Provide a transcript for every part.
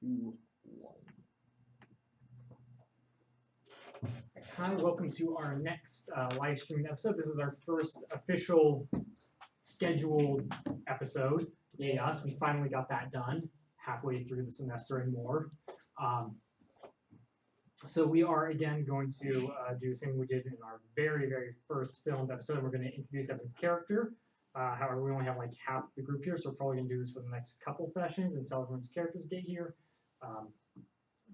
2, 1. Hi, welcome to our next live stream episode. This is our first official scheduled episode. Yay us, we finally got that done halfway through the semester and more. So we are again going to do the same we did in our very, very first filmed episode. We're going to introduce Evan's character. However, we only have like half the group here, so we're probably going to do this for the next couple sessions until everyone's characters get here.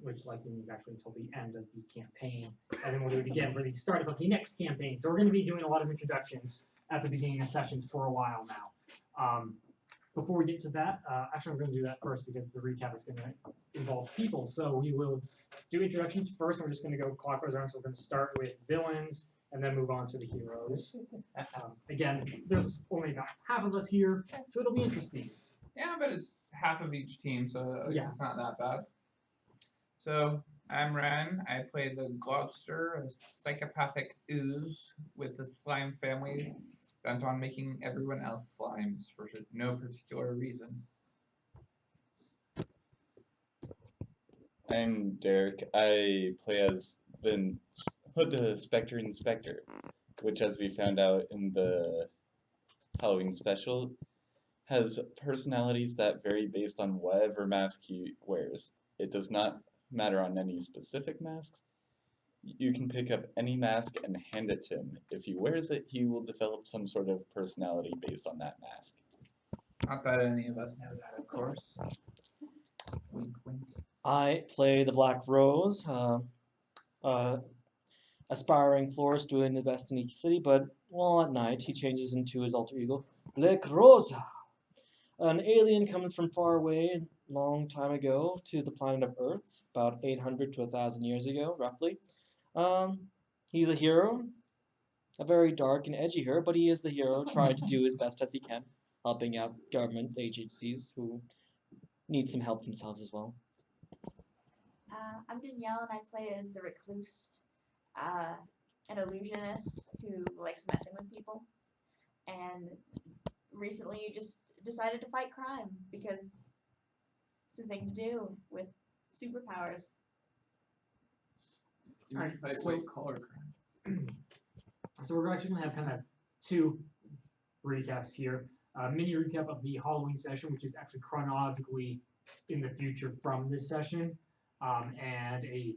Which likely means actually until the end of the campaign. And then we'll do it again for the start of the next campaign. So we're going to be doing a lot of introductions at the beginning of sessions for a while now. Before we get to that, actually I'm going to do that first because the recap is going to involve people. So we will do introductions first, and we're just going to go clockwise around. So we're going to start with villains and then move on to the heroes. Again, there's only about half of us here, so it'll be interesting. Yeah, but it's half of each team, so at least it's not that bad. So, I'm Ren. I play the Globster, a psychopathic ooze with a slime family bent on making everyone else slimes for no particular reason. I'm Derek. I play as the Spectre Inspector, which, as we found out in the Halloween special, has personalities that vary based on whatever mask he wears. It does not matter on any specific masks. You can pick up any mask and hand it to him. If he wears it, he will develop some sort of personality based on that mask. Not that any of us know that, of course. Wink, wink. I play the Black Rose, aspiring florist doing the best in each city, but well, at night he changes into his alter ego, Black Rosa, an alien coming from far away, long time ago, to the planet of Earth, about 800 to 1,000 years ago, roughly. He's a hero, a very dark and edgy hero, but he is the hero, trying to do his best as he can, helping out government agencies who need some help themselves as well. I'm Danielle, and I play as the Recluse, an illusionist who likes messing with people, and recently just decided to fight crime because it's a thing to do with superpowers. Alright, so white collar crime. So we're actually going to have kind of two recaps here. A mini recap of the Halloween session, which is actually chronologically in the future from this session, and a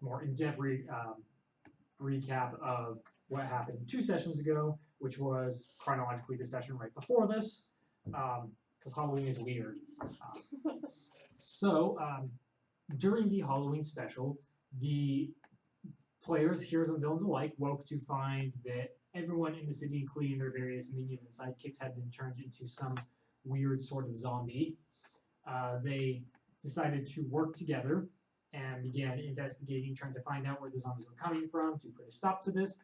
more in-depth recap of what happened 2 sessions ago, which was chronologically the session right before this, because Halloween is weird. During the Halloween special, the players, heroes and villains alike, woke to find that everyone in the city, including their various minions and sidekicks, had been turned into some weird sort of zombie. They decided to work together and began investigating, trying to find out where the zombies were coming from to put a stop to this.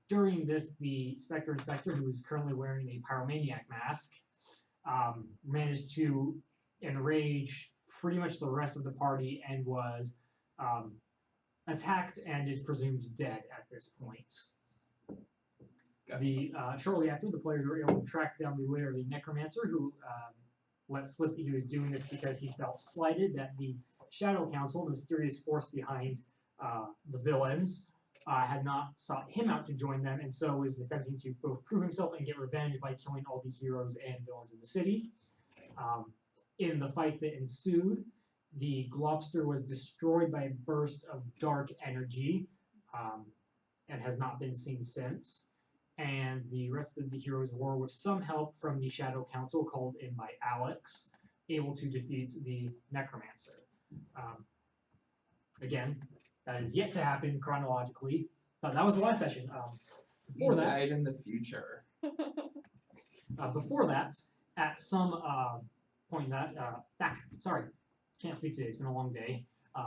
During this, the Spectre Inspector, who is currently wearing a pyromaniac mask, managed to enrage pretty much the rest of the party and was attacked and is presumed dead at this point. Shortly after, the players were able to track down the lair of a necromancer who let slip that he was doing this because he felt slighted that the Shadow Council, the mysterious force behind the villains, had not sought him out to join them, and so was attempting to both prove himself and get revenge by killing all the heroes and villains in the city. In the fight that ensued, the Globster was destroyed by a burst of dark energy and has not been seen since. And the rest of the heroes were, with some help from the Shadow Council, called in by Alex, able to defeat the Necromancer. Again, that is yet to happen chronologically. That was the last session. Before that, died in the future. Before that, at some point in that, sorry, can't speak today, it's been a long day.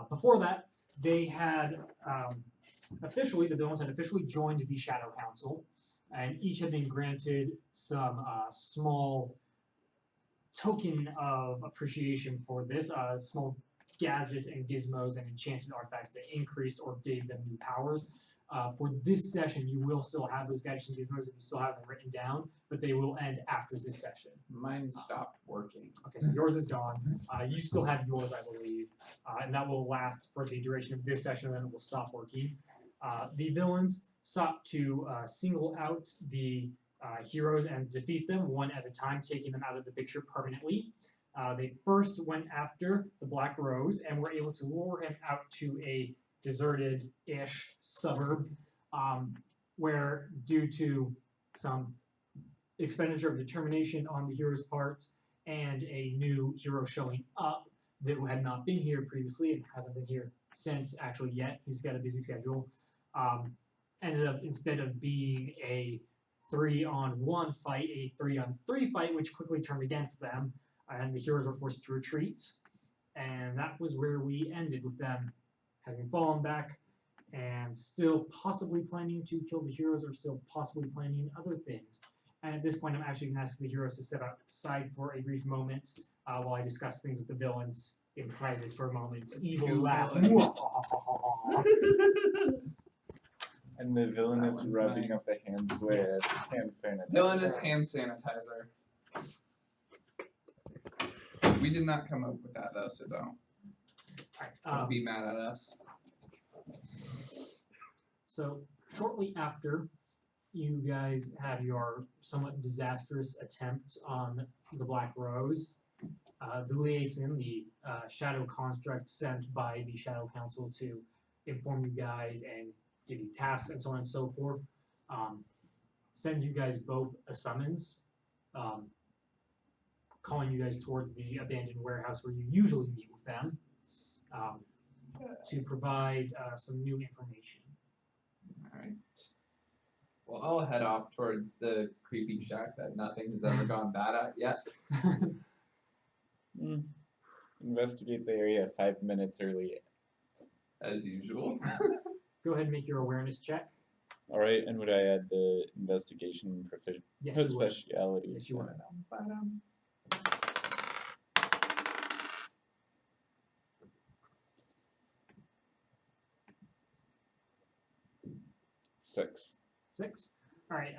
Before that, they had the villains had officially joined the Shadow Council, and each had been granted some small token of appreciation for this, small gadgets and gizmos and enchanted artifacts that increased or gave them new powers. For this session, you will still have those gadgets and gizmos if you still have them written down, but they will end after this session. Mine stopped working. Okay, so yours is gone. You still have yours, I believe. and that will last for the duration of this session, then it will stop working. The villains sought to single out the heroes and defeat them one at a time, taking them out of the picture permanently. They first went after the Black Rose and were able to lure him out to a deserted-ish suburb where, due to some expenditure of determination on the hero's part and a new hero showing up that had not been here previously and hasn't been here since actually yet, he's got a busy schedule, ended up, instead of being a 3-on-1 fight, a 3-on-3 fight, which quickly turned against them, and the heroes were forced to retreat. And that was where we ended, with them having fallen back and still possibly planning to kill the heroes, or still possibly planning other things. And at this point, I'm actually going to ask the heroes to step outside for a brief moment while I discuss things with the villains in private for a moment. Evil Two laugh. villains. And the villain That is one's rubbing mine. of the hands with Yes. hand sanitizer. Villain is hand sanitizer. We did not come up with that though, so don't Alright, be mad at us. so shortly after you guys have your somewhat disastrous attempt on the Black Rose, the liaison, the shadow construct sent by the Shadow Council to inform you guys and give you tasks and so on and so forth, sends you guys both a summons, calling you guys towards the abandoned warehouse where you usually meet with them, to provide some new information. Alright. Well, I'll head off towards the creepy shack that nothing has ever gone bad at yet. Investigate the area 5 minutes early. As usual. Go ahead and make your awareness check. Alright, and would I add the investigation Yes, you would. speciality? Yes, you would. Ba-dum. 6. 6. All right.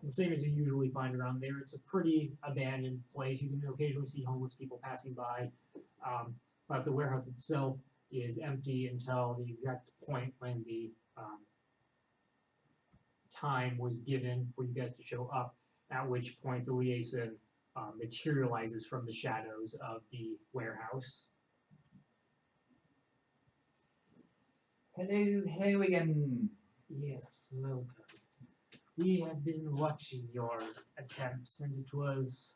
The same as you usually find around there. It's a pretty abandoned place. You can occasionally see homeless people passing by, but the warehouse itself is empty until the exact point when the time was given for you guys to show up. At which point the liaison materializes from the shadows of the warehouse. Hello again. Yes, welcome. We have been watching your attempts, and it was,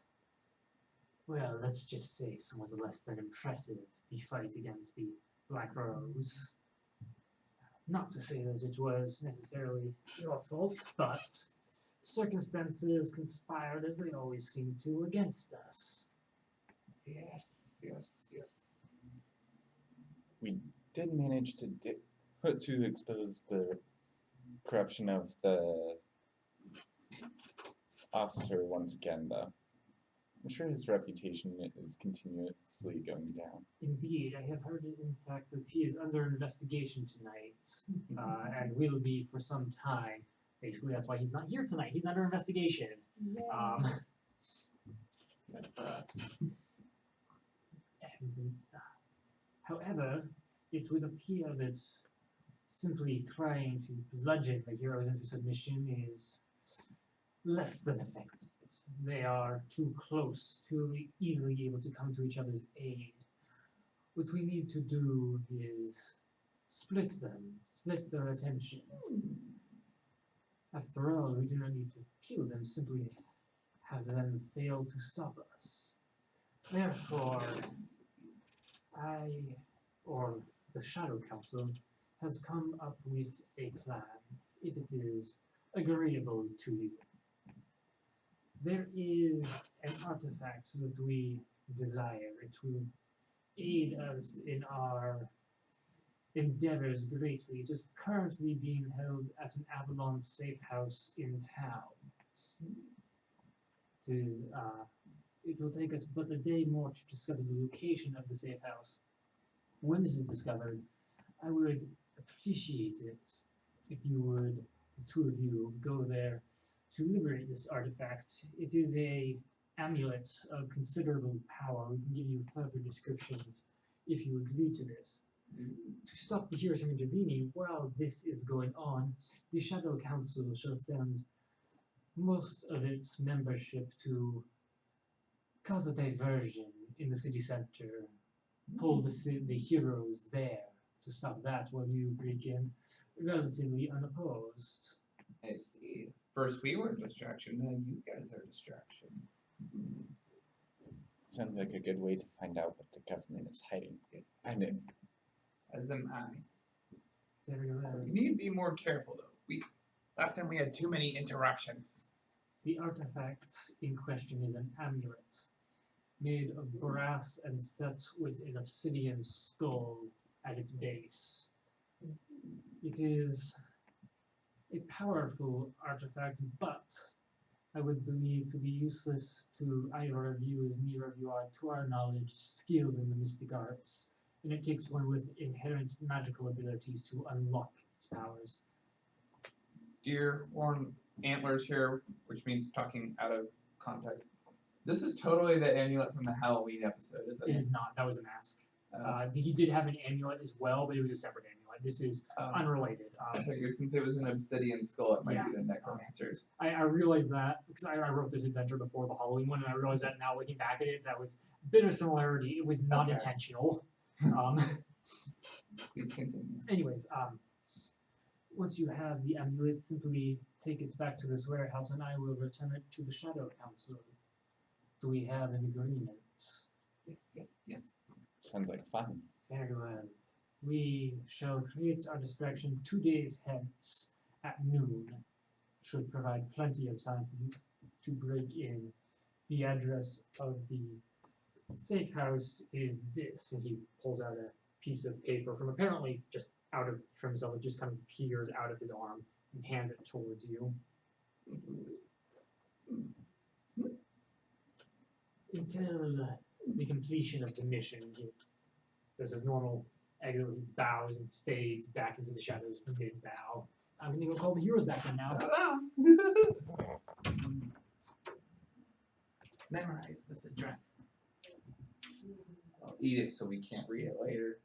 well, let's just say somewhat less than impressive, the fight against the Black Rose. Not to say that it was necessarily your fault, but circumstances conspired, as they always seem to, against us. Yes. We did manage to expose the corruption of the officer once again, though. I'm sure his reputation is continuously going down. Indeed, I have heard, in fact, that he is under investigation tonight, and will be for some time. Basically, that's why he's not here tonight. He's under investigation. Good for us. And, however, it would appear that simply trying to bludgeon the heroes into submission is less than effective. They are too close, too easily able to come to each other's aid. What we need to do is split them, split their attention. After all, we do not need to kill them, simply have them fail to stop us. Therefore, or the Shadow Council, has come up with a plan, if it is agreeable to you. There is an artifact that we desire. It will aid us in our endeavors greatly. It is currently being held at an Avalon safe house in town. It will take us but a day more to discover the location of the safe house. When this is discovered, I would appreciate it if you would, the two of you, go there to liberate this artifact. It is a amulet of considerable power. We can give you further descriptions if you agree to this. To stop the heroes from intervening while this is going on, the Shadow Council shall send most of its membership to cause a diversion in the city center, pull the heroes there to stop that while you break in relatively unopposed. I see. First we were a distraction, now you guys are a distraction. Sounds like a good way to find out what the government is hiding. Yes, And it, as am I. Very well. We need to be more careful though. Last time we had too many interruptions. The artifact in question is an amulet made of brass and set with an obsidian skull at its base. It is a powerful artifact, but I would believe to be useless to either of you, as neither of you are, to our knowledge, skilled in the mystic arts, and it takes one with inherent magical abilities to unlock its powers. Deer horn antlers here, which means talking out of context. This is totally the amulet from the Halloween episode, isn't It it? is not. That was a mask. Oh. He did have an amulet as well, but it was a separate amulet. This is unrelated. I figured since it was an obsidian skull, it might Yeah. be the necromancers. I realized that because I wrote this adventure before the Halloween one, and I realized that now looking back at it, that was a bit of similarity. It was not Okay. intentional. Please continue. Anyways, once you have the amulet, simply take it back to this warehouse, and I will return it to the Shadow Council. Do we have an agreement? Yes. sounds like fun. Very well. We shall create our distraction 2 days hence at noon. Should provide plenty of time for you to break in. The address of the safe house is this, and he pulls out a piece of paper from apparently just out of from himself. It just kind of peers out of his arm and hands it towards you. Until the completion of the mission, he does his normal exit where he bows and fades back into the shadows mid-bow. I'm gonna go call the heroes back in now. Memorize this address. I'll eat it so we can't read it later.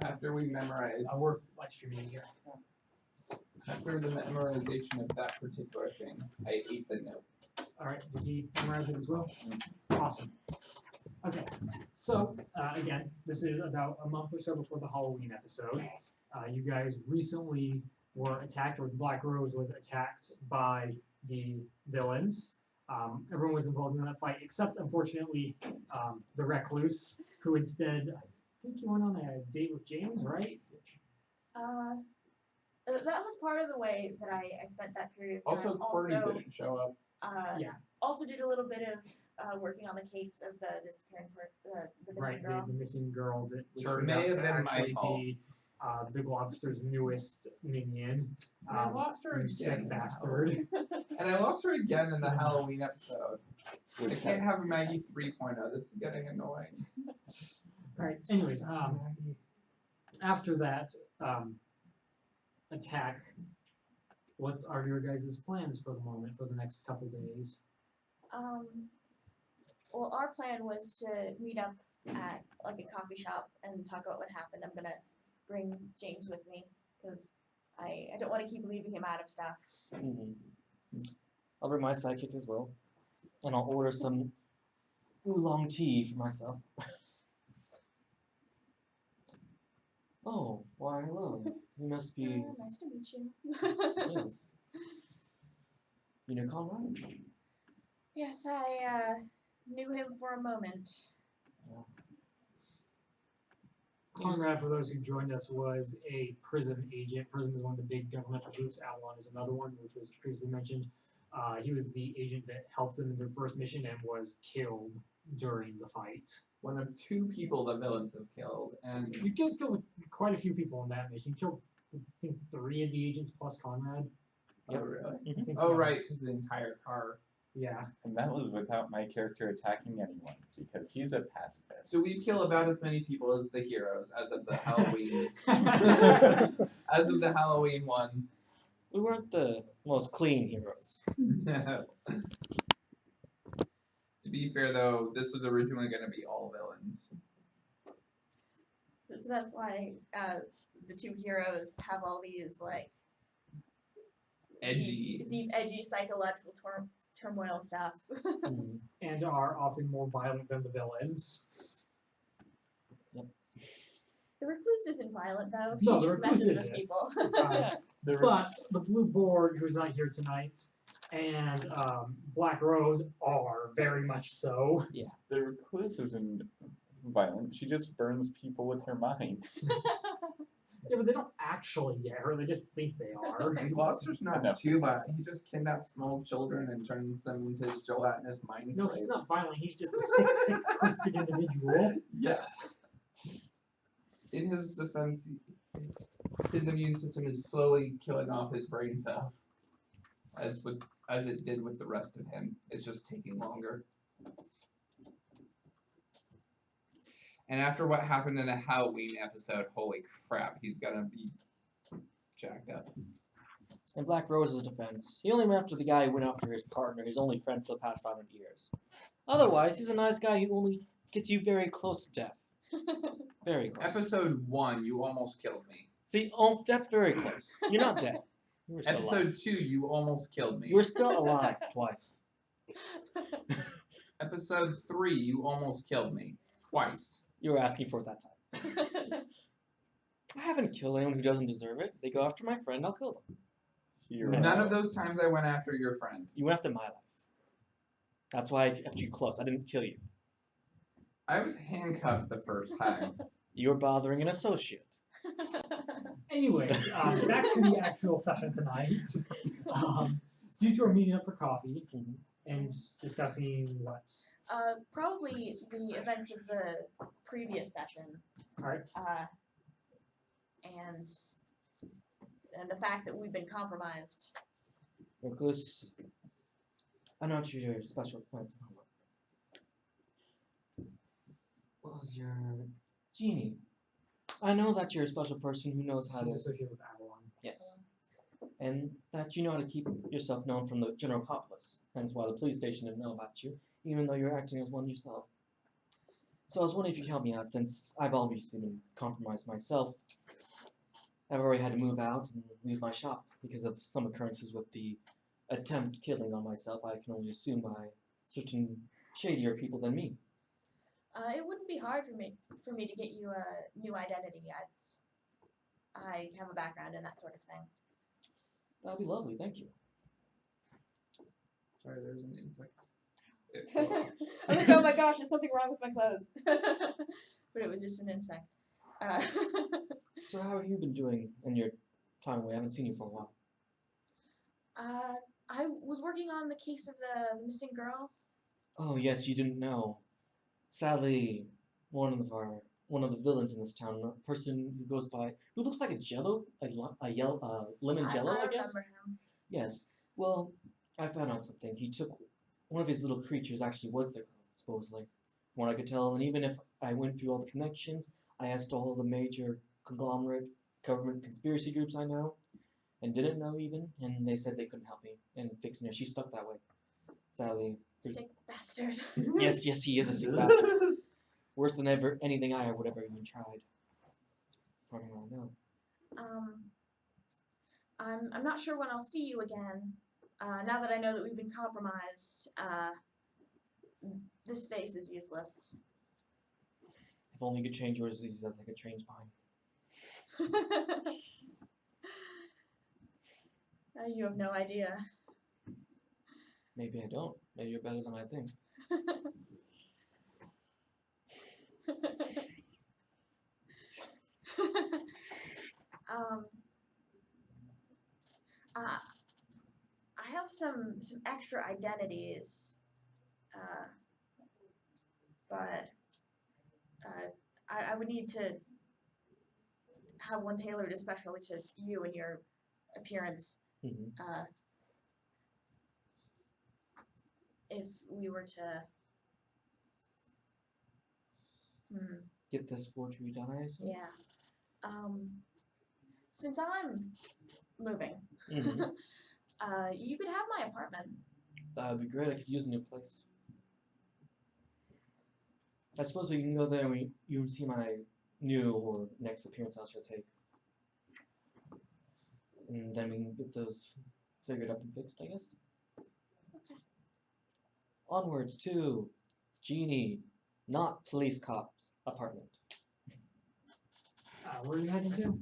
After we memorize, We're live streaming here. after the memorization of that particular thing, I ate the note. Alright, did he memorize it as well? Awesome. Okay, so again, this is about a month or so before the Halloween episode. You guys recently were attacked, or the Black Rose was attacked by the villains. Everyone was involved in that fight, except unfortunately the Recluse, who instead, I think you went on a date with James, right? That was part of the way that I spent that period of time. Also, Courtney didn't show up. Yeah. Also did a little bit of working on the case of the disappearing the missing Right, girl. the missing girl that which Sure, turned may out have to been my actually fault. be Big Lobster's newest minion. I lost her You again. sick in bastard. And I lost her again in the Halloween episode. I Which can't have a Maggie 3.0. This is getting annoying. Alright, anyways, after that attack, what are your guys' plans for the moment, for the next couple days? Well, our plan was to meet up at like a coffee shop and talk about what happened. I'm gonna bring James with me because I don't want to keep leaving him out of stuff. I'll bring my sidekick as well, and I'll order some oolong tea for myself. Oh, why hello. You must be Nice to meet you. yes. You know Conrad? Yes, I knew him for a moment. Conrad, for those who joined us, was a Prism agent. Prism is one of the big governmental groups. Avalon is another one, which was previously mentioned. He was the agent that helped them in their first mission and was killed during the fight. One of 2 people the villains have killed, and You guys killed quite a few people in that mission. You killed, I think, 3 of the agents plus Conrad. oh really? I think Oh so. right, because the entire car. Yeah. And that was without my character attacking anyone, because he's a pacifist. So we've killed about as many people as the heroes as of the Halloween. As of the Halloween one. We weren't the most clean heroes. To be fair, though, this was originally going to be all villains. So that's why the two heroes have all these like Edgy. deep edgy psychological turmoil stuff. Mhm. And are often more violent than the villains. The recluse isn't violent though. No, she the just recluse messes with isn't. people. Um, but the Blue Board, who's not here tonight, and Black Rose are very much so. The recluse isn't violent. She just burns people with her mind. Yeah, but they don't actually get her. They just think they are. And Globster's not Enough too to bad. He just kidnaps small children and turns them into his gelatinous mind No, slaves. he's not violent. He's just a sick, twisted individual. Yes. In his defense, his immune system is slowly killing off his brain cells, as it did with the rest of him. It's just taking longer. And after what happened in the Halloween episode, holy crap, he's gonna be jacked up. In Black Rose's defense, he only went after the guy who went after his partner, his only friend for the past 500 years. Otherwise, he's a nice guy who only gets you very close to death. Very close. Episode 1, you almost killed me. See, oh, that's very close. You're not dead. You were still Episode alive. 2, you almost killed me. You were still alive twice. Episode 3, you almost killed me. Twice. You were asking for it that time. I haven't killed anyone who doesn't deserve it. They go after my friend, I'll kill them. Hero. None of those times I went after your friend. You went after my life. That's why I kept you close. I didn't kill you. I was handcuffed the first time. You were bothering an associate. Anyways, back to the actual session tonight. So you two are meeting up for coffee and discussing what? Probably the events of the previous session. Alright. And the fact that we've been compromised. Recluse, I know what your special point. What was your genie? I know that you're a special person who knows how She's to. associated with Avalon. Yes. And that you know how to keep yourself known from the general populace. Hence why the police station didn't know about you, even though you're acting as one yourself. So I was wondering if you could help me out, since I've obviously been compromised myself. I've already had to move out and leave my shop because of some occurrences with the attempt killing on myself. I can only assume by certain shadier people than me. It wouldn't be hard for me to get you a new identity. I have a background in that sort of thing. That'd be lovely, thank you. Sorry, there's an insect. I was like, oh my gosh, there's something wrong with my clothes. But it was just an insect. So how have you been doing in your time away? I haven't seen you for a while. I was working on the case of the missing girl. Oh yes, you didn't know. Sadly, one of the villains in this town, a person who goes by, who looks like a jello, a yellow, lemon jello, I guess. remember him. Yes. Well, I found out something. He took one of his little creatures. Actually, was the girl, supposedly, from what I could tell. And even if I went through all the connections, I asked all the major conglomerate government conspiracy groups I know, and didn't know even, and they said they couldn't help me in fixing her. She's stuck that way. Sadly. Sick bastard. Yes, he is a sick bastard. Worse than anything I would ever even tried. I don't know. I'm not sure when I'll see you again. Now that I know that we've been compromised, this face is useless. If only you could change yours as I could change mine. You have no idea. Maybe I don't. Maybe you're better than I think. I have some extra identities, but I would need to have one tailored especially to you and your appearance. Mm-hmm. If we were to Get this forgery done, I assume? yeah. Since I'm moving, Mm-hmm. you could have my apartment. That would be great. I could use a new place. I suppose we can go there and you can see my new or next appearance I shall take. And then we can get those figured up and fixed, I guess. Okay. Onwards to Jeannie, not police cop's apartment. Where are you heading to?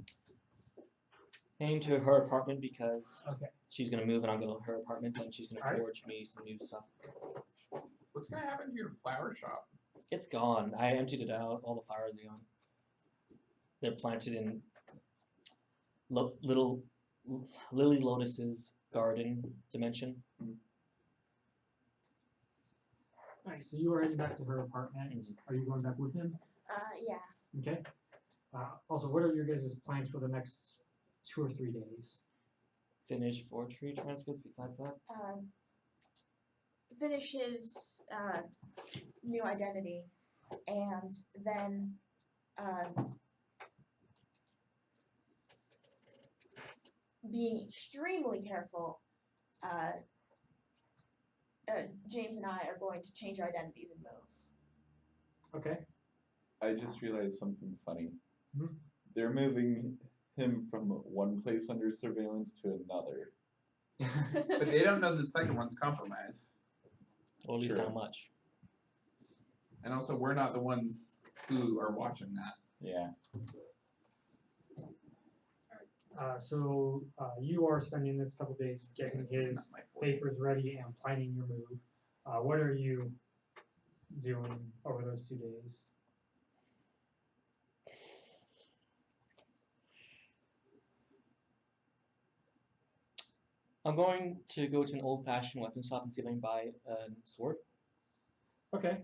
Heading to her apartment because Okay. she's gonna move and I'm gonna her apartment and she's gonna Alright. forge me some new stuff. What's gonna happen to your flower shop? It's gone. I emptied it out. All the flowers are gone. They're planted in little Lily Lotus's garden dimension. Alright, so you are heading back to her apartment. Are you going back with him? Yeah. Okay. Also, what are your guys' plans for the next 2 or 3 days? Finish forgery transcripts besides that. Finish his new identity, and then being extremely careful. James and I are going to change our identities and move. Okay. I just realized something funny. Mhm. They're moving him from one place under surveillance to another. But they don't know the second one's compromised. Or at least True. how much. And also, we're not the ones who are watching that. Yeah. So you are spending this couple days getting It's his not my fault. papers ready and planning your move. What are you doing over those 2 days? I'm going to go to an old-fashioned weapon shop and see if I can buy a sword. Okay.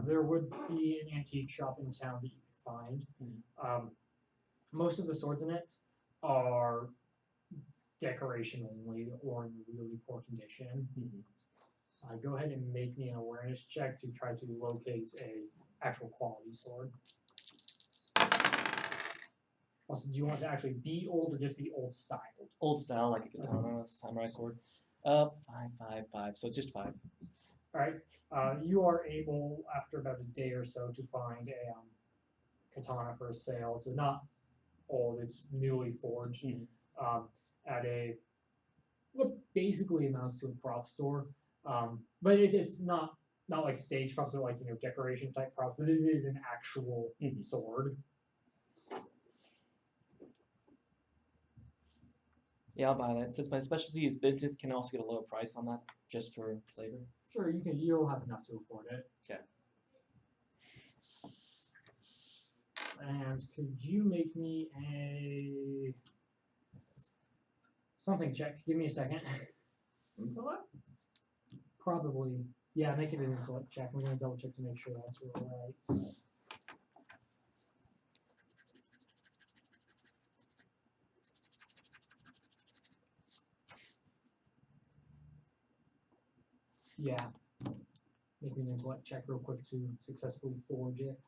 There would be an antique shop in town that you could find. Most of the swords in it are decoration only or in really poor condition. Go ahead and make me an awareness check to try to locate a actual quality sword. Also, do you want to actually be old or just be old style? Old style, like a katana, samurai sword. 5, 5, 5. So just 5. All right. You are able, after about a day or so, to find a katana for sale. It's not old; it's newly forged at a what basically amounts to a prop store. But it's not like stage props or like decoration type props. But it is an actual sword. Yeah, I'll buy that. Since my specialty is business, can I also get a lower price on that just for flavor? Sure, you can. You'll have enough to afford it. Okay. And could you make me a something check? Give me a second. Intellect? Probably. Yeah, make it an intellect check. We're gonna double check to make sure that's right. Yeah. Make me an intellect check real quick to successfully forge it.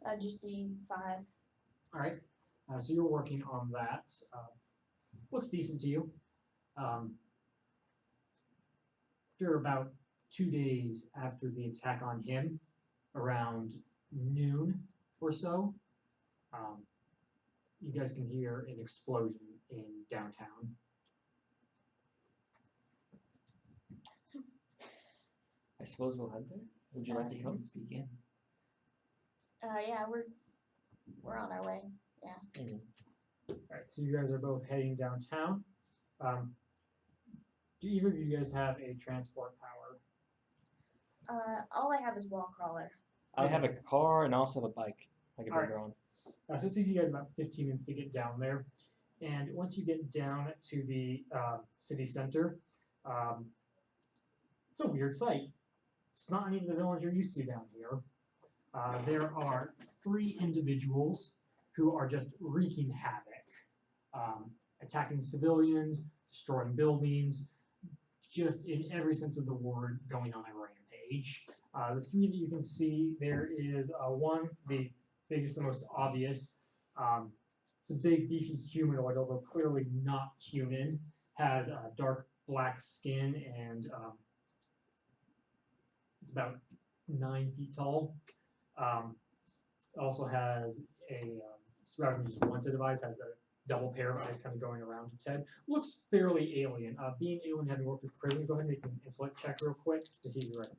That'd just be 5. All right. So you're working on that. Looks decent to you. After about 2 days after the attack on him, around noon or so, you guys can hear an explosion in downtown. I suppose we'll head there. Would you like to come? Speaking. Yeah, we're on our way. Yeah. All right, so you guys are both heading downtown. Do either of you guys have a transport power? All I have is wall crawler. I have a car and I also have a bike I can bring Alright. her on. So it takes you guys about 15 minutes to get down there. And once you get down to the city center, it's a weird sight. It's not any of the villains you're used to down here. There are 3 individuals who are just wreaking havoc, attacking civilians, destroying buildings, just in every sense of the word, going on a rampage. The 3 that you can see, there is one, the biggest and most obvious. It's a big, beefy humanoid, although clearly not human. Has dark black skin, and it's about 9 feet tall. Also has it's rather than just one set of eyes, has a double pair of eyes kind of going around its head. Looks fairly alien. Being alien, having worked with prison, go ahead and make an intellect check real quick to see if you're right.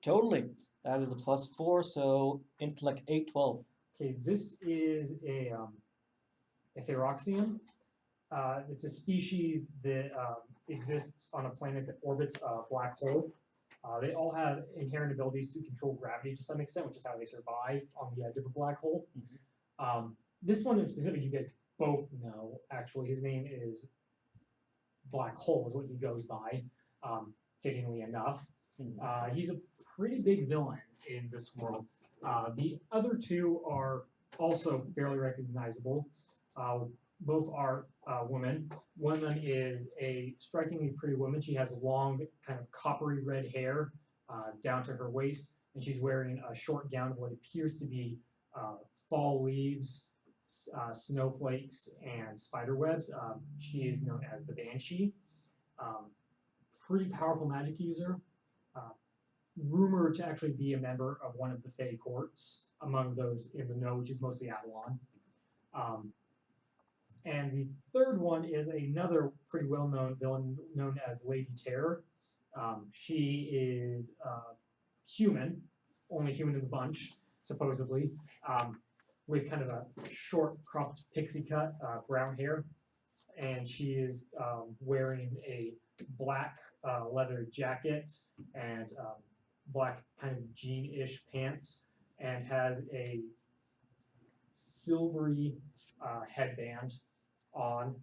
Totally. That is a +4, so intellect 8, 12. Okay, this is a Feroxian. It's a species that exists on a planet that orbits a black hole. They all have inherent abilities to control gravity to some extent, which is how they survive on the edge of a black hole. This one in specific, you guys both know. Actually, his name is Black Hole, is what he goes by, fittingly enough. He's a pretty big villain in this world. The other two are also fairly recognizable. Both are women. One of them is a strikingly pretty woman. She has long, kind of coppery red hair down to her waist, and she's wearing a short gown of what appears to be fall leaves, snowflakes, and spider webs. She is known as the Banshee. Pretty powerful magic user. Rumored to actually be a member of one of the Fey courts among those in the know, which is mostly Avalon. And the third one is another pretty well-known villain known as Lady Terror. She is human, only human in the bunch, supposedly, with kind of a short cropped pixie cut, brown hair. And she is wearing a black leather jacket and black kind of jean-ish pants, and has a silvery headband on,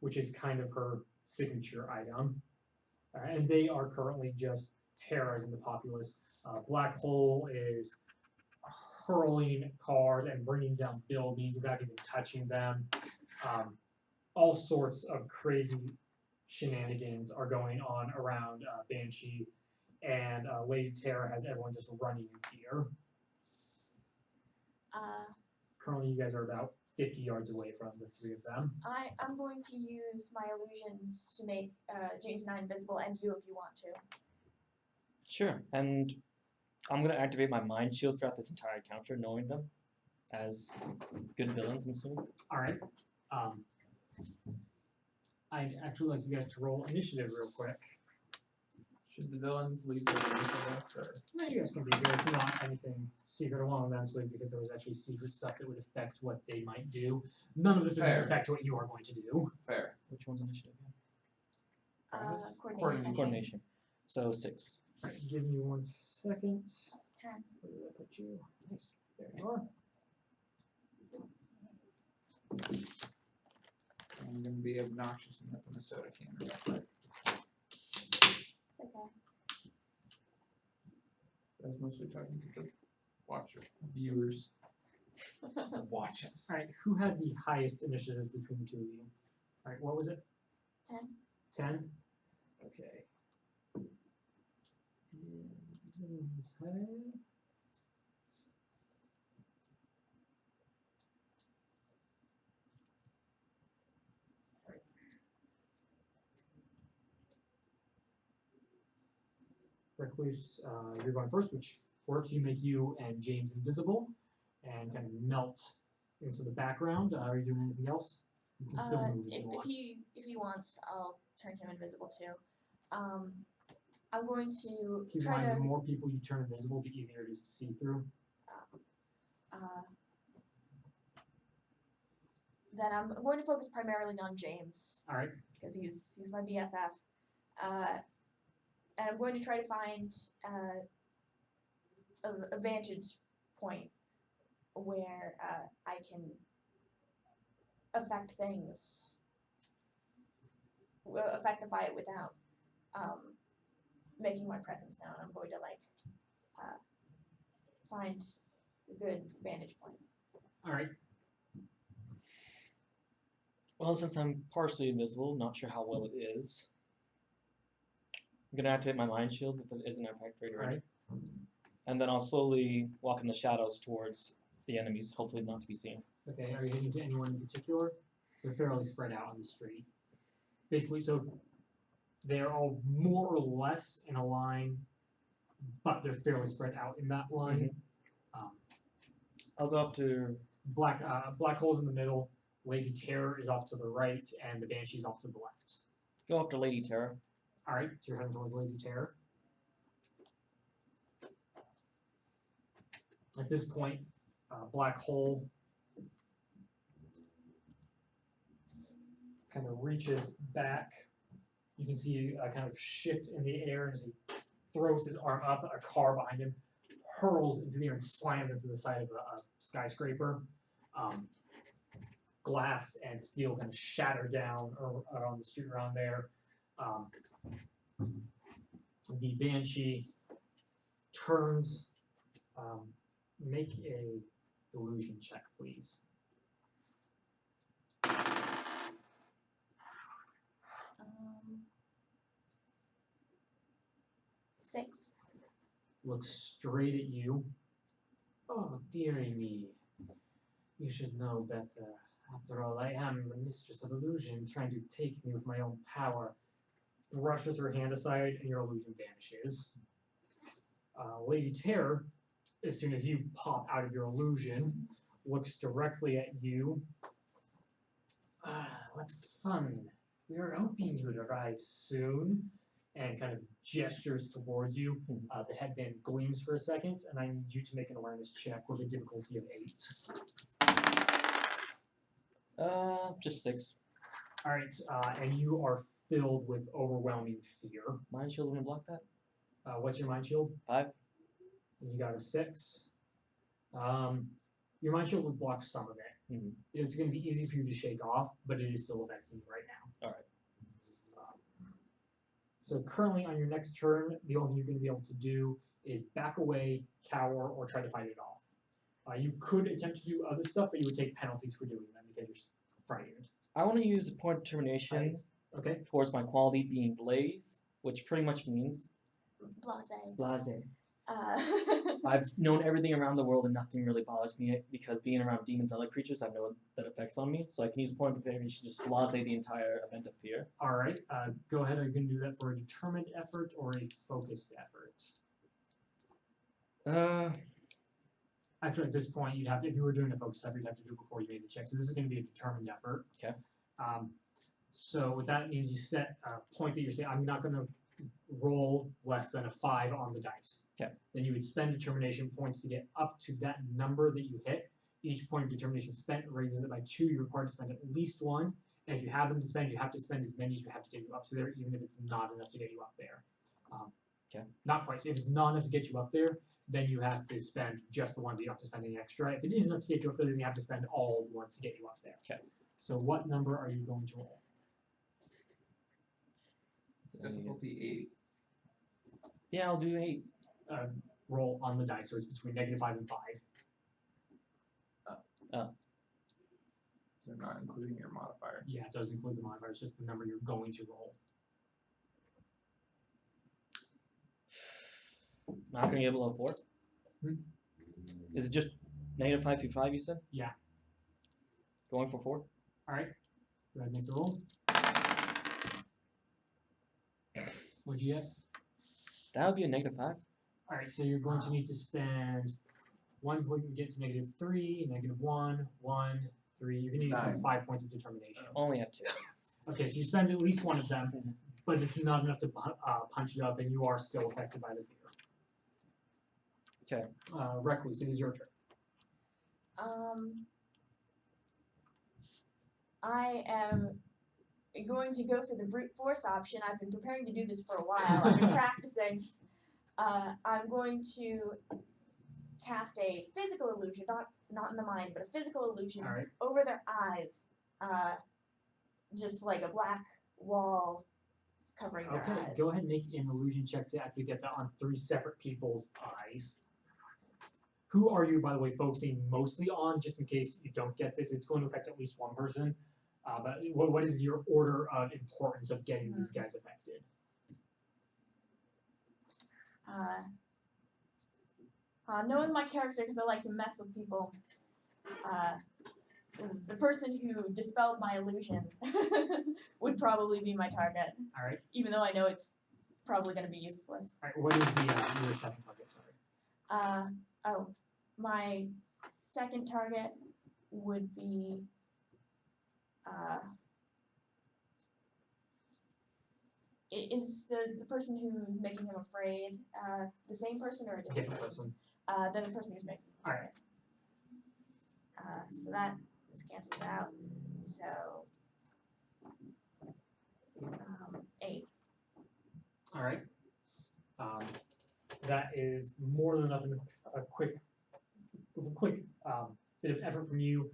which is kind of her signature item. And they are currently just terrorizing the populace. Black Hole is hurling cars and bringing down buildings without even touching them. All sorts of crazy shenanigans are going on around Banshee, and Lady Terror has everyone just running in fear. Currently, you guys are about 50 yards away from the three of them. I'm going to use my illusions to make James and I invisible, and you if you want to. Sure, and I'm going to activate my mind shield throughout this entire encounter, knowing them as good villains, I'm assuming. All right. I'd actually like you guys to roll initiative real quick. Should the villains leave the room for this, or? No, you guys can be here. It's not anything secret. I want them to leave because there was actually secret stuff that would affect what they might do. None of this is going to affect what you are going to do. Fair. Which one's initiative? Coordination. Coordination. So 6. All right, give me 1 second. 10. Where did I put you? Nice. There you are. I'm going to be obnoxious and open a soda can real quick. It's okay. I was mostly talking to the watcher, viewers. Watch us. All right, who had the highest initiative between the two of you? All right, what was it? 10. 10? Okay. And this had- Recluse, you're going first, which works. You make you and James invisible and kind of melt into the background. Are you doing anything else? You can still move if you want. If he wants, I'll turn him invisible too. I'm going to Keep in try mind, to. the more people you turn invisible, the easier it is to see through. Then I'm going to focus primarily on James. All right. Because he's my BFF. And I'm going to try to find a vantage point where I can affect things, affect the fight without making my presence known. I'm going to find a good vantage point. All right. Well, since I'm partially invisible, not sure how well it is, I'm going to activate my mind shield if it isn't activated already. Right. And then I'll slowly walk in the shadows towards the enemies, hopefully not to be seen. Okay, are you heading to anyone in particular? They're fairly spread out on the street. Basically, so they're all more or less in a line, but they're fairly spread out in that line. I'll go up to. Black holes in the middle. Lady Terror is off to the right, and the Banshee's off to the left. Go after Lady Terror. All right, so you're heading towards Lady Terror. At this point, Black Hole kind of reaches back. You can see a kind of shift in the air as he throws his arm up. A car behind him hurls into the air and slams into the side of a skyscraper. Glass and steel kind of shatter down on the street around there. The Banshee turns. Make a illusion check, please. Six. Looks straight at you. Oh, dearie me. You should know better. After all, I am the mistress of illusion, trying to take me with my own power. Brushes her hand aside, and your illusion vanishes. Lady Terror, as soon as you pop out of your illusion, looks directly at you. What fun. We were hoping you would arrive soon. And kind of gestures towards you. The headband gleams for a second, and I need you to make an awareness check with a difficulty of 8. Just 6. All right, and you are filled with overwhelming fear. Mind shield when block that? What's your mind shield? 5. And you got a 6. Your mind shield would block some of it. Mm-hmm. It's going to be easy for you to shake off, but it is still affecting you right now. All right. So currently on your next turn, the only thing you're going to be able to do is back away, cower, or try to fight it off. You could attempt to do other stuff, but you would take penalties for doing them because you're frightened. I want to use a point of determination Okay. towards my quality being Blaze, which pretty much means Blase. Blase. Uh, I've known everything around the world and nothing really bothers me because being around demons and other creatures, I know what that affects on me. So I can use a point of determination to just blase the entire event of fear. All right. Go ahead. Are you going to do that for a determined effort or a focused effort? Actually, at this point, you'd have to, if you were doing a focused effort, you'd have to do it before you made the check. So this is going to be a determined effort. Okay. So what that means, you set a point that you're saying, I'm not going to roll less than a 5 on the dice. Okay. Then you would spend determination points to get up to that number that you hit. Each point of determination spent raises it by 2. You're required to spend at least 1. And if you have them to spend, you have to spend as many as you have to get you up to there, even if it's not enough to get you up there. Okay. Not quite. So if it's not enough to get you up there, then you have to spend just the one, but you don't have to spend any extra. If it is enough to get you up there, then you have to spend all the ones to get you up there. Okay. So what number are you going to roll? Difficulty 8. Yeah, I'll do 8. Roll on the dice, so it's between -5 and 5. They're not including your modifier. Yeah, it doesn't include the modifier. It's just the number you're going to roll. Not going to get below 4? Is it just -5 through 5, you said? Yeah. Going for 4? All right. Go ahead and make the roll. What'd you get? That would be a -5. All right, so you're going to need to spend 1 point to get to -3, -1, 1, 3. You're going to need to spend 5 points of determination. Only have 2. Okay, so you spend at least one of them, but it's not enough to punch it up, and you are still affected by the fear. Okay. Recluse, it is your turn. I am going to go for the brute force option. I've been preparing to do this for a while. I've been practicing. I'm going to cast a physical illusion, not in the mind, but a physical illusion All right. over their eyes. Just like a black wall covering their Okay, eyes. go ahead and make an illusion check to actually get that on 3 separate people's eyes. Who are you, by the way, focusing mostly on, just in case you don't get this? It's going to affect at least one person. But what is your order of importance of getting these guys affected? Knowing my character, because I like to mess with people, the person who dispelled my illusion would probably be my target, All right. even though I know it's probably going to be useless. All right. What is the your second target? Sorry. My second target would be is the person who's making him afraid the same person or a different person? Then the person who's making him afraid. All right. So that this cancels out. So 8. All right. That is more than enough. A quick bit of effort from you.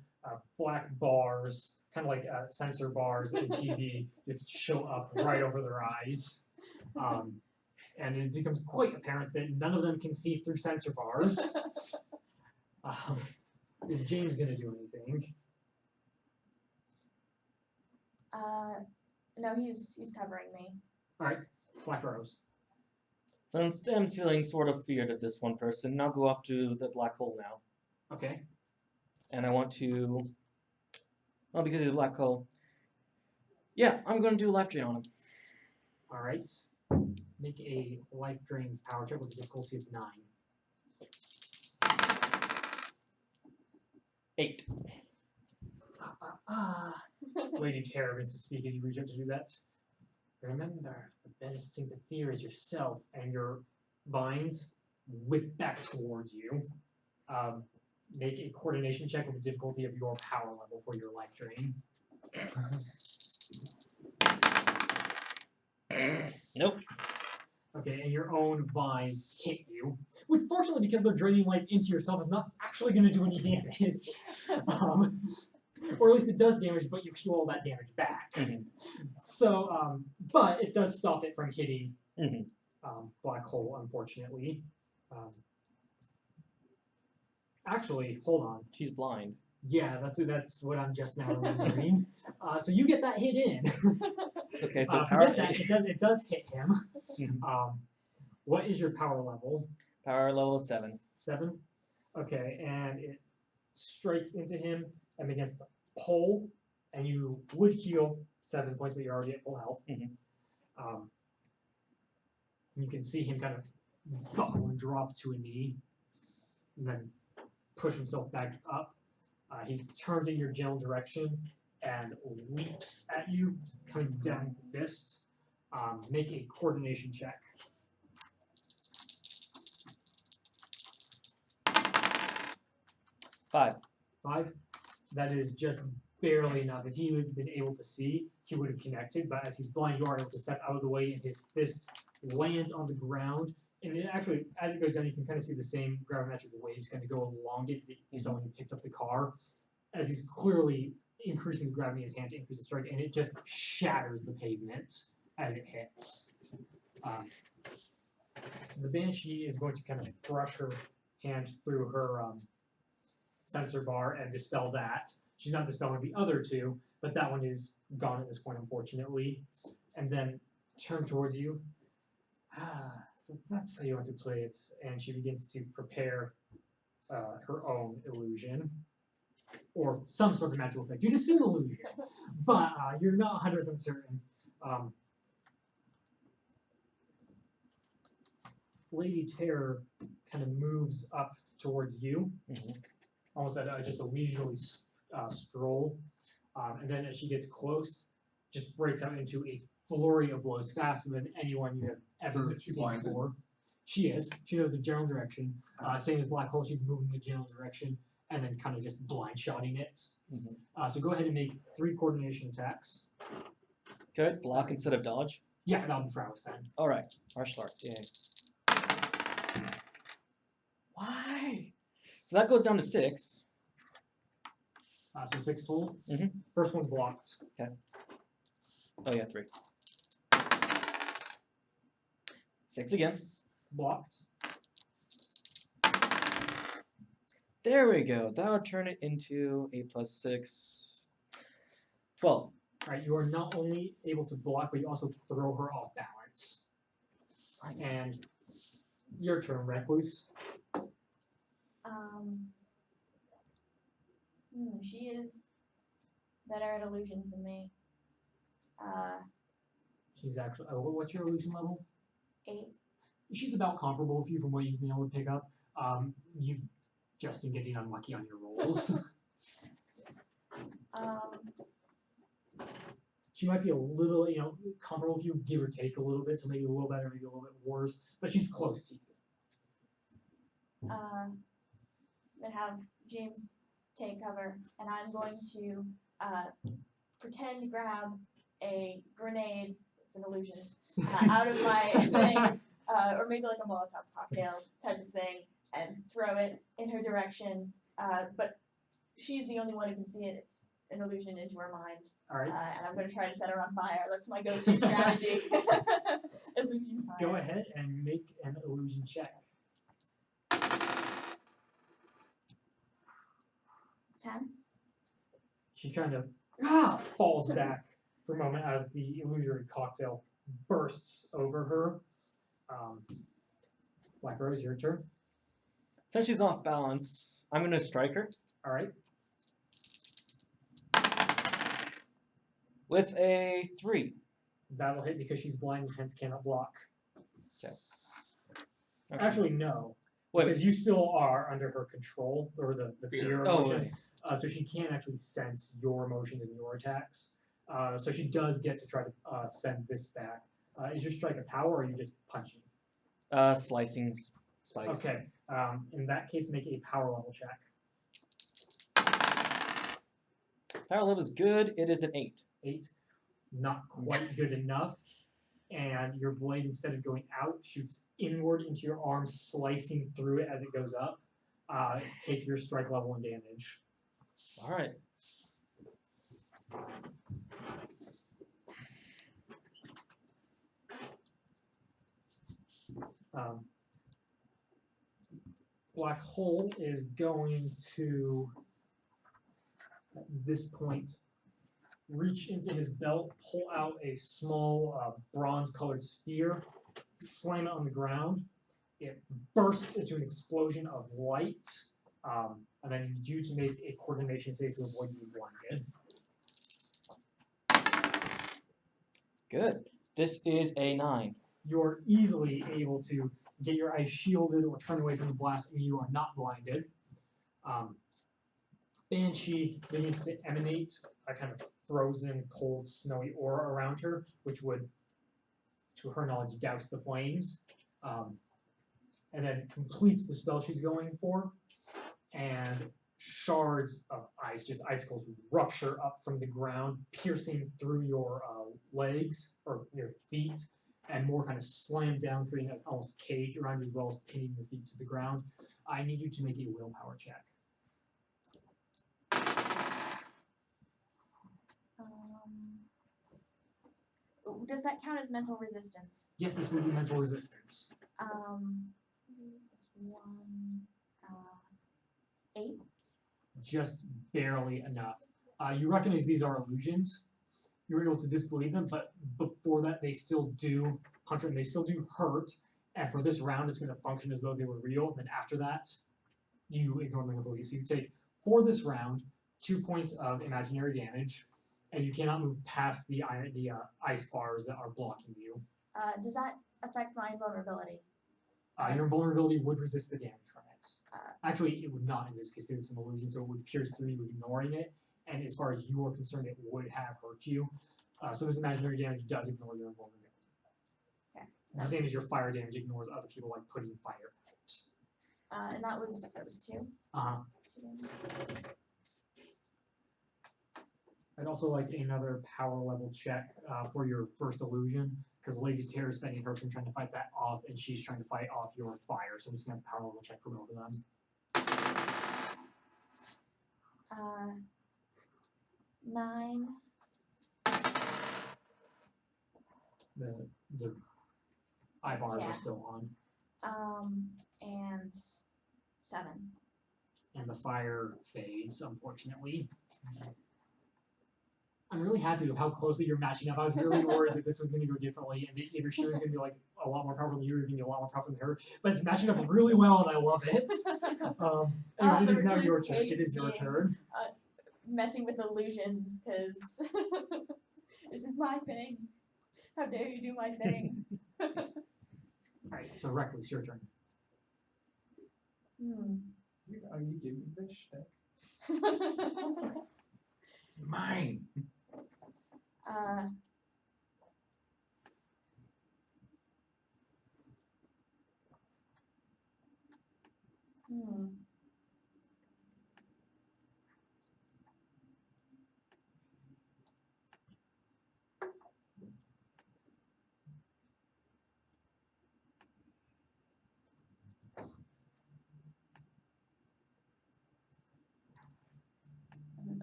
Black bars, kind of like sensor bars in TV, just show up right over their eyes. And it becomes quite apparent that none of them can see through sensor bars. Is James going to do anything? No, he's covering me. All right, Black Rose. So I'm feeling sort of feared of this one person. I'll go off to the black hole now. Okay. And I want to, well, because he's a black hole. Yeah, I'm going to do a life drain on him. All right. Make a life drain power check with a difficulty of 9. 8. Lady Terror begins to speak as you reach out to do that. Remember, the best thing to fear is yourself, and your vines whip back towards you. Make a coordination check with the difficulty of your power level for your life drain. Nope. Okay, and your own vines hit you, which fortunately, because they're draining life into yourself, is not actually going to do any damage. Or at least it does damage, but you heal all that damage back. Mm-hmm. So, but it does stop it from hitting Mm-hmm. Black Hole, unfortunately. Actually, hold on. She's blind. Yeah, that's what I'm just now remembering. So you get that hit in. Okay, so forget that it does hit him. Mhm. What is your power level? Power level 7. 7. Okay, and it strikes into him and begins to pull, and you would heal 7 points, but you're already at full health. You can see him kind of buckle and drop to a knee, and then push himself back up. He turns in your general direction and leaps at you, coming down with the fist. Make a coordination check. 5. 5. That is just barely enough. If he had been able to see, he would have connected, but as he's blind, you are able to step out of the way, and his fist lands on the ground. And it actually, as it goes down, you can kind of see the same gravimetric waves kind of go along it that you saw when you picked up the car, as he's clearly increasing the gravity in his hand to increase the strike, and it just shatters the pavement as it hits. The Banshee is going to kind of brush her hand through her sensor bar and dispel that. She's not dispelling the other two, but that one is gone at this point, unfortunately. And then turn towards you. So that's how you want to play it. And she begins to prepare her own illusion, or some sort of magical effect. You'd assume illusion, but you're not 100% certain. Lady Terror kind of moves up towards you, almost at just a leisurely stroll, and then as she gets close, just breaks out into a flurry of blows faster than anyone you have ever seen before. She is. She knows the general direction. Same as Black Hole, she's moving the general direction and then kind of just blind shotting it. So go ahead and make 3 coordination attacks. Good. Block instead of dodge? Yeah, that'll be prowess then. Alright. Martial arts, yay. Why? So that goes down to 6. So 6 total. Mhm. First one's blocked. Okay. Oh yeah, 3. 6 again. Blocked. There we go. That would turn it into 8 plus 6. 12. Alright, you are not only able to block, but you also throw her off balance. And your turn, Recluse. She is better at illusions than me. She's actually. Oh, what's your illusion level? 8. She's about comparable with you from what you've been able to pick up. You've just been getting unlucky on your rolls. She might be a little, comparable with you, give or take a little bit, so maybe a little better, maybe a little bit worse, but she's close to you. I'm going to have James take cover, and I'm going to pretend to grab a grenade, it's an illusion, out of my thing, or maybe like a Molotov cocktail type of thing, and throw it in her direction, but she's the only one who can see it. It's an illusion into her mind. All right. And I'm going to try to set her on fire. That's my go-to strategy. Illusion fire. Go ahead and make an illusion check. 10. She kind of falls back for a moment as the illusory cocktail bursts over her. Black Rose, your turn. Since she's off balance, I'm going to strike her. All right. With a 3. That'll hit because she's blind and hence cannot block. Okay. Actually, no. Wait, Because you still are under her control, or the fear Oh, emotion. So she can actually sense your emotions and your attacks. So she does get to try to send this back. Is your strike a power, or are you just punching? slicing spikes. Okay. In that case, make a power level check. Power level is good. It is an 8. 8. Not quite good enough. And your blade, instead of going out, shoots inward into your arm, slicing through it as it goes up. Take your strike level and damage. All right. Black Hole is going to, at this point, reach into his belt, pull out a small bronze-colored sphere, slam it on the ground. It bursts into an explosion of light, and I need you to make a coordination save to avoid being blinded. Good. This is a 9. You're easily able to get your eyes shielded or turn away from the blast, and you are not blinded. Banshee begins to emanate a kind of frozen, cold, snowy aura around her, which would, to her knowledge, douse the flames, and then completes the spell she's going for, and shards of ice, just icicles, rupture up from the ground, piercing through your legs or your feet, and more kind of slam down, creating an almost cage around you as well as pinning your feet to the ground. I need you to make a willpower check. Does that count as mental resistance? Yes, this would be mental resistance. This one, 8. Just barely enough. You recognize these are illusions. You're able to disbelieve them, but before that, they still do hunter and they still do hurt. And for this round, it's going to function as though they were real. And then after that, you ignore them completely. So you take, for this round, 2 points of imaginary damage, and you cannot move past the ice bars that are blocking you. Does that affect my invulnerability? Your invulnerability would resist the damage from it. Actually, it would not in this case because it's an illusion, so it would pierce through you ignoring it. And as far as you are concerned, it would have hurt you. So this imaginary damage does ignore your invulnerability. Okay. The same as your fire damage ignores other people like putting fire out. And that was 2. 2 damage. I'd also like another power level check for your first illusion, because Lady Terror is spending her turn trying to fight that off, and she's trying to fight off your fire. So I'm just going to have a power level check for both of them. 9. The eye bars Yeah. are still on. And 7. And the fire fades, unfortunately. I'm really happy with how closely you're matching up. I was really worried that this was going to go differently, and either she was going to be like a lot more powerful than you, or going to be a lot more powerful than her. But it's matching up really well, and I love it. Anyways, it is now your turn. It is your turn. messing with illusions because this is my thing. How dare you do my thing? Alright, so Recluse, your turn. Are you giving me this shtick? It's mine. uh, hmm.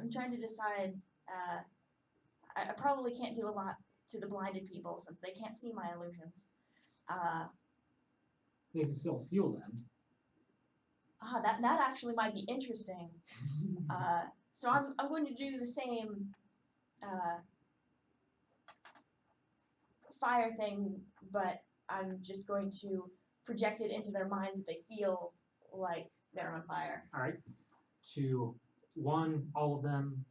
I'm trying to decide. I probably can't do a lot to the blinded people since they can't see my illusions. They can still feel them. That actually might be interesting. So I'm going to do the same fire thing, but I'm just going to project it into their minds that they feel like they're on fire. Alright. To one, all of them.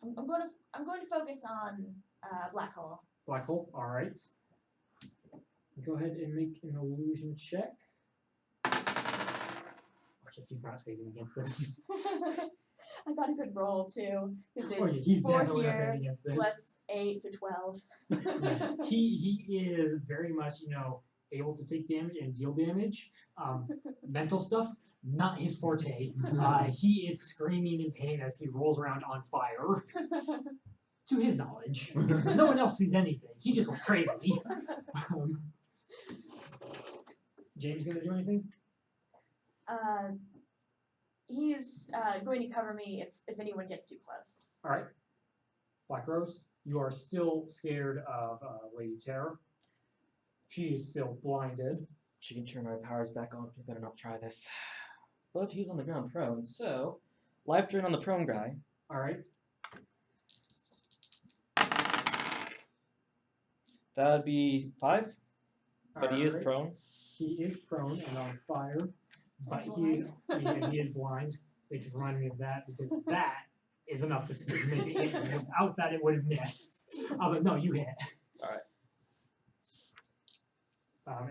I'm going to focus on black hole. Black hole. Alright. Go ahead and make an illusion check. Okay, he's not saving against this. I got a good roll too. Oh yeah, he's 4 definitely not here, saving against this. plus 8, so 12. Yeah, he is very much, able to take damage and deal damage. Mental stuff, not his forte. He is screaming in pain as he rolls around on fire. To his knowledge. No one else sees anything. He just went crazy. James gonna do anything? He's going to cover me if anyone gets too close. Alright. Black Rose, you are still scared of Lady Terror. She is still blinded. She can turn my powers back on. You better not try this. But he's on the ground prone, so life drain on the prone guy. Alright. That would be 5, but he is Alright. prone. He is prone and on fire, but he is blind. They just reminded me of that because that is enough to make it hit. Without that, it would have missed. But no, you hit. Alright.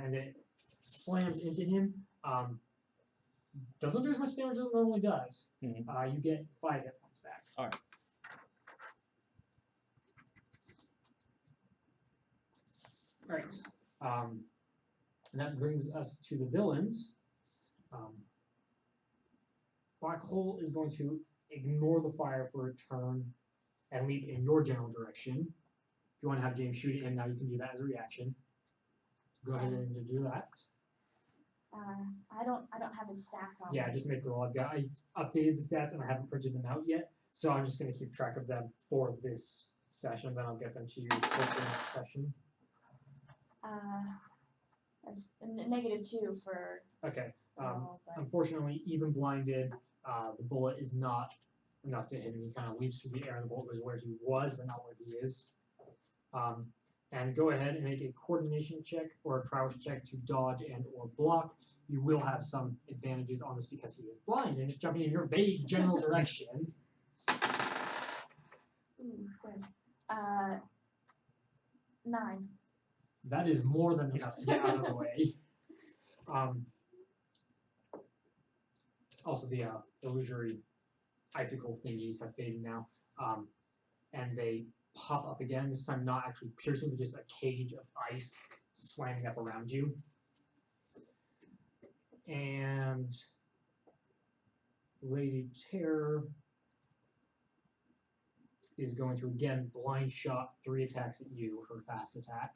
And it slams into him. Doesn't do as much damage as it normally does. Mm-hmm. You get 5 hit points back. Alright. Alright. And that brings us to the villains. Black Hole is going to ignore the fire for a turn and leap in your general direction. If you want to have James shoot at him now, you can do that as a reaction. Go ahead and do that. I don't have his stats on. Yeah, just make a roll. I updated the stats and I haven't printed them out yet, so I'm just going to keep track of them for this session. Then I'll get them to you for the next session. That's a -2 for. Okay. roll, but Unfortunately, even blinded, the bullet is not enough to hit him. He kind of leaps through the air, and the bullet was where he was, but not where he is. And go ahead and make a coordination check or a prowess check to dodge and or block. You will have some advantages on this because he is blind and is jumping in your vague general direction. ooh, good. 9. That is more than enough to get out of the way. Also, the illusory icicle thingies have faded now, and they pop up again. This time, not actually piercing, but just a cage of ice slamming up around you. And Lady Terror is going to again blind shot 3 attacks at you for a fast attack.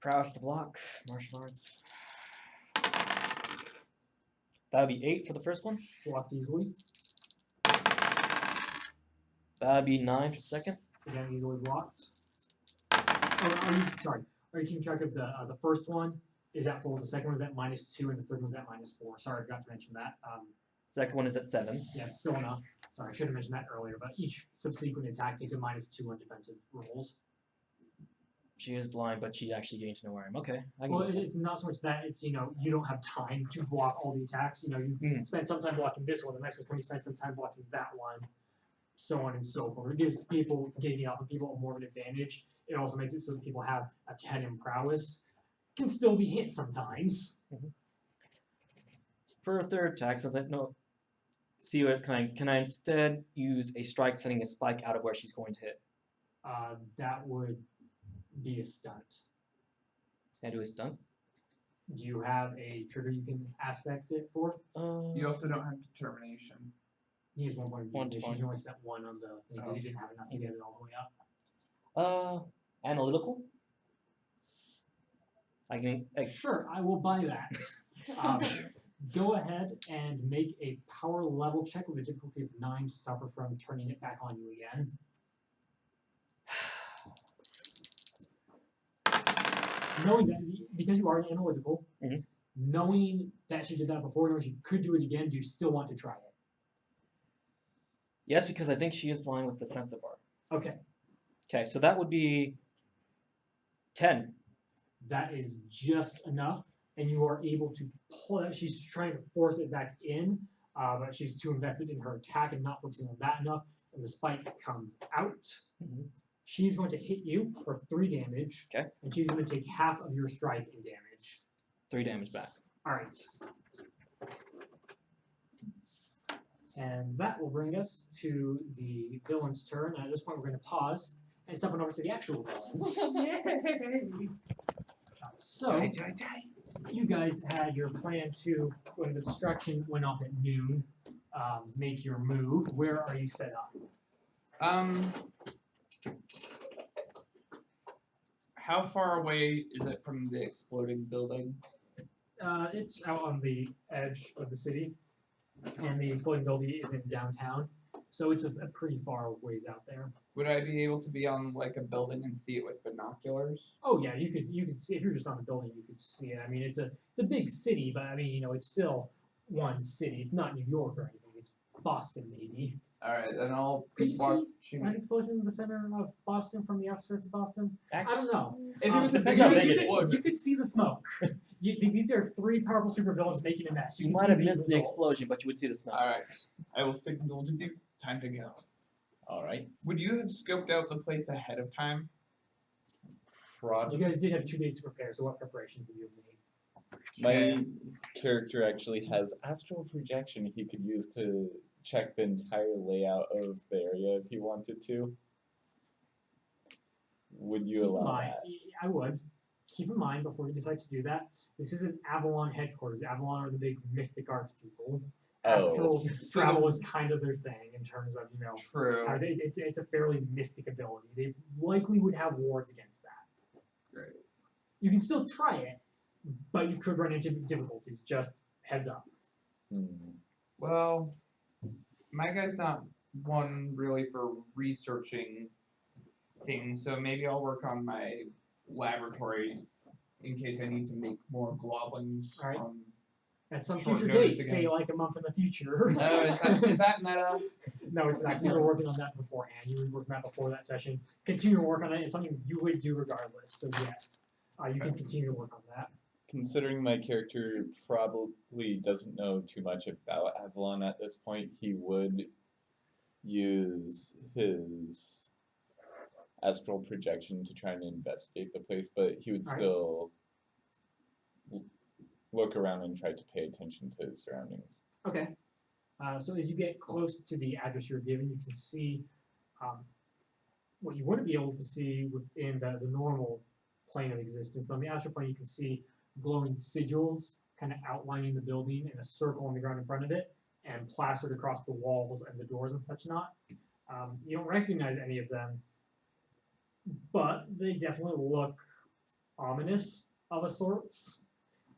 Prowess to block, martial arts. That would be 8 for the first one. Blocked easily. That would be 9 for the second. Again, easily blocked. Are you keeping track of the first one? Is at full. The second one is at -2, and the third one's at -4. Sorry, I forgot to mention that. Second one is at 7. Yeah, it's still enough. Sorry, I should have mentioned that earlier. But each subsequent attack takes a -2 on defensive rolls. She is blind, but she actually gained to know where I am. Okay. I can Well, get that. it's not so much that, it's, you don't have time to block all the attacks. You Mhm. spend some time blocking this one, the next one, you spend some time blocking that one, so on and so forth. It gives people, gaining alpha people, more of an advantage. It also makes it so that people have a 10 in prowess, can still be hit sometimes. For a third attack, since I know, see what it's coming, can I instead use a strike sending a spike out of where she's going to hit? That would be a stunt. Can I do a stunt? Do you have a trigger you can aspect it for? You also don't have determination. He has 1 point of One deviation. point. He only spent 1 on the thing because he Oh. didn't have enough to get it all the way up. Analytical? I can. Sure, I will buy that. Um, go ahead and make a power level check with a difficulty of 9 to stop her from turning it back on you again. Knowing that, because you are analytical, Mhm. knowing that she did that before, knowing she could do it again, do you still want to try it? Yes, because I think she is blind with the sensor bar. Okay, Okay, so that would be 10. that is just enough, and you are able to pull it. She's trying to force it back in, but she's too invested in her attack and not focusing on that enough, and the spike comes out. Mhm. She's going to hit you for 3 damage. Okay. And she's going to take half of your strike in damage. 3 damage back. All right. And that will bring us to the villain's turn. At this point, we're going to pause and step on over to the actual villains. So, you guys had your plan to, when the distraction went off at noon, make your move. Where are you set up? How far away is it from the exploding building? It's out on the edge of the city, and the exploding building is in downtown, so it's a pretty far ways out there. Would I be able to be on like a building and see it with binoculars? Oh yeah, you could see if you're just on the building, you could see it. I mean, it's a big city, but I mean, it's still one city. It's not New York or anything. It's Boston, maybe. All right, then I'll Could be you see watching. an explosion in the center of Boston from the outskirts of Boston? I don't know. If it was a Depends big how you, big you it could, is. you could see the smoke. These are 3 powerful supervillains making a mess. You can might see have the missed the results. explosion, but you would see the smoke. All right, I will signal to you. Time to go. All right. Would you have scoped out the place ahead of time? You guys did have 2 days to prepare, so what preparations would you have made? My character actually has astral projection he could use to check the entire layout of the area if he wanted to. Would you Keep in allow mind, that? I would. Keep in mind before you decide to do that, this isn't Avalon headquarters. Avalon are the big mystic arts people. Oh. Astral travel is kind of their thing in terms of, True. how it's a fairly mystic ability. They likely would have wards against that. Great. You can still try it, but you could run into difficulties. Just heads up. Well, my guy's not one really for researching things, so maybe I'll work on my laboratory in case I need to make more globulins. All right. At some Short future notice date, say again. like a month in the future. Oh, is that meta? No, it's not. 'Cause you were working on that beforehand. You were working on that before that session. Continue to work on it. It's something you would do regardless. So yes, you can continue to work on that. Considering my character probably doesn't know too much about Avalon at this point, he would use his astral projection to try and investigate the place, but he would All right. still look around and try to pay attention to his surroundings. Okay. So as you get close to the address you're given, you can see what you wouldn't be able to see within the normal plane of existence. On the astral plane, you can see glowing sigils kind of outlining the building in a circle on the ground in front of it and plastered across the walls and the doors and such not. You don't recognize any of them, but they definitely look ominous of a sorts.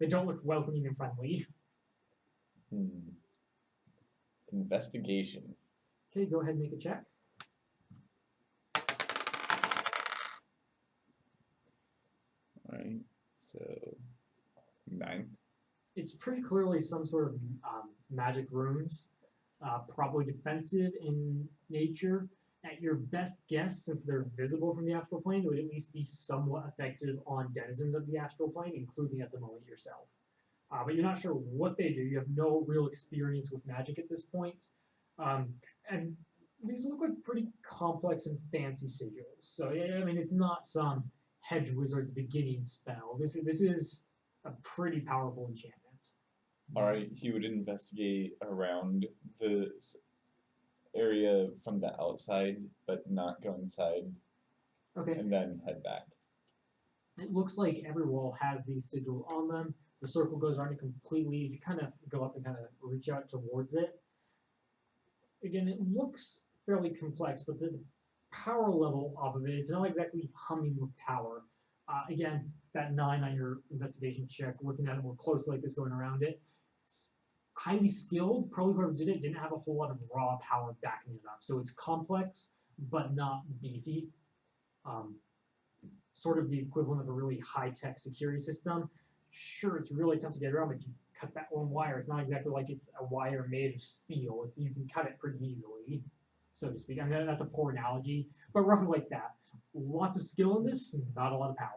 They don't look welcoming and friendly. Investigation. Okay, go ahead and make a check. Alright, so 9. It's pretty clearly some sort of magic runes, probably defensive in nature. at your best guess, since they're visible from the astral plane, it would at least be somewhat effective on denizens of the astral plane, including at the moment yourself. But you're not sure what they do. You have no real experience with magic at this point. And these look like pretty complex and fancy sigils. So yeah, I mean, it's not some hedge wizard's beginning spell. This is a pretty powerful enchantment. Alright, he would investigate around the area from the outside, but not go inside, Okay. and then head back. It looks like every wall has these sigils on them. The circle goes around it completely. If you kind of go up and kind of reach out towards it, again, it looks fairly complex, but the power level off of it, it's not exactly humming with power. Again, that 9 on your investigation check, looking at it more closely like this going around it, it's highly skilled. Probably whoever did it didn't have a whole lot of raw power backing it up. So it's complex, but not beefy. Sort of the equivalent of a really high-tech security system. Sure, it's really tough to get around, but if you cut that one wire, it's not exactly like it's a wire made of steel. You can cut it pretty easily, so to speak. I mean, that's a poor analogy, but roughly like that. Lots of skill in this, not a lot of power.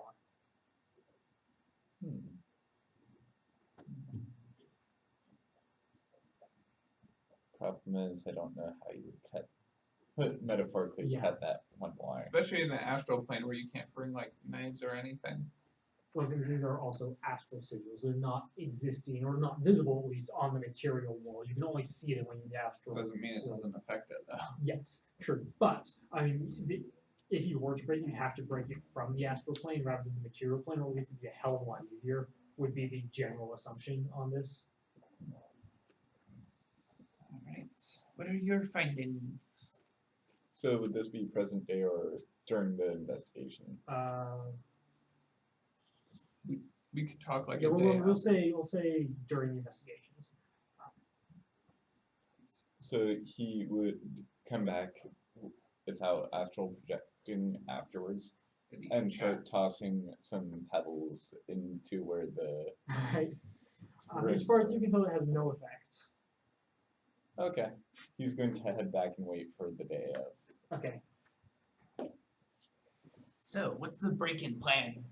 Problem is, I don't know how you would metaphorically Yeah. cut that one wire. Especially in the astral plane where you can't bring like knives or anything. Well, I think these are also astral sigils. They're not existing, or not visible, at least, on the material world. You can only see it when you're in the astral. Doesn't mean it doesn't affect it though. Yes, true. But, I mean, if you were to break it, you'd have to break it from the astral plane rather than the material plane, or at least it'd be a hell of a lot easier, would be the general assumption on this. Alright. What are your findings? So would this be present day or during the investigation? We could talk like Yeah, a we'll, day we'll after. say during the investigations. So he would come back without astral projecting afterwards Did he and chat? start tossing some pebbles into where the... Right. As Rings far as are. you can tell, it has no effect. Okay. He's going to head back and wait for the day of. Okay. So, what's the break-in plan?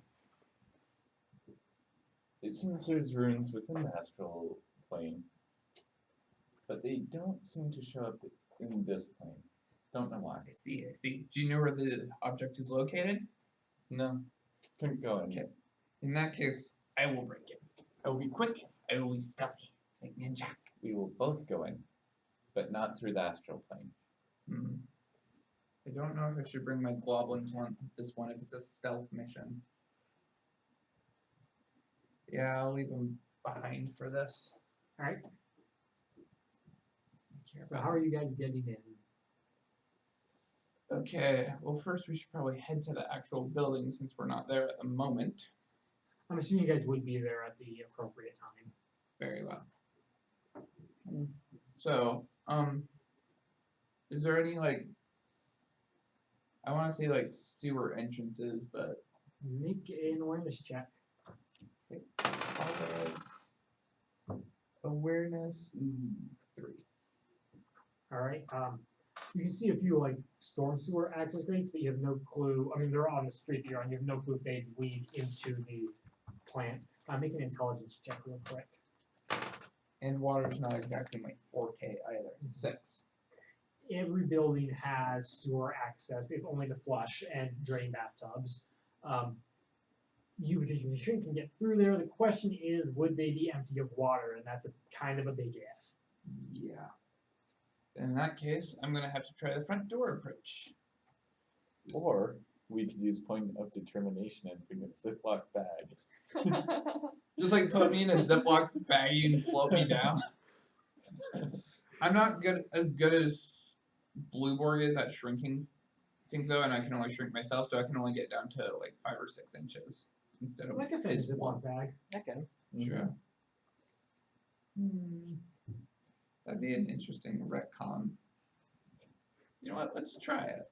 It seems there's runes within the astral plane, but they don't seem to show up in this plane. Don't know why. I see. Do you know where the object is located? No, couldn't go in. Okay. In that case, I will break it. I will be quick. I will be stealthy, like ninja. We will both go in, but not through the astral plane. I don't know if I should bring my goblins on this one if it's a stealth mission. Yeah, I'll leave them behind for this. All right. I care So about how them. are you guys getting in? Okay, well first we should probably head to the actual building since we're not there at the moment. I'm assuming you guys would be there at the appropriate time. Very well. So, is there any like, I want to say like sewer entrances, but Make an awareness check. awareness, 3. All right. You can see a few like storm sewer access grates, but you have no clue. I mean, they're on the street that you're on. You have no clue if they lead into the plant. Make an intelligence check real quick. And water's not exactly my forte either. 6. Every building has sewer access, if only to flush and drain bathtubs. Because you can get through there. The question is, would they be empty of water? And that's a kind of a big if. Yeah. In that case, I'm gonna have to try the front door approach. Or we could use point of determination and bring a Ziploc bag. Just like put me in a Ziploc baggie and float me down. I'm not as good as Blueborg is at shrinking things though, and I can only shrink myself, so I can only get down to like 5 or 6 inches instead of Like I said, his Ziploc bag. I can. Sure. That'd be an interesting retcon. You know what? Let's try it.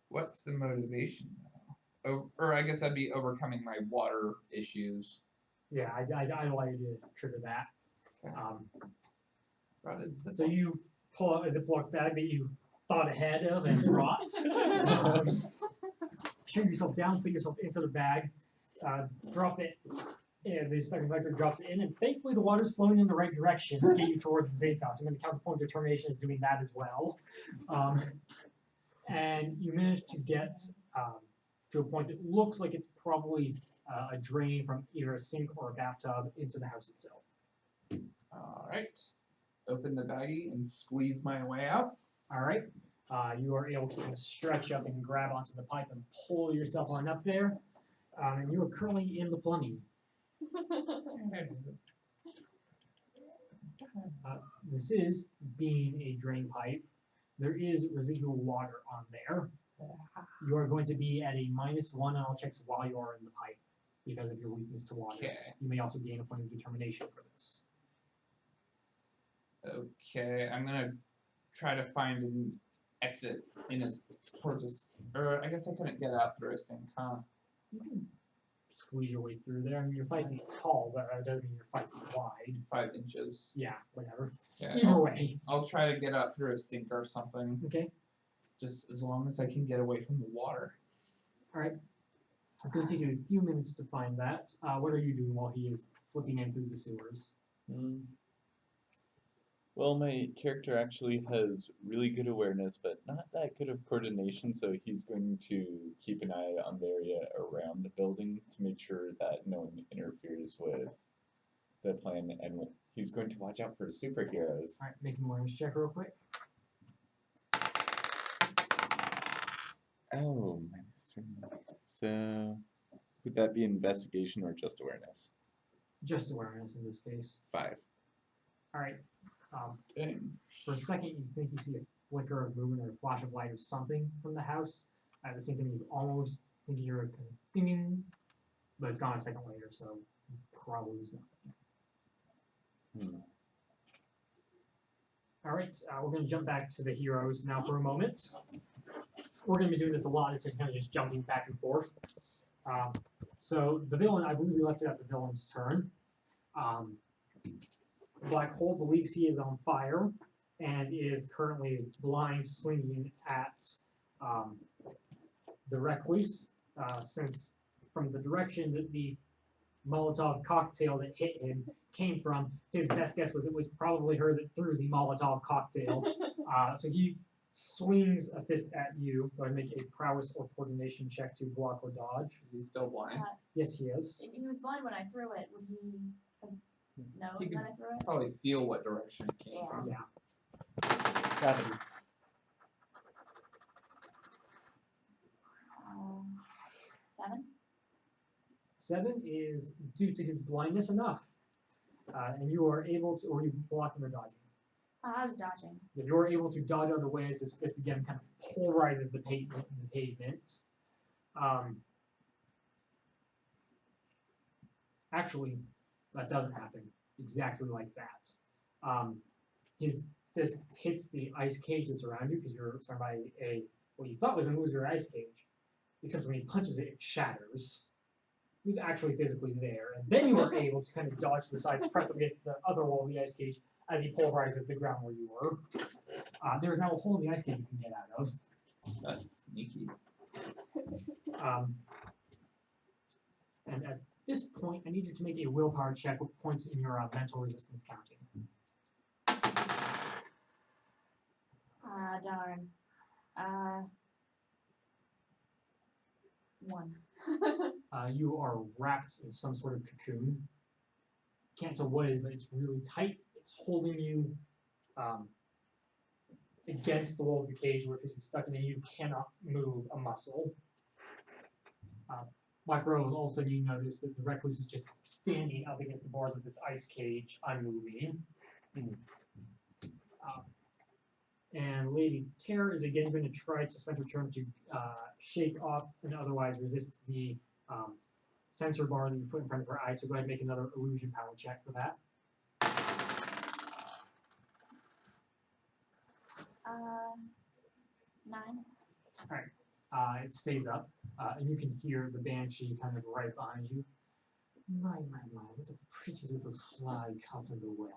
What's the motivation though? Or I guess that'd be overcoming my water issues. Yeah, I'd allow you to trigger that. Okay. About a So you pull out a Ziploc bag that you thought ahead of and brought. Shrink yourself down, put yourself into the bag, drop it. And the Spectrum Vector drops it in, and thankfully the water's flowing in the right direction to get you towards the safe house. I'm going to count the point of determination as doing that as well. And you manage to get to a point that looks like it's probably a drain from either a sink or a bathtub into the house itself. All right. Open the baggie and squeeze my way out. All right. You are able to kind of stretch up and grab onto the pipe and pull yourself on up there. And you are currently in the plumbing. This is being a drain pipe. There is residual water on there. You are going to be at a -1 on all checks while you are in the pipe because of your weakness to water. Okay. You may also gain a point of determination for this. Okay, I'm gonna try to find an exit towards us. Or I guess I couldn't get out through a sink, huh? You can squeeze your way through there. I mean, you're 5 feet tall, but that doesn't mean you're 5 feet wide. 5 inches. Yeah, whatever. Yeah, Either way. I'll try to get out through a sink or something. Okay. Just as long as I can get away from the water. All right. It's going to take you a few minutes to find that. What are you doing while he is slipping in through the sewers? Well, my character actually has really good awareness, but not that good of coordination, so he's going to keep an eye on the area around the building to make sure that no one interferes with the plan, and he's going to watch out for superheroes. All right, make an awareness check real quick. Oh, -3. So, would that be investigation or just awareness? Just awareness in this case. 5. All right. Dang. For a second, you think you see a flicker of movement or a flash of light or something from the house. At the same time, you almost think you hear a kind of ding, but it's gone a second later, so probably was nothing. All right, we're going to jump back to the heroes now for a moment. We're going to be doing this a lot, so kind of just jumping back and forth. So the villain, I believe we left it at the villain's turn. Black Hole believes he is on fire and is currently blind, swinging at the recluse. Since from the direction that the Molotov cocktail that hit him came from, his best guess was it was probably her that threw the Molotov cocktail. So he swings a fist at you. Go ahead and make a prowess or coordination check to block or dodge. Is he still blind? Yes, he is. He was blind when I threw it. Would he have known He that could I threw it? probably feel what direction it came Yeah. from. Yeah. Gravity. 7? 7 is due to his blindness enough. And you are able to, or you blocking or dodging. I was dodging. If you're able to dodge out of the way as his fist again kind of pulverizes the pavement. Actually, that doesn't happen exactly like that. His fist hits the ice cage that's around you because you're surrounded by what you thought was an illusory ice cage. Except when he punches it, it shatters. He's actually physically there. And then you are able to kind of dodge to the side, press up against the other wall of the ice cage as he pulverizes the ground where you were. There is now a hole in the ice cage you can get out of. That's sneaky. And at this point, I need you to make a willpower check with points in your mental resistance counting. Darn. 1. You are wrapped in some sort of cocoon. Can't tell what it is, but it's really tight. It's holding you against the wall of the cage where it's stuck in, and you cannot move a muscle. Black Rose, all of a sudden you notice that the recluse is just standing up against the bars of this ice cage, unmoving. And Lady Terror is again going to try to spend her turn to shake off and otherwise resist the sensor bar that you put in front of her eye. So go ahead and make another illusion power check for that. 9. It stays up, and you can hear the banshee kind of right behind you. My, what a pretty little fly caught in the web.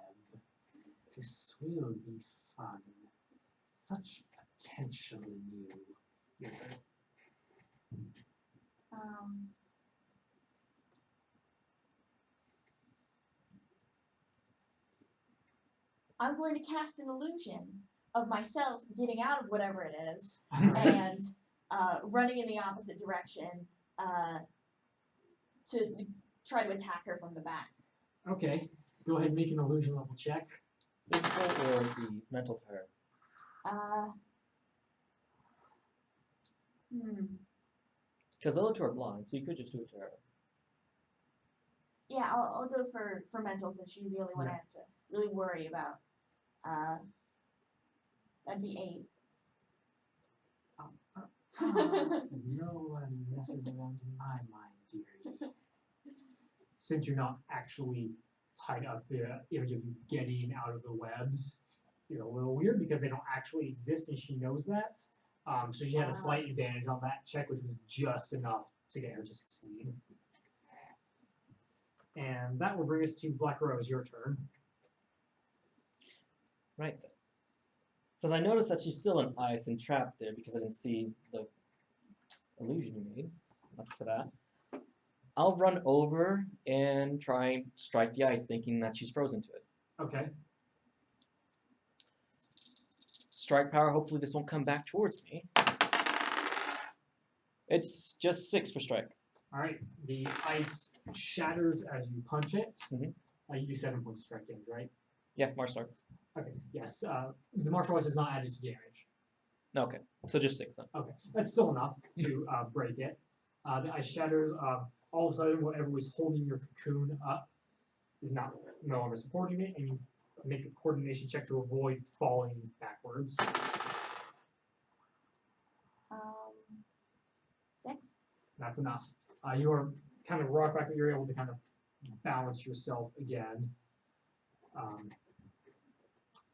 This will be fun. Such potentially new. Your turn. I'm going to cast an illusion of myself getting out of whatever it is and running in the opposite direction to try to attack her from the back. Okay, go ahead and make an illusion level check. Physical or the mental terror? Because the other two are blind, so you could just do a terror. Yeah, I'll go for mental since she's the only one I have to really worry about. That'd be 8. No one messes around in my mind, dearie. Since you're not actually tied up, the image of you getting out of the webs is a little weird because they don't actually exist, and she knows that. So she had a slight advantage on that check, which was just enough to get her to succeed. And that will bring us to Black Rose, your turn. Right then. So I noticed that she's still in ice and trapped there because I didn't see the illusion you made. Much for that. I'll run over and try and strike the ice, thinking that she's frozen to it. Okay. Strike power, hopefully this won't come back towards me. It's just 6 for strike. Alright, the ice shatters as you punch it. Mhm. You do 7 points of strike damage, right? Yeah, martial art. Okay, yes. The martial arts is not added to damage. Okay, so just 6 then. Okay, that's still enough to break it. The ice shatters. All of a sudden, whatever was holding your cocoon up is no longer supporting it, and you make a coordination check to avoid falling backwards. 6. That's enough. You are kind of rock back, but you're able to kind of balance yourself again.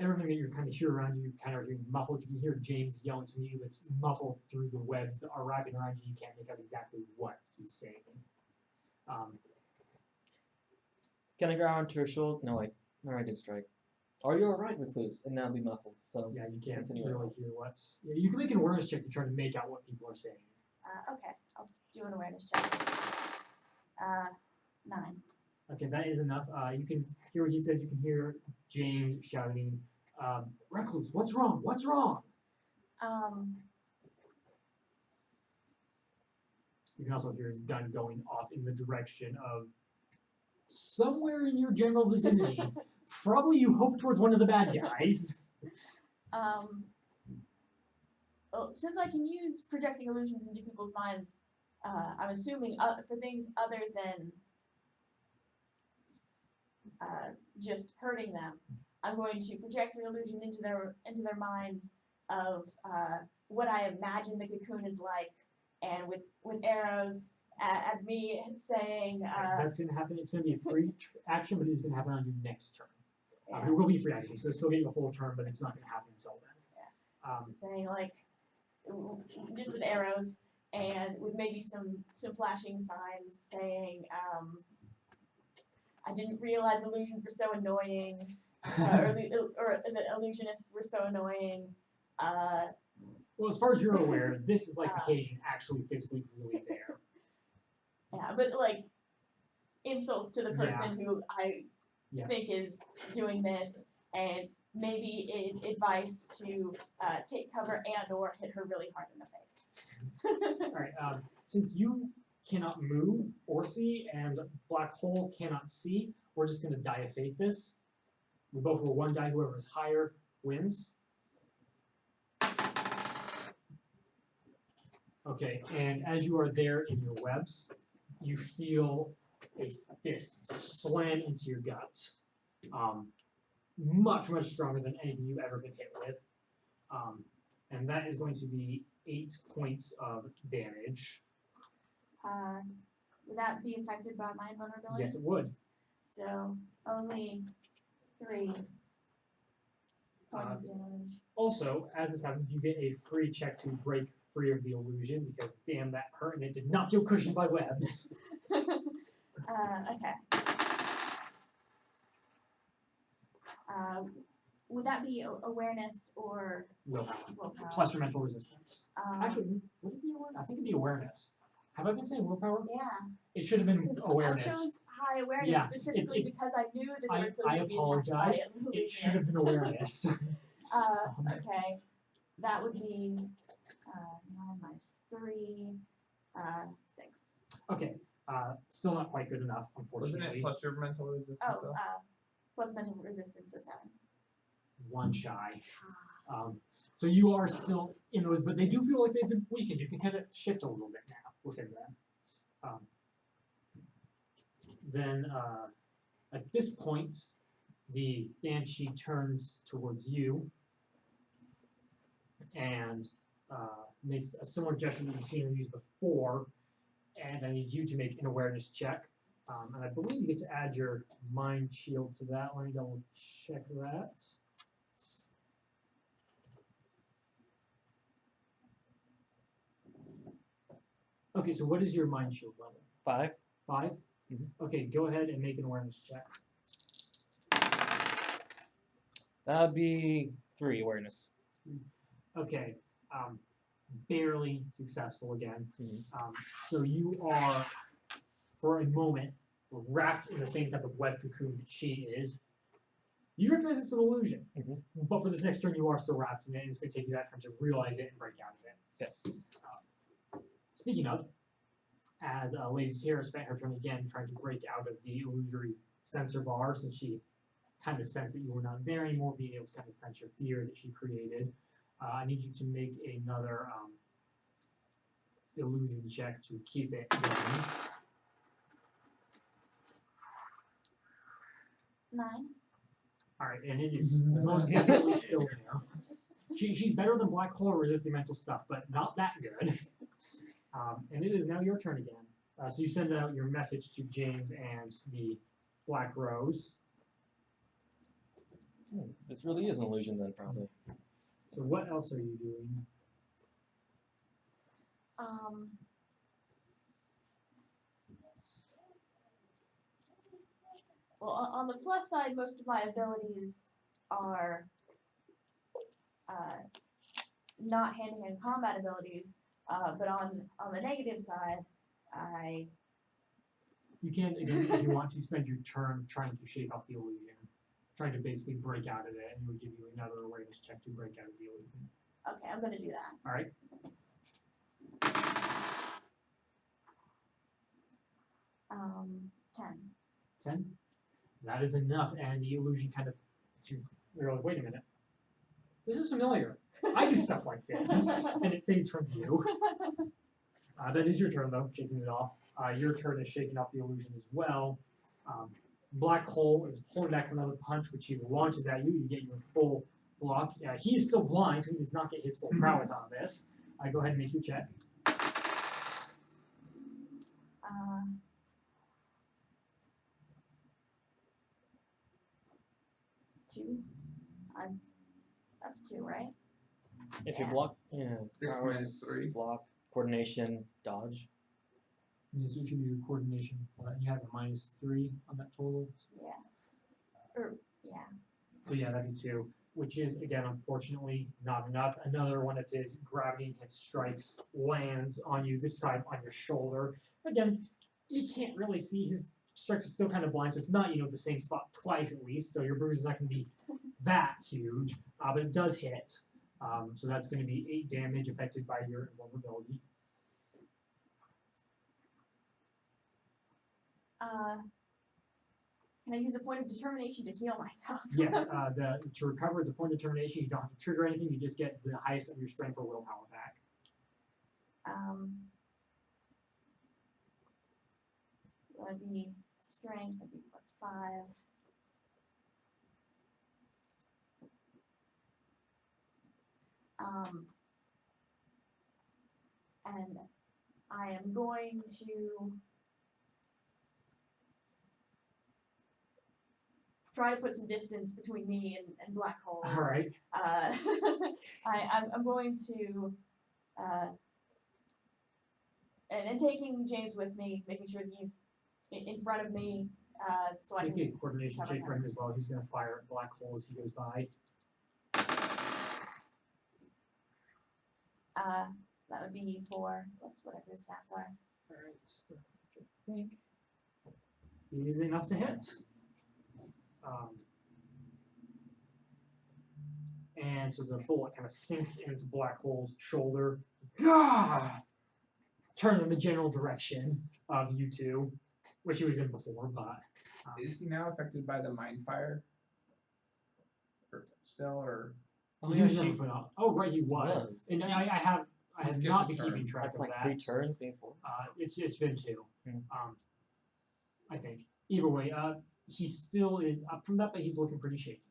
Everything that you kind of hear around you kind of hear muffled. You can hear James yelling to you. It's muffled through the webs that are wrapping around you. You can't make out exactly what he's saying. Can I grab onto her shoulder? No, wait. No, I did strike. Are you alright, Recluse? And now be muffled. So Yeah, you can't continue really hear what's. Yeah, you can make an awareness check to try to make out what people are saying. Okay, I'll do an awareness check. 9. Okay, that is enough. You can hear what he says. You can hear James shouting, "Recluse, what's wrong? What's wrong?" You can also hear his gun going off in the direction of somewhere in your general vicinity. Probably you hope towards one of the bad guys. Well, since I can use projecting illusions into people's minds, I'm assuming for things other than just hurting them, I'm going to project an illusion into their minds of what I imagine the cocoon is like, and with arrows at me saying. That's going to happen. It's going to be a free action, but it's going to happen on your next turn. Yeah. It will be free action, so it's still getting a full turn, but it's not going to happen until then. Yeah. Saying like, just with arrows and with maybe some flashing signs saying, I didn't realize illusions were so annoying, or the illusionists were so annoying. Well, as far as you're aware, this is like occasion actually physically really there. Yeah, but like insults to the person who I think is doing this, and maybe advice to take cover and or hit her really hard in the face. All right. Since you cannot move or see, and Black Hole cannot see, we're just going to die of fate this. We both roll 1 die. Whoever is higher wins. Okay, and as you are there in your webs, you feel a fist slam into your gut. Much, much stronger than anything you've ever been hit with. And that is going to be 8 points of damage. Would that be affected by my invulnerability? Yes, it would. So only 3 points of damage. Also, as this happens, you get a free check to break free of the illusion, because damn, that hurt, and it did not feel cushioned by webs. Okay. would that be awareness or Willpower. willpower? Plus your mental resistance. Um, Actually, would it be awareness? I think it'd be awareness. Have I been saying willpower? yeah. It should have been 'Cause awareness. I chose high awareness Yeah, specifically because I knew that the recluse I would be attacked by apologize. an It should have been illusionist. awareness. Okay. That would be 9 minus 3, 6. Okay. Still not quite good enough, Wasn't unfortunately. it plus your mental resistance? Oh, though? plus mental resistance of 7. One shy. So you are still in those, but they do feel like they've been weakened. You can kind of shift a little bit now within them. Then at this point, the banshee turns towards you and makes a similar gesture that you've seen her use before. And I need you to make an awareness check. And I believe you get to add your mind shield to that. Let me double check that. Okay, so what is your mind shield level? 5. 5? Mhm. Okay, go ahead and make an awareness check. That'd be 3 awareness. Okay, barely successful again. Mhm. So you are, for a moment, wrapped in the same type of web cocoon that she is. You recognize it's an illusion, Mhm. but for this next turn, you are still wrapped in it, and it's going to take you that turn to realize it and break out of it. Okay. Speaking of, as Lady Tara spent her turn again trying to break out of the illusory sensor bar, since she kind of sensed that you were not there anymore, being able to kind of sense your fear that she created. I need you to make another illusion check to keep it going. 9. All right, and it is most definitely still there. She's better than Black Hole resisting mental stuff, but not that good. And it is now your turn again. So you send out your message to James and the Black Rose. This really is an illusion then, probably. So what else are you doing? Well, on the plus side, most of my abilities are not hand-to-hand combat abilities, but on the negative side, You can, again, if you want to, spend your turn trying to shake off the illusion, trying to basically break out of it, and it would give you another awareness check to break out of the illusion. okay, I'm gonna do that. All right. 10. 10. That is enough, and the illusion kind of, you're like, wait a minute. This is familiar. I do stuff like this, and it fades from view. That is your turn, though, shaking it off. Your turn is shaking off the illusion as well. Black Hole is pulling back for another punch, which he launches at you. You get your full block. He is still blind, so he does not get his full prowess out of this. Go ahead and make your check. 2. That's 2, right? If you Yeah. block, 6 prowess, minus 3. block, coordination, dodge. Yeah, so it should be your coordination. You have a -3 on that total. Yeah. Yeah. So yeah, that'd be 2, which is, again, unfortunately not enough. Another one of his gravity hit strikes lands on you, this time on your shoulder. Again, you can't really see. His strikes are still kind of blind, so it's not, the same spot twice at least, so your bruise is not going to be that huge, but it does hit. So that's going to be 8 damage affected by your invulnerability. Can I use a point of determination to heal myself? Yes, to recover, it's a point of determination. You don't have to trigger anything. You just get the highest of your strength or willpower back. That'd be strength, that'd be +5. And I am going to try to put some distance between me and Black Hole. All right. I'm going to, and taking James with me, making sure that he's in front of me, so I Make can. a coordination check for him as well. He's going to fire at Black Hole as he goes by. That would be 4 plus whatever his stats are. Alright, I think it is enough to hit. And so the bullet kind of sinks into Black Hole's shoulder. Turns in the general direction of you two, which he was in before, but Is he now affected by the mind fire? Or still, or Oh, he yeah, was never put out. Oh, right, he was. was. And I have skipped not a been turn. keeping track That's of like that. 3 turns before. It's been 2. Hmm. I think. Either way, he still is up from that, but he's looking pretty shaky.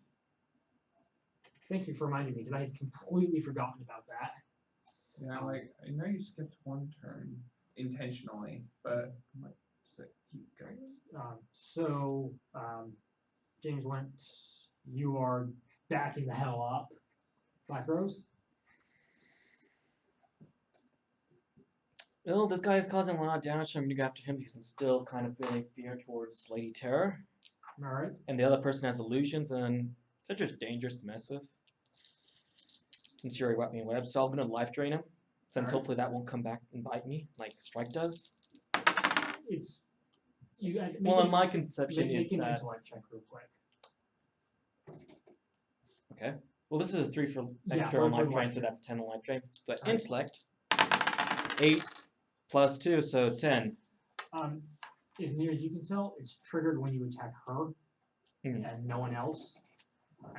Thank you for reminding me, because I had completely forgotten about that. yeah, like I know you skipped 1 turn intentionally, but I'm like, does it keep going? James went. You are backing the hell up, Black Rose. Well, this guy is causing a lot of damage, so I'm gonna go after him because I'm still kind of feeling fear towards Lady Terror. All right. And the other person has illusions, and they're just dangerous to mess with. Since you already got me in web, so I'm gonna life drain him. Since Alright. hopefully that won't come back and bite me like Strike does. It's you. Well, in my conception make is an that intellect check real quick. okay. Well, this is a 3 for Yeah, extra for on the life life drain, so drain. that's 10 on life drain. But Alright. intellect 8 plus 2, so 10. As near as you can tell, it's triggered when you attack her Mhm. and no one else.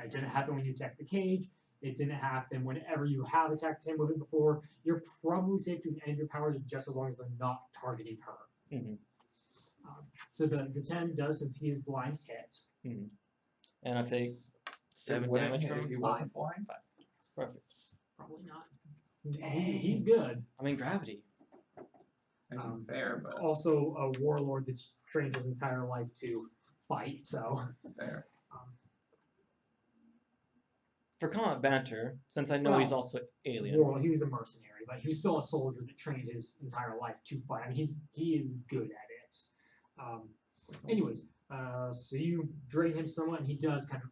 It didn't happen when you attacked the cage. It didn't happen whenever you have attacked him with it before. You're probably safe doing any of your powers just as long as they're not targeting her. Mhm. So the 10 does, since he is blind, hit. And I take 7 It wouldn't damage hit from if he him. wasn't blind. Perfect. Probably not. He's good. I mean, gravity. I mean, fair, but Also a warlord that's trained his entire life to fight, so. fair. For combat banter, since I know he's Well, also alien. Warlord, he was a mercenary, but he was still a soldier that trained his entire life to fight. I mean, he is good at it. Anyways, so you drain him somewhat, and he does kind of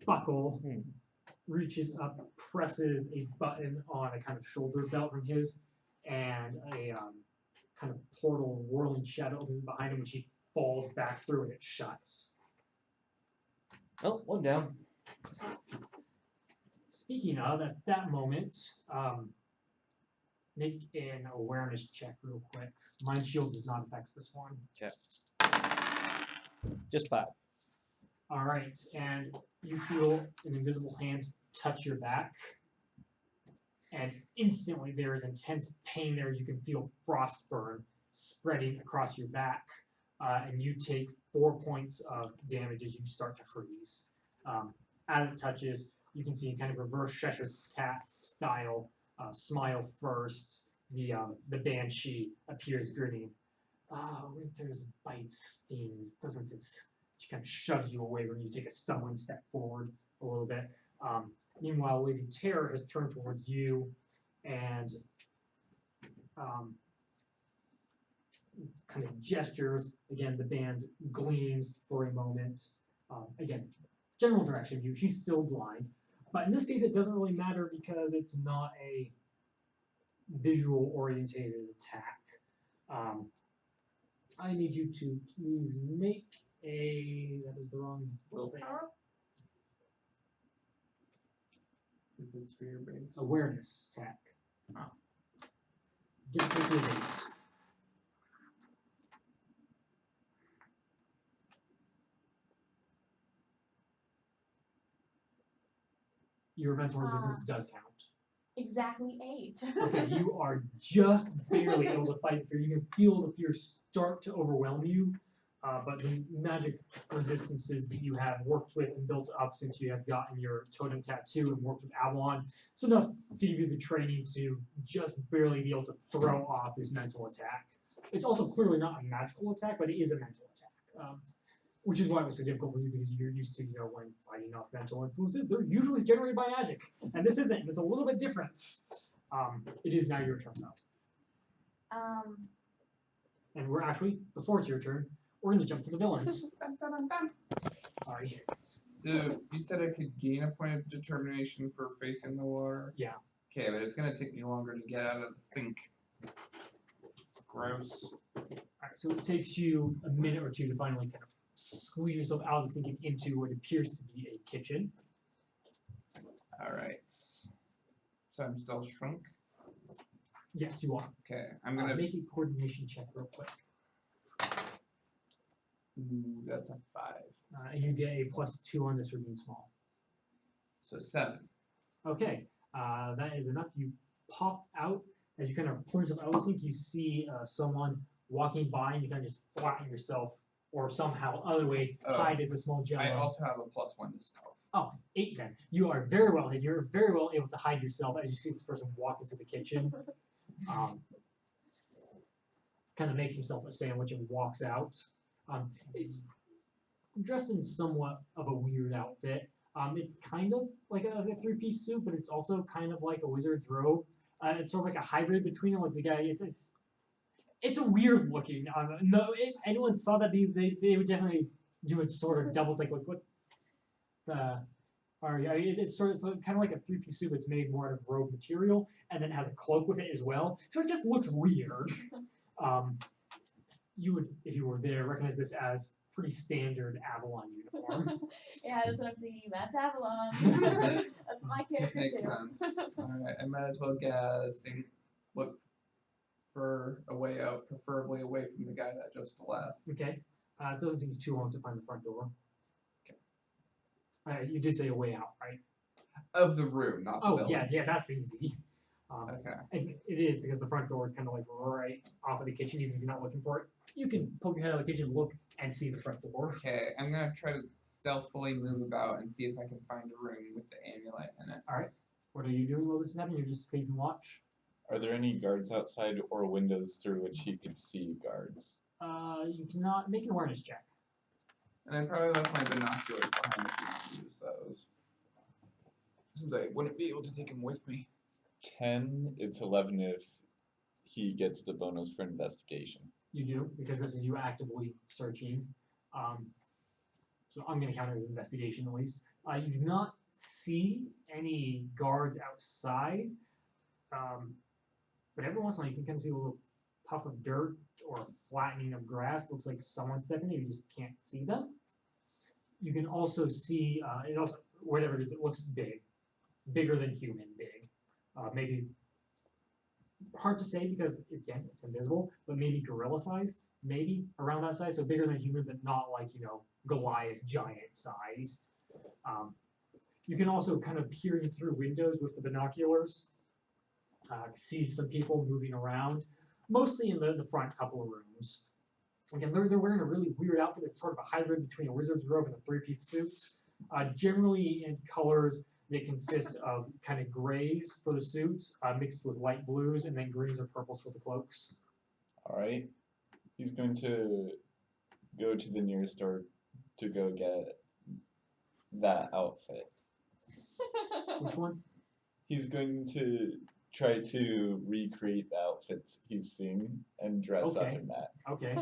buckle, reaches up, presses a button on a kind of shoulder belt from his, and a kind of portal whirling shadow opens behind him, which he falls back through, and it shuts. Oh, 1 down. Speaking of, at that moment, make an awareness check real quick. Mind shield does not affect this one. Just 5. All right, and you feel an invisible hand touch your back, and instantly there is intense pain there as you can feel frost burn spreading across your back, and you take 4 points of damage as you start to freeze. As it touches, you can see kind of reverse Cheshire Cat style, smile first. The banshee appears grinning. Oh, winter's bite stings, doesn't it? She kind of shoves you away when you take a stumbling step forward a little bit. Meanwhile, Lady Terror has turned towards you and kind of gestures. Again, the band gleams for a moment. Again, general direction view. She's still blind. But in this case, it doesn't really matter because it's not a visual orientated attack. I need you to please make that is the wrong Willpower? If it's fear based. awareness attack. Difficulty of 8. Your mental resistance does count. Exactly 8. Okay, you are just barely able to fight fear. You can feel the fear start to overwhelm you, but the magic resistances that you have worked with and built up since you have gotten your totem tattoo and worked with Avalon, it's enough to give you the training to just barely be able to throw off this mental attack. It's also clearly not a magical attack, but it is a mental attack. Which is why it was so difficult for you, because you're used to, when fighting off mental influences, they're usually generated by magic. And this isn't. It's a little bit different. It is now your turn, though. And we're actually, before it's your turn, we're going to jump to the villains. Sorry. So you said I could gain a point of determination for facing the war. Yeah. Okay, but it's gonna take me longer to get out of the sink. It's gross. Alright, so it takes you a minute or two to finally kind of squeeze yourself out of the sink and into what appears to be a kitchen. Alright. So I'm still shrunk. Yes, you are. Okay, I'm gonna Make a coordination check real quick. Ooh, that's a 5. And you get a +2 on this for being small. So 7. Okay, that is enough. You pop out. As you kind of pull yourself out of the sink, you see someone walking by, and you kind of just flatten yourself, or somehow other way hide as a small gem. I also have a +1 to stealth. Oh, 8 then. You are very well hidden. You're very well able to hide yourself as you see this person walk into the kitchen. Kind of makes himself a sandwich and walks out. It's dressed in somewhat of a weird outfit. It's kind of like a 3-piece suit, but it's also kind of like a wizard's robe. It's sort of like a hybrid between them. Like the guy, it's a weird looking. No, if anyone saw that, they would definitely do a sort of double take. Like what the. Or yeah, it's kind of like a 3-piece suit. It's made more out of robe material, and then has a cloak with it as well. So it just looks weird. You would, if you were there, recognize this as pretty standard Avalon uniform. Yeah, that's what I'm thinking. That's Avalon. That's my character Makes too. sense. Alright, I might as well look for a way out, preferably away from the guy that just left. Okay. It doesn't take you too long to find the front door. You did say a way out, right? Of the room, not the Oh, building. yeah, that's easy. Okay. And it is because the front door is kind of like right off of the kitchen, even if you're not looking for it. You can poke your head out of the kitchen, look, and see the front door. Okay, I'm gonna try to stealthily move about and see if I can find a room with the amulet in it. Alright. What are you doing while this is happening? You're just keeping watch? Are there any guards outside or windows through which he could see guards? You cannot make an awareness check. And I probably left my binoculars behind if you can use those. Since I wouldn't be able to take them with me. 10, it's 11 if he gets the bonus for investigation. You do, because this is you actively searching. So I'm going to count it as investigation at least. You do not see any guards outside, but every once in a while you can kind of see a little puff of dirt or flattening of grass. Looks like someone's stepping in, you just can't see them. You can also see, whatever it is, it looks big. Bigger than human big. Maybe hard to say because again it's invisible, but maybe gorilla sized, maybe around that size, so bigger than a human, but not like Goliath giant sized. You can also kind of peering through windows with the binoculars, see some people moving around, mostly in the front couple of rooms. Again, they're wearing a really weird outfit. It's sort of a hybrid between a wizard's robe and a 3-piece suit. Generally in colors. They consist of kind of grays for the suits, mixed with light blues, and then greens or purples for the cloaks. Alright. He's going to go to the nearest store to go get that outfit. Which one? He's going to try to recreate the outfits he's seen and dress up Okay. in that. Okay.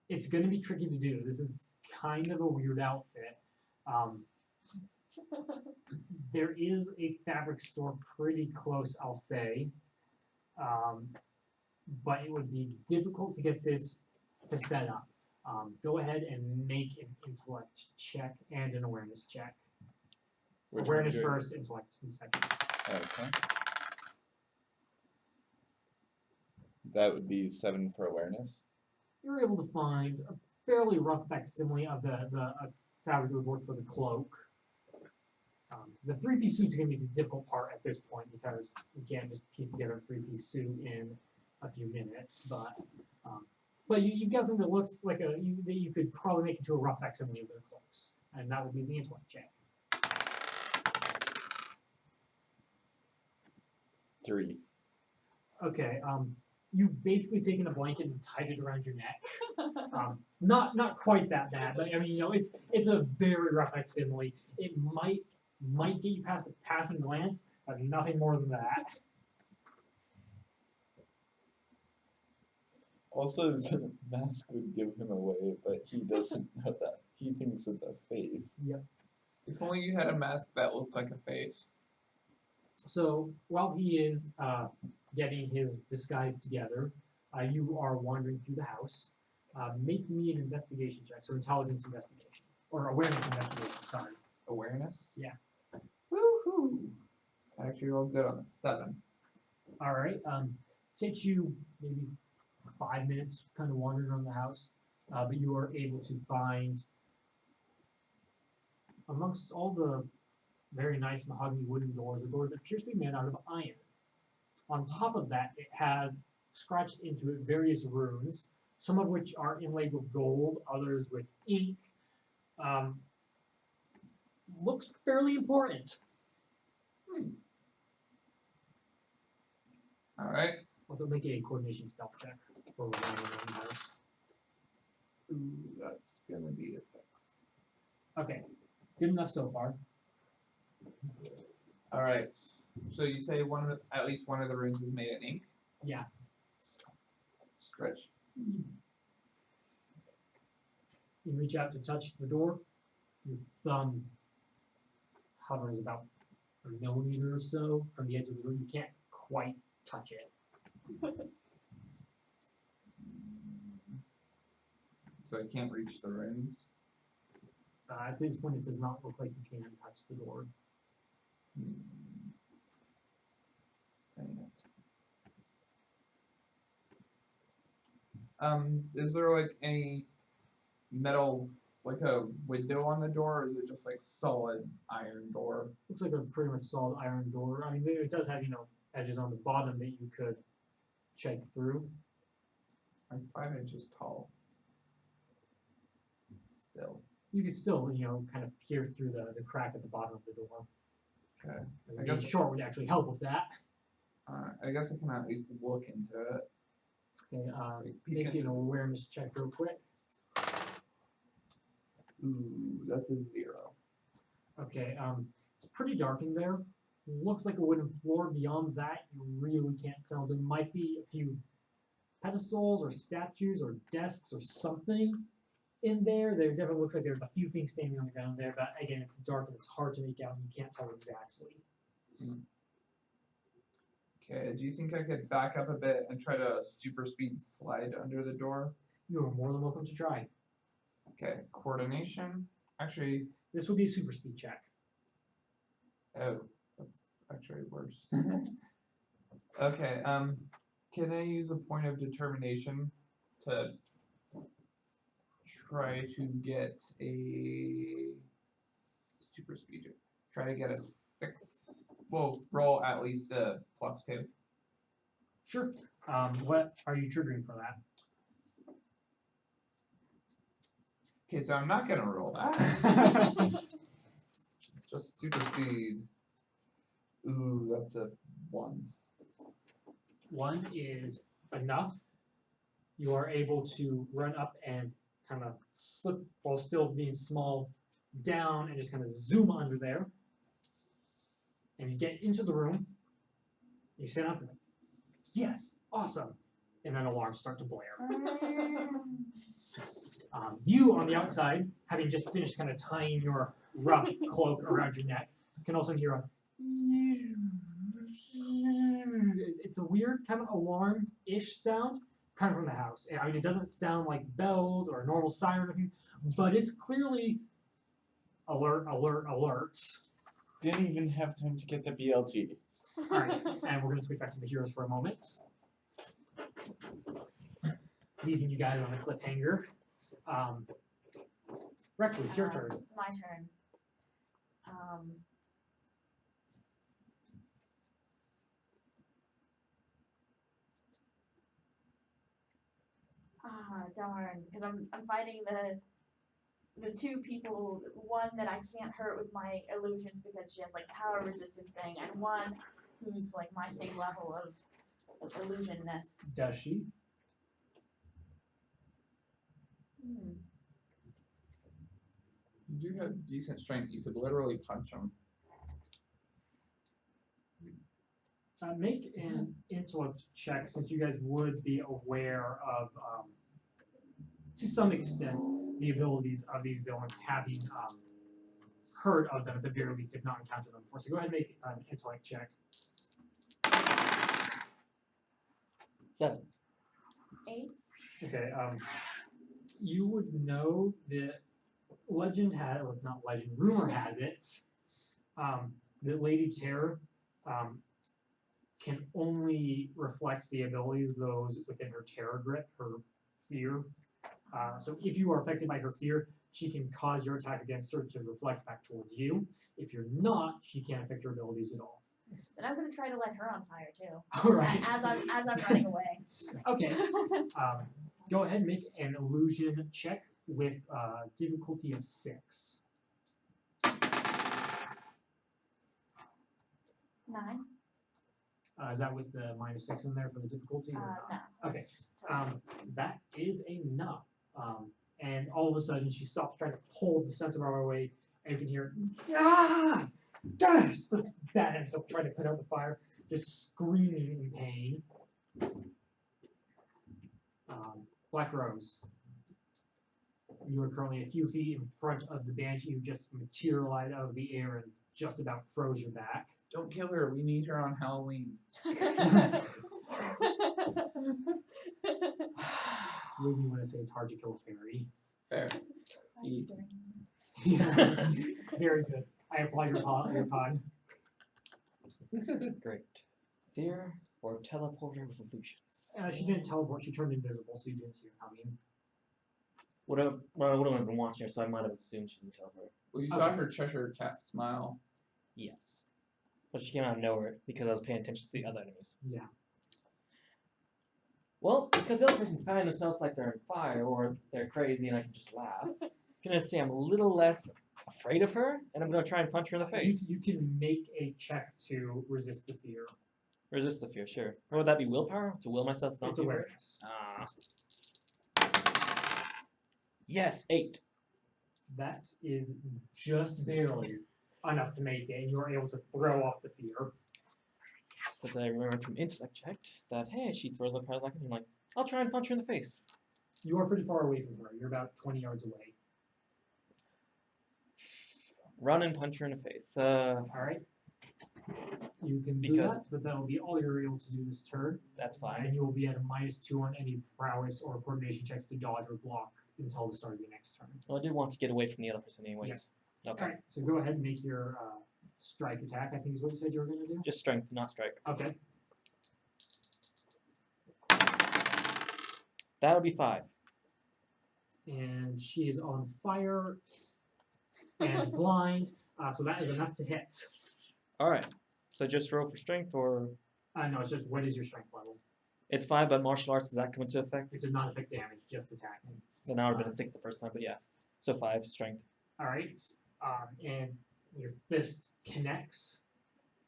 It's going to be tricky to do. This is kind of a weird outfit. There is a fabric store pretty close, I'll say. But it would be difficult to get this to set up. Go ahead and make an intellect check and an awareness check. Which Awareness one do I- first, intellect in second. Okay. That would be 7 for awareness. You're able to find a fairly rough facsimile of the fabric that would work for the cloak. The 3-piece suit's going to be the difficult part at this point because you can't just piece together a 3-piece suit in a few minutes. But you've got something that looks like that you could probably make into a rough facsimile of their cloaks, and that would be the intellect check. 3. Okay. You've basically taken a blanket and tied it around your neck. Not quite that bad, but I mean, it's a very rough facsimile. It might get you past a passing glance, but nothing more than that. Also, his mask would give him away, but he doesn't know that. He thinks it's a face. Yep. If only you had a mask that looked like a face. So while he is getting his disguise together, you are wandering through the house. Make me an investigation check, so intelligence investigation or awareness investigation. Sorry. Awareness? Yeah. Woohoo! I actually rolled good on the 7. All right. Takes you maybe 5 minutes, kind of wandering around the house, but you are able to find amongst all the very nice mahogany wooden doors, a door that appears to be made out of iron. On top of that, it has scratched into it various runes, some of which are inlaid with gold, others with ink. Looks fairly important. All right. Also, make a coordination stealth check for wandering around the house. Ooh, that's gonna be a 6. Okay, good enough so far. All right. So you say at least one of the runes is made in ink. Yeah. Stretch. You reach out to touch the door. Your thumb hovers about a millimeter or so from the edge of the door. You can't quite touch it. So I can't reach the runes. At this point, it does not look like you can touch the door. Dang it. Is there like any metal, like a window on the door, or is it just like solid iron door? Looks like a pretty much solid iron door. I mean, it does have, edges on the bottom that you could check through. I'm 5 inches tall. Still. You could still, kind of peer through the crack at the bottom of the door. Okay. I mean, being short would actually help with that. I guess I can at least look into it. Okay, peek make an awareness check real quick. Ooh, that's a 0. Okay, it's pretty dark in there. Looks like a wooden floor. Beyond that, you really can't tell. There might be a few pedestals or statues or desks or something in there. There definitely looks like there's a few things standing on the ground there, but again, it's dark and it's hard to make out and you can't tell exactly. Okay, do you think I could back up a bit and try to super speed slide under the door? You are more than welcome to try. Okay, coordination. Actually, this would be a super speed check. Oh, that's actually worse. Okay, can I use a point of determination to try to get a super speed check? Try to get a 6. Well, roll at least a +2. Sure. What are you triggering for that? Okay, so I'm not gonna roll that. Just super speed. Ooh, that's a 1. 1 is enough. You are able to run up and kind of slip while still being small down and just kind of zoom under there. And you get into the room. You sit up and yes, awesome. And then alarms start to blare. You on the outside, having just finished kind of tying your rough cloak around your neck, can also hear a it's a weird kind of alarm-ish sound coming from the house. I mean, it doesn't sound like bells or a normal siren or anything, but it's clearly alert, alert, alerts. Didn't even have time to get the BLT. All right, and we're going to switch back to the heroes for a moment. Leaving you guys on a cliffhanger. Recluse, your turn. It's my turn. Darn, because I'm fighting the 2 people, one that I can't hurt with my illusions because she has like power resistance thing, and one who's like my same level of illusionness. Does she? You do have decent strength. You could literally punch him. Make an intellect check, since you guys would be aware of, to some extent, the abilities of these villains having heard of them at the very least, if not encountered them before. So go ahead and make an intellect check. 7. 8. Okay. You would know that legend had, or not legend, rumor has it, that Lady Terror can only reflect the abilities of those within her terror grip, her fear. So if you are affected by her fear, she can cause your attacks against her to reflect back towards you. If you're not, she can't affect your abilities at all. Then I'm gonna try to light her on fire too. All right. As I'm running away. Okay. Go ahead and make an illusion check with difficulty of 6. 9. Is that with the -6 in there for the difficulty? Or not? No. Okay. That is enough. And all of a sudden, she stops trying to pull the sense of her away, and you can hear, ah! That ends up trying to put out the fire, just screaming in pain. Black Rose, you are currently a few feet in front of the banshee who just materialized out of the air and just about froze your back. Don't kill her. We need her on Halloween. Maybe you want to say it's hard to kill a fairy. Fair. Yeah. Very good. I applaud your pod. Great. Fear or teleporter with illusions? She didn't teleport. She turned invisible, so you didn't see her coming. Would have been watching her, so I might have assumed she didn't teleport. Well, you saw her Cheshire Cat smile. Yes. But she came out of nowhere because I was paying attention to the other enemies. Yeah. Well, because the other person's patting themselves like they're on fire or they're crazy and I can just laugh, I'm going to say I'm a little less afraid of her and I'm going to try and punch her in the face. You can make a check to resist the fear. Resist the fear, sure. Or would that be willpower? To will myself not It's to be afraid? awareness. Yes, 8. That is just barely enough to make it, and you are able to throw off the fear. Since I remembered from intellect checked that, hey, she throws my power like I'm like, I'll try and punch her in the face. You are pretty far away from her. You're about 20 yards away. Run and punch her in the face. All right. You can do that, but that will be all you're able to do this turn. That's fine. And you will be at a -2 on any prowess or coordination checks to dodge or block until the start of your next turn. Well, I did want to get away from the other person anyways. Yeah. Okay. All right. So go ahead and make your strike attack. I think is what you said you were going to do. Just strength, not strike. Okay. That would be 5. And she is on fire and blind, so that is enough to hit. All right. So just roll for strength, or No, it's just what is your strength level? it's 5, but martial arts, does that come into effect? It does not affect damage, just attacking. Then I would have been a 6 the first time, but yeah. So 5 strength. All right, and your fist connects,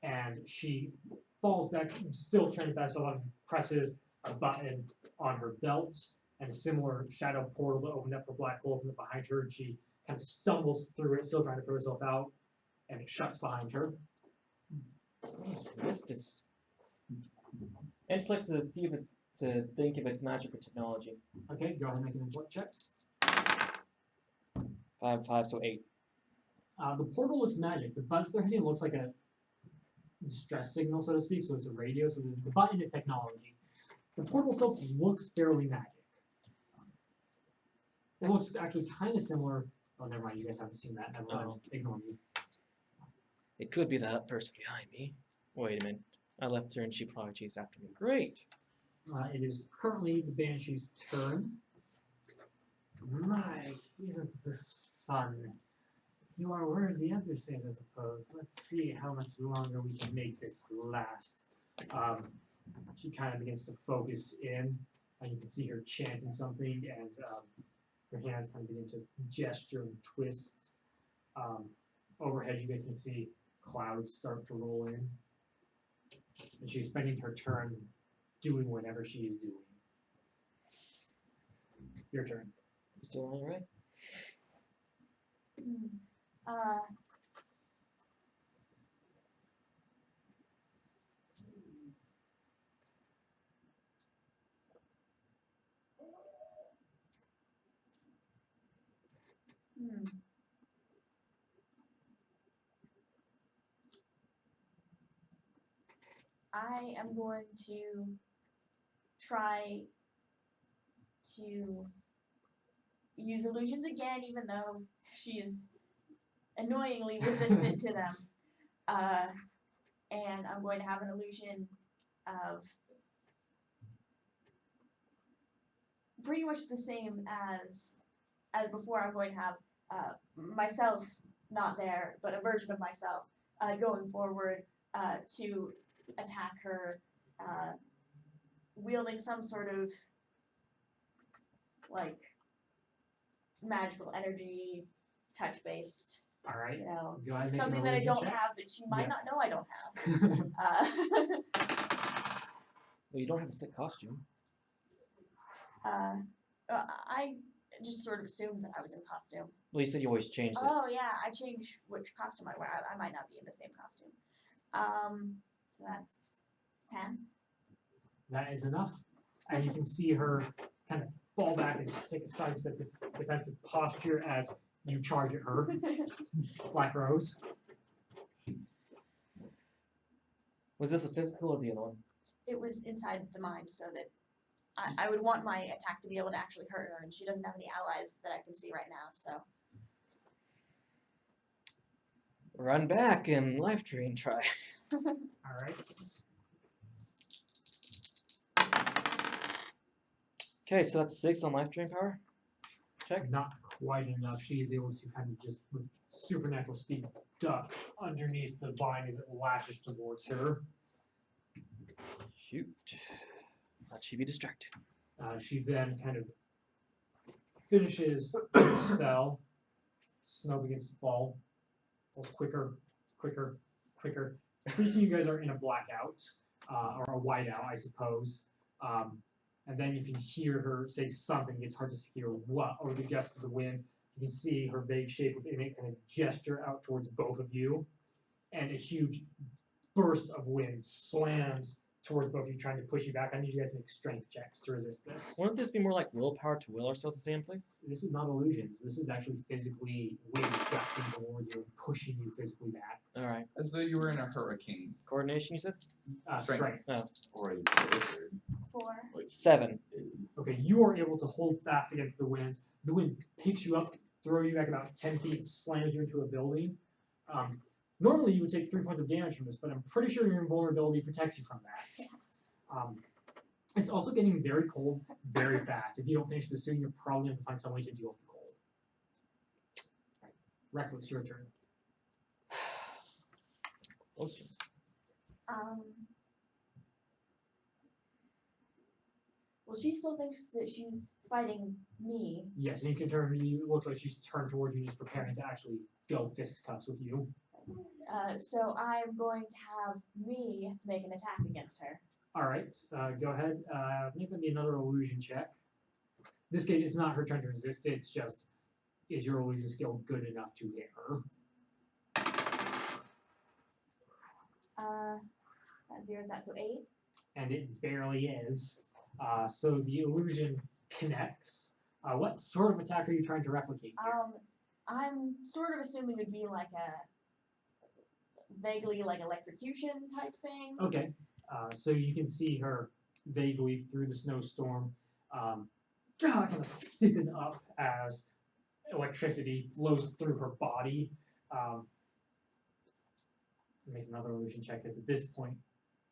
and she falls back, still trying to back so and presses a button on her belt, and a similar shadow portal that opened up for Black Hole opens up behind her, and she kind of stumbles through it, still trying to put herself out, and it shuts behind her. What is this? Intellect to see if it, to think if it's magic or technology. Okay, go ahead and make an intellect check. 5, 5, so 8. The portal looks magic. The buzz they're hitting looks like a distress signal, so to speak, so it's a radio, so the button is technology. The portal itself looks fairly magic. It looks actually kind of similar. Oh, never mind, you guys haven't seen that. Never mind, ignore me. It could be that person behind me. Wait a minute. I left her and she probably chased after me. Great. It is currently the Banshee's turn. My, isn't this fun? You are worthy of your sins, I suppose. Let's see how much longer we can make this last. She kind of begins to focus in, and you can see her chanting something, and her hands kind of begin to gesture and twist. Overhead, you guys can see clouds start to roll in. And she's spending her turn doing whatever she is doing. Your turn. You still on your way? I am going to try to use illusions again, even though she is annoyingly resistant to them. And I'm going to have an illusion of pretty much the same as before. I'm going to have myself not there, but a version of myself going forward to attack her, wielding some sort of like magical energy, touch-based. All right. You know, Go ahead and make something an that I illusion don't check. have that she might Yeah. not know I don't have. Well, you don't have a sick costume. I just sort of assumed that I was in costume. Well, you said you always changed it. Oh yeah, I change which costume I wear. I might not be in the same costume. So that's 10. That is enough. And you can see her kind of fall back and take a sidestep defensive posture as you charge at her, Black Rose. Was this a physical or the other one? It was inside the mind, so that I would want my attack to be able to actually hurt her, and she doesn't have any allies that I can see right now, so. Run back and life drain try. All right. Okay, so that's 6 on life drain power. Check. Not quite enough. She is able to kind of just, with supernatural speed, duck underneath the vine as it lashes towards her. Shoot. Let she be distracted. She then kind of finishes her spell. Snow begins to fall. Falls quicker, quicker, quicker. Pretty soon you guys are in a blackout, or a whiteout, I suppose. And then you can hear her say something. It's hard to hear what, or the gust of the wind. You can see her vague shape within it kind of gesture out towards both of you. And a huge burst of wind slams towards both of you, trying to push you back. I need you guys to make strength checks to resist this. Wouldn't this be more like willpower to will ourselves to stay in place? This is not illusions. This is actually physically wind gusting towards you and pushing you physically back. Alright. As though you were in a hurricane. Coordination, you said? Strength. Or a blizzard. 4. Like 7. Okay, you are able to hold fast against the wind. The wind picks you up, throws you back about 10 feet, slams you into a building. Normally you would take 3 points of damage from this, but I'm pretty sure your invulnerability protects you from that. It's also getting very cold very fast. If you don't finish this soon, you're probably going to find some way to deal with the cold. All right. Reckless, your turn. Well, she still thinks that she's fighting me. Yes, and you can turn. It looks like she's turned toward you and is preparing to actually go fisticuffs with you. So I'm going to have me make an attack against her. All right, go ahead. Make that be another illusion check. This case, it's not her trying to resist. It's just, is your illusion skill good enough to hit her? That zeroes out, so 8. And it barely is. So the illusion connects. What sort of attack are you trying to replicate here? I'm sort of assuming it would be like a vaguely like electrocution type thing. Okay. So you can see her vaguely through the snowstorm, kind of stiffen up as electricity flows through her body. Make another illusion check, because at this point,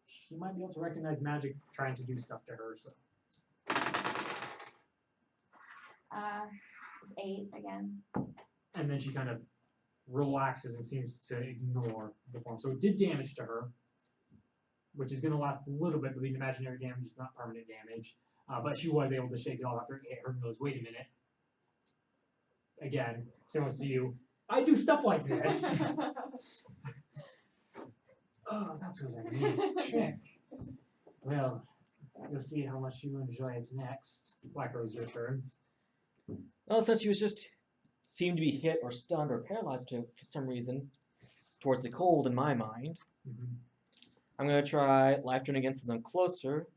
she might be able to recognize magic trying to do stuff to her. So. It's 8 again. And then she kind of relaxes and seems to ignore the form. So it did damage to her, which is going to last a little bit, but the imaginary damage is not permanent damage. But she was able to shake it off after it hit her and realized, wait a minute. Again, similar to you, I do stuff like this. Oh, that's because I need a trick. Well, you'll see how much you enjoy it next. Black Rose, your turn. Well, since she was just seemed to be hit or stunned or paralyzed for some reason towards the cold in my mind, I'm going to try life drain against as I'm closer.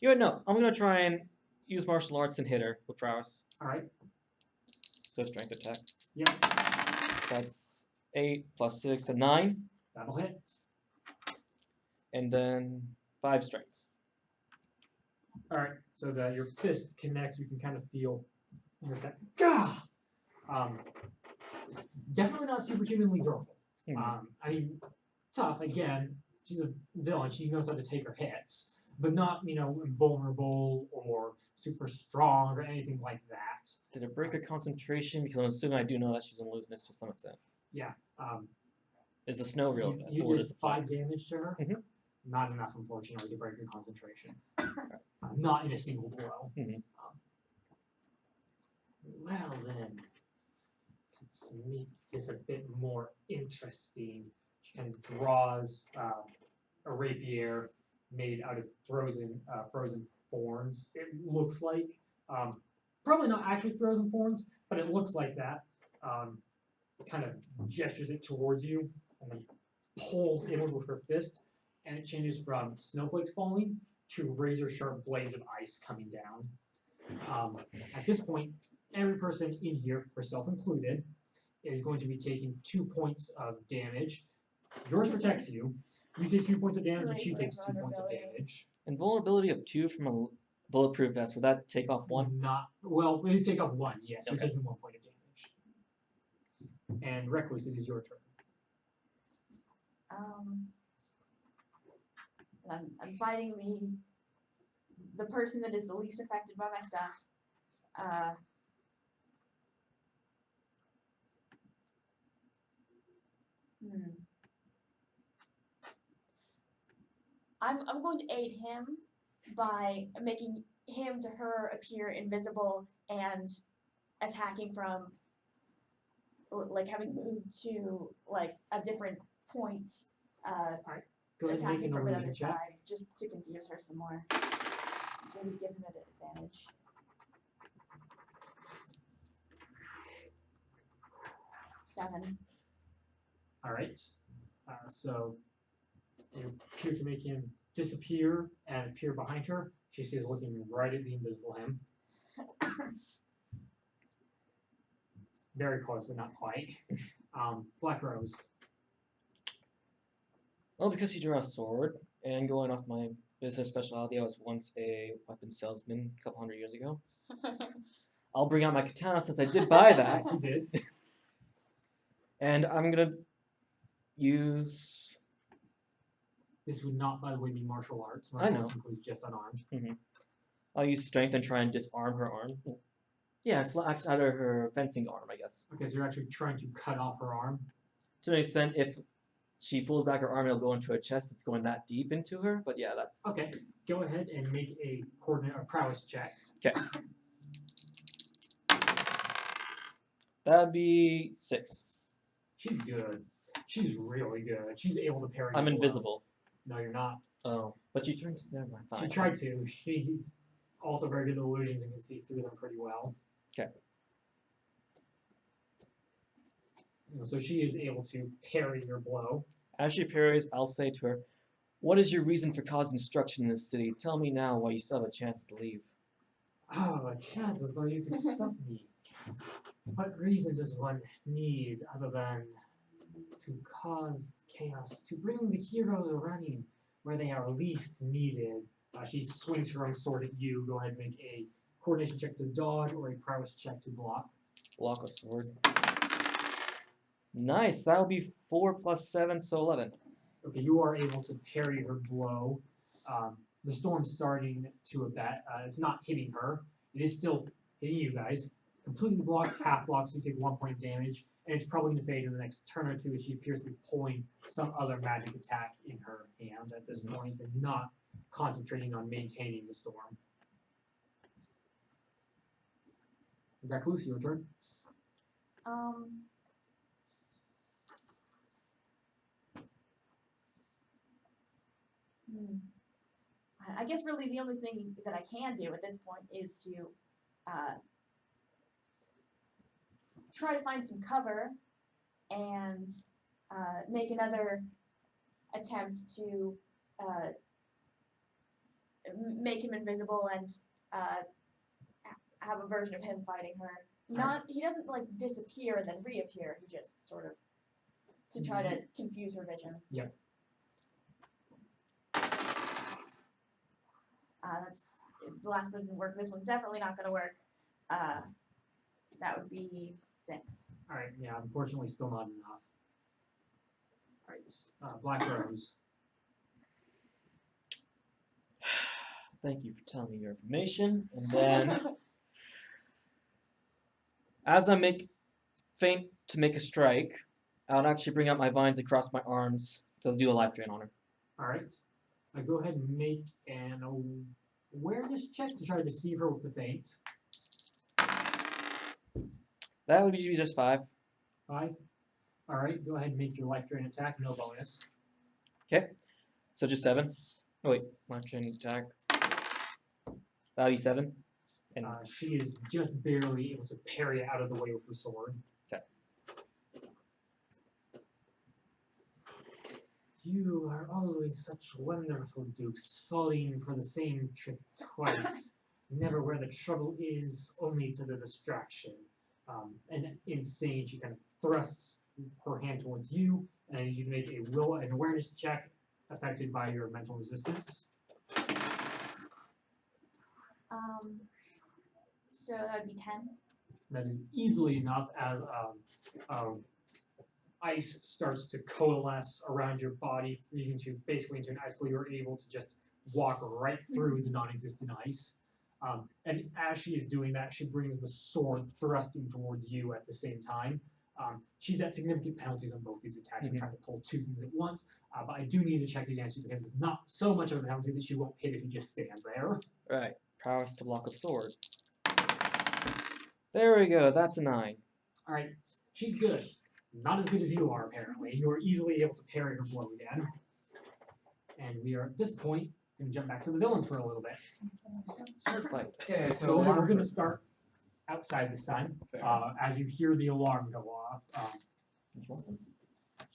You know, no, I'm going to try and use martial arts and hit her with prowess. All right. So strength attack. Yep. That's 8 plus 6, so 9. That'll hit. and then 5 strength. All right, so that your fist connects, you can kind of feel with that. Gah! Definitely not superhumanly durable. I mean, tough again. She's a villain. She knows how to take her hits, but not invulnerable or super strong or anything like that. Did it break her concentration? Because I'm assuming I do know that she's in looseness to some extent. Yeah. Is the snow real? You or did does it 5 damage to her. Mhm. Not enough, unfortunately, to break her concentration. Not in a single blow. Mhm. Well then, let's make this a bit more interesting. She kind of draws a rapier made out of frozen thorns. It looks like probably not actually frozen thorns, but it looks like that. Kind of gestures it towards you and then pulls inward with her fist, and it changes from snowflakes falling to razor sharp blades of ice coming down. At this point, every person in here, herself included, is going to be taking 2 points of damage. Yours protects you. You take 2 points of damage, and she takes 2 points of damage. Invulnerability of 2 from a bulletproof vest. Would that take off 1? Not well. You take off 1. Yes, Okay. you're taking 1 point of damage. And Recluse, it is your turn. And I'm fighting the person that is the least affected by my stuff. I'm going to aid him by making him to her appear invisible and attacking from like having moved to like a different point. Go ahead and make Attacking an from illusion another check. side just to confuse her some more. Maybe give him an advantage. Seven. All right. So you appear to make him disappear and appear behind her. She sees looking right at the invisible him. Very close, but not quite. Black Rose. Well, because you draw a sword, and going off my business specialty, I was once a weapon salesman a couple hundred years ago. I'll bring out my katana since I did buy that. Yes, you did. And I'm going to use... This would not, by the way, be martial arts. I Martial know. arts includes just unarmed. I'll use strength and try and disarm her arm. Yeah, it's out of her fencing arm, I guess. Okay, so you're actually trying to cut off her arm. To an extent, if she pulls back her arm, it'll go into her chest. It's going that deep into her, but yeah, that's... Okay, go ahead and make a coordinate or prowess check. Okay. That'd be 6. She's good. She's really good. She's able to parry. I'm your blow. invisible. No, you're not. Oh. But you turned... Never mind. She Fine. tried to. She's also very good at illusions and can see through them pretty well. Okay. So she is able to parry your blow. As she parries, I'll say to her, "What is your reason for causing destruction in this city? Tell me now while you still have a chance to leave." Oh, a chance as though you could stop me. What reason does one need other than to cause chaos, to bring the heroes running where they are least needed? She swings her own sword at you. Go ahead and make a coordination check to dodge or a prowess check to block. Block with sword. Nice. That'll be 4 plus 7, so 11. Okay, you are able to parry her blow. The storm's starting to abate. It's not hitting her. It is still hitting you guys. Completely blocked, half blocked, so you take 1 point of damage. And it's probably going to fade in the next turn or two as she appears to be pulling some other magic attack in her hand at this point and not concentrating on maintaining the storm. Recluse, your turn. I guess really the only thing that I can do at this point is to try to find some cover and make another attempt to make him invisible and have a version of him fighting her. He doesn't like disappear and then reappear. He just sort of to try to confuse her vision. Yep. That's if the last one didn't work. This one's definitely not going to work. That would be 6. All right, yeah, unfortunately, still not enough. All right, Black Rose. Thank you for telling me your information. And then, as I feint to make a strike, I'll actually bring out my vines across my arms to do a life drain on her. All right, go ahead and make an awareness check to try to deceive her with the feint. That would be just 5. 5. All right, go ahead and make your life drain attack. No bonus. Okay, so just 7. Oh wait, life drain attack. That'll be 7. And She is just barely able to parry it out of the way with her sword. Okay. You are always such wonderful dukes, falling for the same trick twice. Never where the trouble is, only to the distraction. And insane, she kind of thrusts her hand towards you, and you make an awareness check affected by your mental resistance. So that would be 10. That is easily enough as ice starts to coalesce around your body, freezing you basically into an icicle. You're able to just walk right through the non-existent ice. And as she is doing that, she brings the sword thrusting towards you at the same time. She's at significant penalties on both these attacks. You're trying to pull 2 things at once, but I do need to check against you because it's not so much of a penalty that she won't hit if you just stand there. right, prowess to block a sword. There we go. That's a 9. All right, she's good. Not as good as you are, apparently. You are easily able to parry her blow again. And we are, at this point, going to jump back to the villains for a little bit. Sword fight. Okay, So we're going to start outside this time. Fair. As you hear the alarm go off.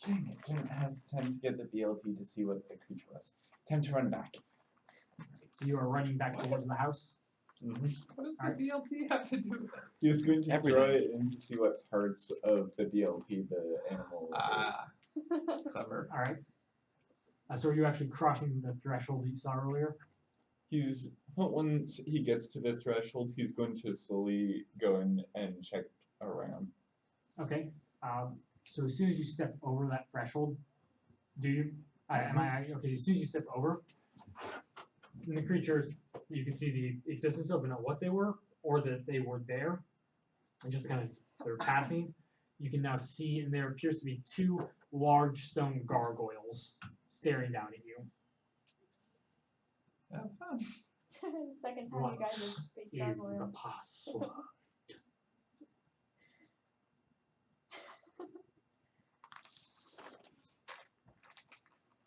Dang it, didn't have time to get the BLT to see what the creature was. Time to run back. So you are running back towards the house. Mm-hmm. What does the BLT have to do with it? He was going to Everything. throw it in to see what parts of the BLT the animal. Ah, clever. All right. So are you actually crossing the threshold that you saw earlier? Once he gets to the threshold, he's going to slowly go in and check around. Okay. So as soon as you step over that threshold, do you? Okay? As soon as you step over, and the creatures, you can see the existence of, but not what they were, or that they were there, and just kind of they're passing. You can now see, and there appears to be 2 large stone gargoyles staring down at you. Have fun. Second time What you guys have faced is the gargoyles. password?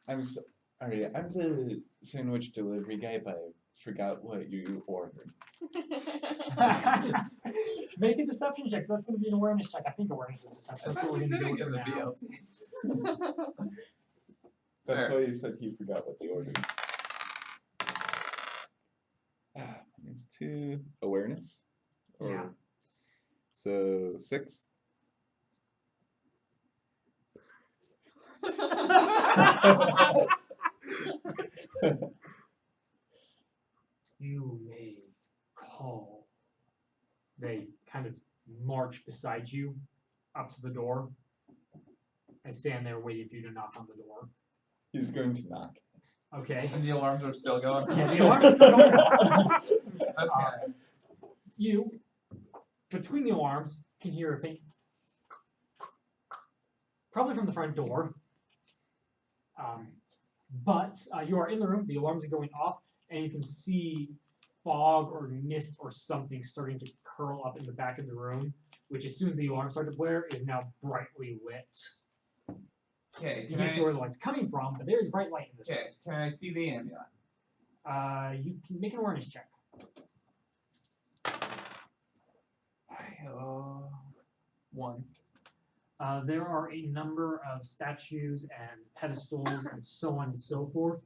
I'm sorry, I'm the sandwich delivery guy, but I forgot what you ordered. Make a deception check. So that's going to be an awareness check. I think awareness is deception. I That's thought what we're we going to didn't do get the for now. BLT. That's Fair. why you said he forgot what they ordered. It's 2 awareness. Yeah. So 6. You may call. They kind of march beside you up to the door and stand there waiting for you to knock on the door. He's going to knock. Okay. And the alarms are still going. Yeah, the alarm is still going off. Okay. You, between the alarms, can hear a thing. Probably from the front door. But you are in the room, the alarms are going off, and you can see fog or mist or something starting to curl up in the back of the room, which as soon as the alarm started to blare is now brightly lit. Okay, You can can't see where the light's coming from, but there is bright light in this okay, can I see the amulet? room. You can make an awareness check. I, 1. There are a number of statues and pedestals and so on and so forth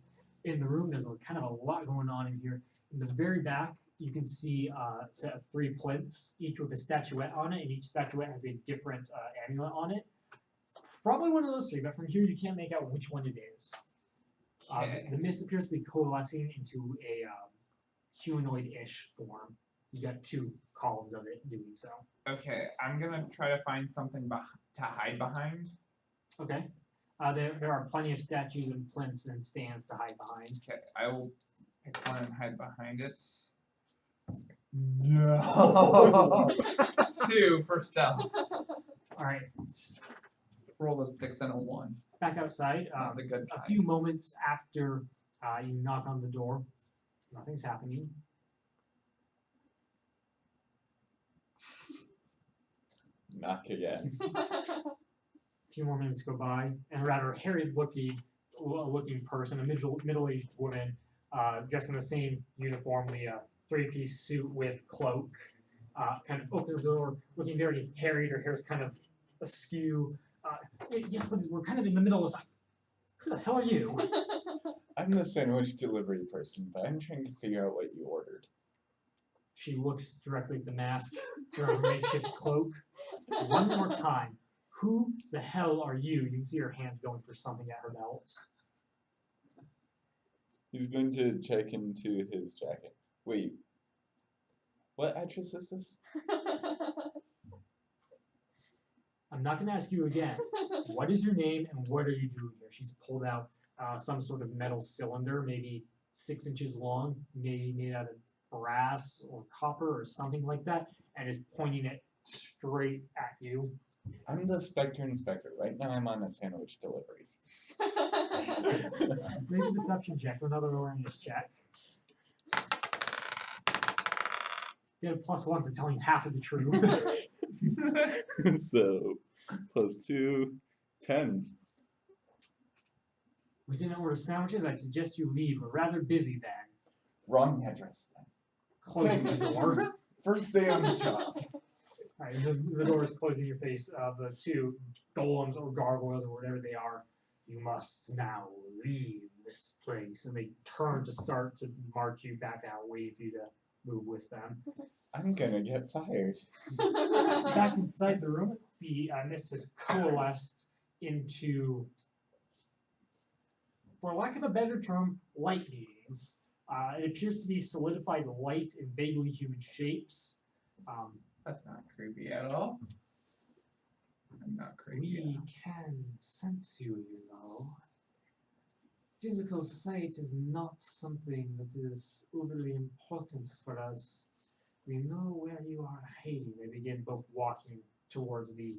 in the room. There's kind of a lot going on in here. In the very back, you can see a set of 3 plinths, each with a statuette on it, and each statuette has a different amulet on it. Probably one of those 3, but from here you can't make out which one it is. Okay. The mist appears to be coalescing into humanoid-ish form. You got 2 columns of it doing so. Okay, I'm gonna try to find something to hide behind. Okay. There are plenty of statues and plinths and stands to hide behind. Okay, I will pick one and hide behind it. No. 2 for stealth. All right. Roll a 6 and a 1. Back outside. Not the good A kind. few moments after you knock on the door, nothing's happening. Knock again. A few more minutes go by, and a rather harried-looking person, a middle-aged woman, dressed in the same uniform, the 3-piece suit with cloak, kind of opens the door, looking very harried. Her hair's kind of askew. Yes, but we're kind of in the middle of something. Who the hell are you? I'm the sandwich delivery person, but I'm trying to figure out what you ordered. She looks directly at the mask, her makeshift cloak. One more time. Who the hell are you? You can see her hand going for something at her belt. He's going to check into his jacket. Wait. What actress is this? I'm not going to ask you again. What is your name and what are you doing here? She's pulled out some sort of metal cylinder, maybe 6 inches long, maybe made out of brass or copper or something like that, and is pointing it straight at you. I'm the Spectre Inspector. Right now I'm on a sandwich delivery. Make a deception check, so another awareness check. Get a +1 for telling half of the truth. So, +2, 10. We didn't order sandwiches. I suggest you leave. We're rather busy then. Wrong address then. Closing the door. First day on the job. Right, the door is closing in your face. The 2 golems or gargoyles or whatever they are, you must now leave this place. And they turn to start to march you back out, waiting for you to move with them. I'm gonna get fired. Back inside the room, the mist has coalesced into, for lack of a better term, light beings. It appears to be solidified light in vaguely human shapes. That's not creepy at all. I'm not creepy. We can sense you, you know. Physical sight is not something that is overly important for us. We know where you are hiding. They begin both walking towards the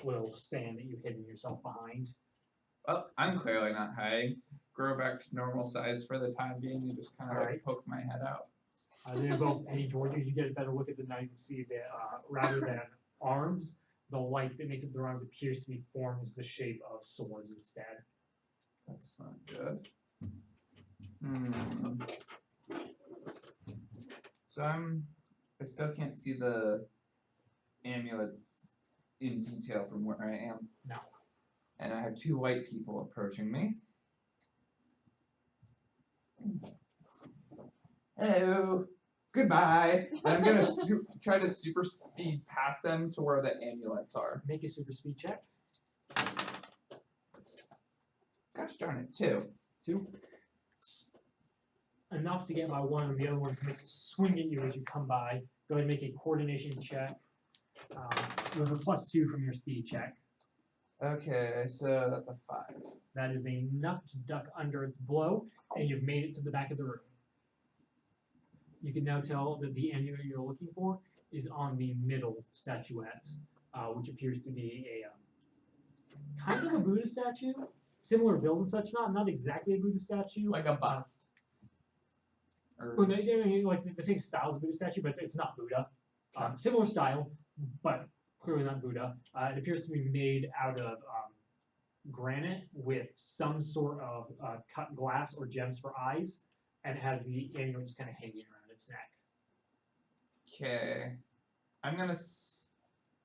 little stand that you've hidden yourself behind. Well, I'm clearly not hiding. Grow back to normal size for the time being and just kind of Alright. poke my head out. They're both heading towards you. You get a better look at them now. You can see that rather than arms, the light that makes up their arms appears to be formed into the shape of swords instead. That's not good. Hmm. So I still can't see the amulets in detail from where I am. No. And I have 2 white people approaching me. Hello. Goodbye. And I'm gonna try to super speed past them to where the amulets are. Make a super speed check. Gosh darn it, 2. 2. Enough to get by 1, and the other one makes a swing at you as you come by. Go ahead and make a coordination check. You have a +2 from your speed check. Okay, so that's a 5. That is enough to duck under its blow, and you've made it to the back of the room. You can now tell that the amulet you're looking for is on the middle statuette, which appears to be a kind of a Buddha statue. Similar build and such, not exactly a Buddha statue. Like a bust. Or, Well, they're like the same style as a Buddha statue, but it's not Buddha. Similar style, but clearly not Buddha. It appears to be made out of granite with some sort of cut glass or gems for eyes, and it has the amulet just kind of hanging around its neck. okay. I'm gonna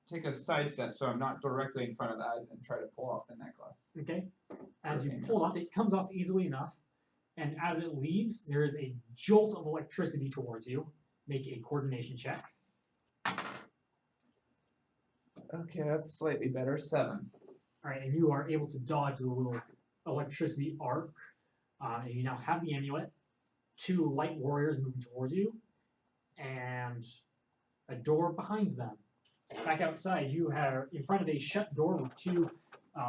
take a side step so I'm not directly in front of the eyes and try to pull off the necklace. Okay? As you Okay. pull it off, it comes off easily enough, and as it leaves, there is a jolt of electricity towards you. Make a coordination check. Okay, that's slightly better. 7. All right, and you are able to dodge the little electricity arc, and you now have the amulet. 2 light warriors moving towards you, and a door behind them. Back outside, you have in front of a shut door with 2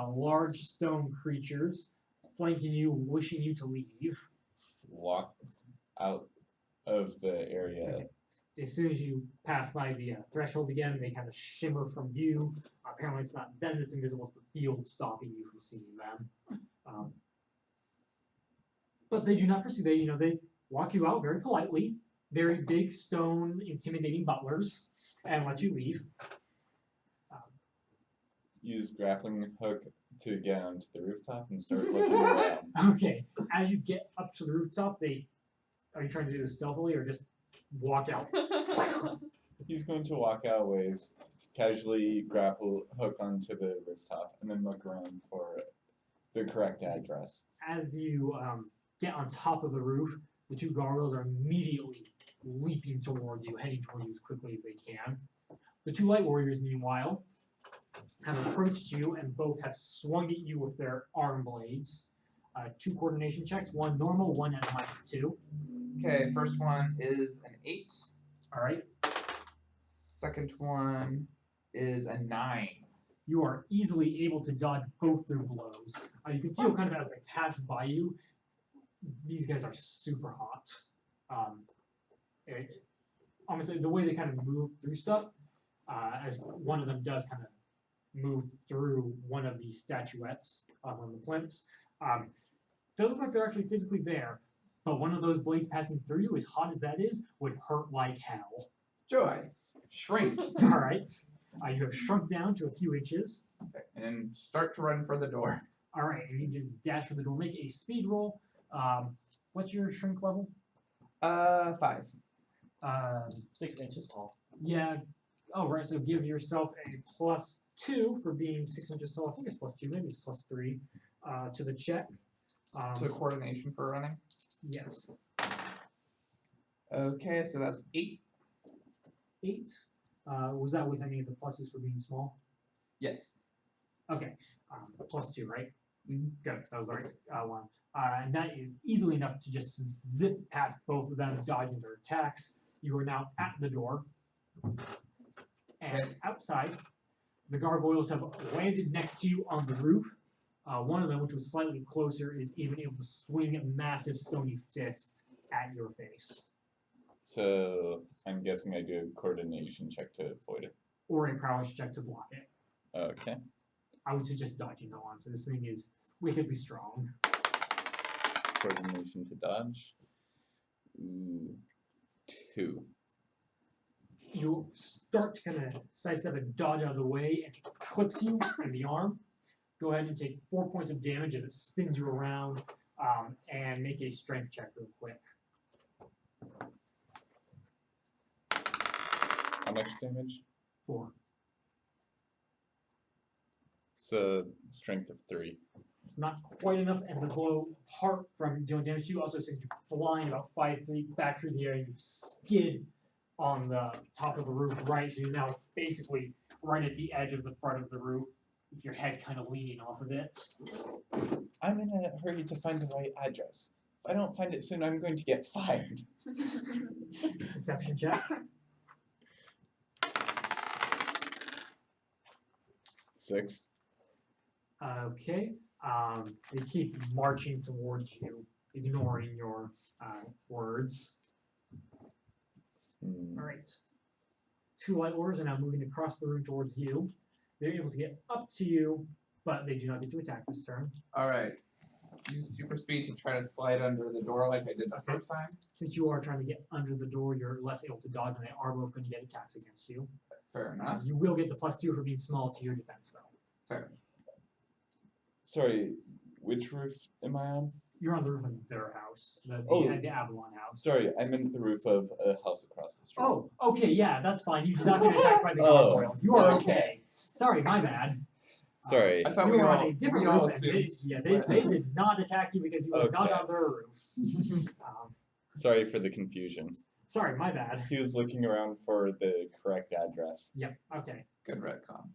large stone creatures flanking you, wishing you to leave. Walk out of the area. Okay. As soon as you pass by the threshold again, they kind of shimmer from view. Apparently, it's not them that's invisible; it's the field stopping you from seeing them. But they do not pursue. They walk you out very politely. Very big, stone, intimidating butlers, and let you leave. Use grappling hook to get onto the rooftop and start looking around. Okay, as you get up to the rooftop, are you trying to do this stealthily or just walk out? He's going to walk out ways, casually grapple hook onto the rooftop, and then look around for the correct address. As you get on top of the roof, the 2 gargoyles are immediately leaping towards you, heading towards you as quickly as they can. The 2 light warriors, meanwhile, have approached you and both have swung at you with their arm blades. 2 coordination checks, 1 normal, 1 at -2. Okay, first one is an 8. All right. Second one is a 9. You are easily able to dodge both their blows. You can feel kind of as they pass by you, these guys are super hot. Honestly, the way they kind of move through stuff, as one of them does kind of move through one of the statuettes on one of the plinths, doesn't look like they're actually physically there, but one of those blades passing through you, as hot as that is, would hurt like hell. Joy, shrink. All right. You have shrunk down to a few inches. Okay, and start to run for the door. All right, and you just dash for the door. Make a speed roll. What's your shrink level? 5. 6 inches tall. Yeah. Oh, right. So give yourself a +2 for being 6 inches tall. I think it's +2. Maybe it's +3 to the check. So coordination for running. Yes. Okay, so that's 8. 8. Was that with any of the pluses for being small? Yes. Okay. +2, right? Mm-hmm. Good. That was the right one. And that is easily enough to just zip past both of them, dodging their attacks. You are now at the door. And outside, the gargoyles have landed next to you on the roof. One of them, which was slightly closer, is even able to swing a massive stony fist at your face. So I'm guessing I do a coordination check to avoid it. Or a prowess check to block it. Okay. I would suggest dodging, though, honestly. This thing is wickedly strong. Coordination to dodge. Ooh, 2. You start to kind of sidestep and dodge out of the way, and it clips you in the arm. Go ahead and take 4 points of damage as it spins you around, and make a strength check real quick. How much damage? 4. So strength of 3. It's not quite enough, and the blow, apart from doing damage to you, also sends you flying about 5 feet back through the air, and you skid on the top of the roof, right? So you're now basically right at the edge of the front of the roof, with your head kind of leaning off of it. I'm in a hurry to find the right address. If I don't find it soon, I'm going to get fired. Deception check. 6. Okay. They keep marching towards you, ignoring your words. All right. 2 light warriors are now moving across the room towards you. They're able to get up to you, but they do not get to attack this turn. All right. Use super speed to try to slide under the door like I did the first time. Since you are trying to get under the door, you're less able to dodge, and they are both going to get attacks against you. Fair enough. You will get the +2 for being small to your defense, though. Fair. Sorry, which roof am I on? You're on the roof of their house, the Avalon house. Sorry, I meant the roof of a house across the street. Oh, okay, yeah, that's fine. You did not get attacked by the gargoyles. You are okay. okay. Sorry, my bad. Sorry. I thought You we were all, on a different we all roof, and assumed. they did not attack you because you were not Okay. on their roof. Sorry for the confusion. Sorry, my bad. He was looking around for the correct address. Yep, okay. Good retcon.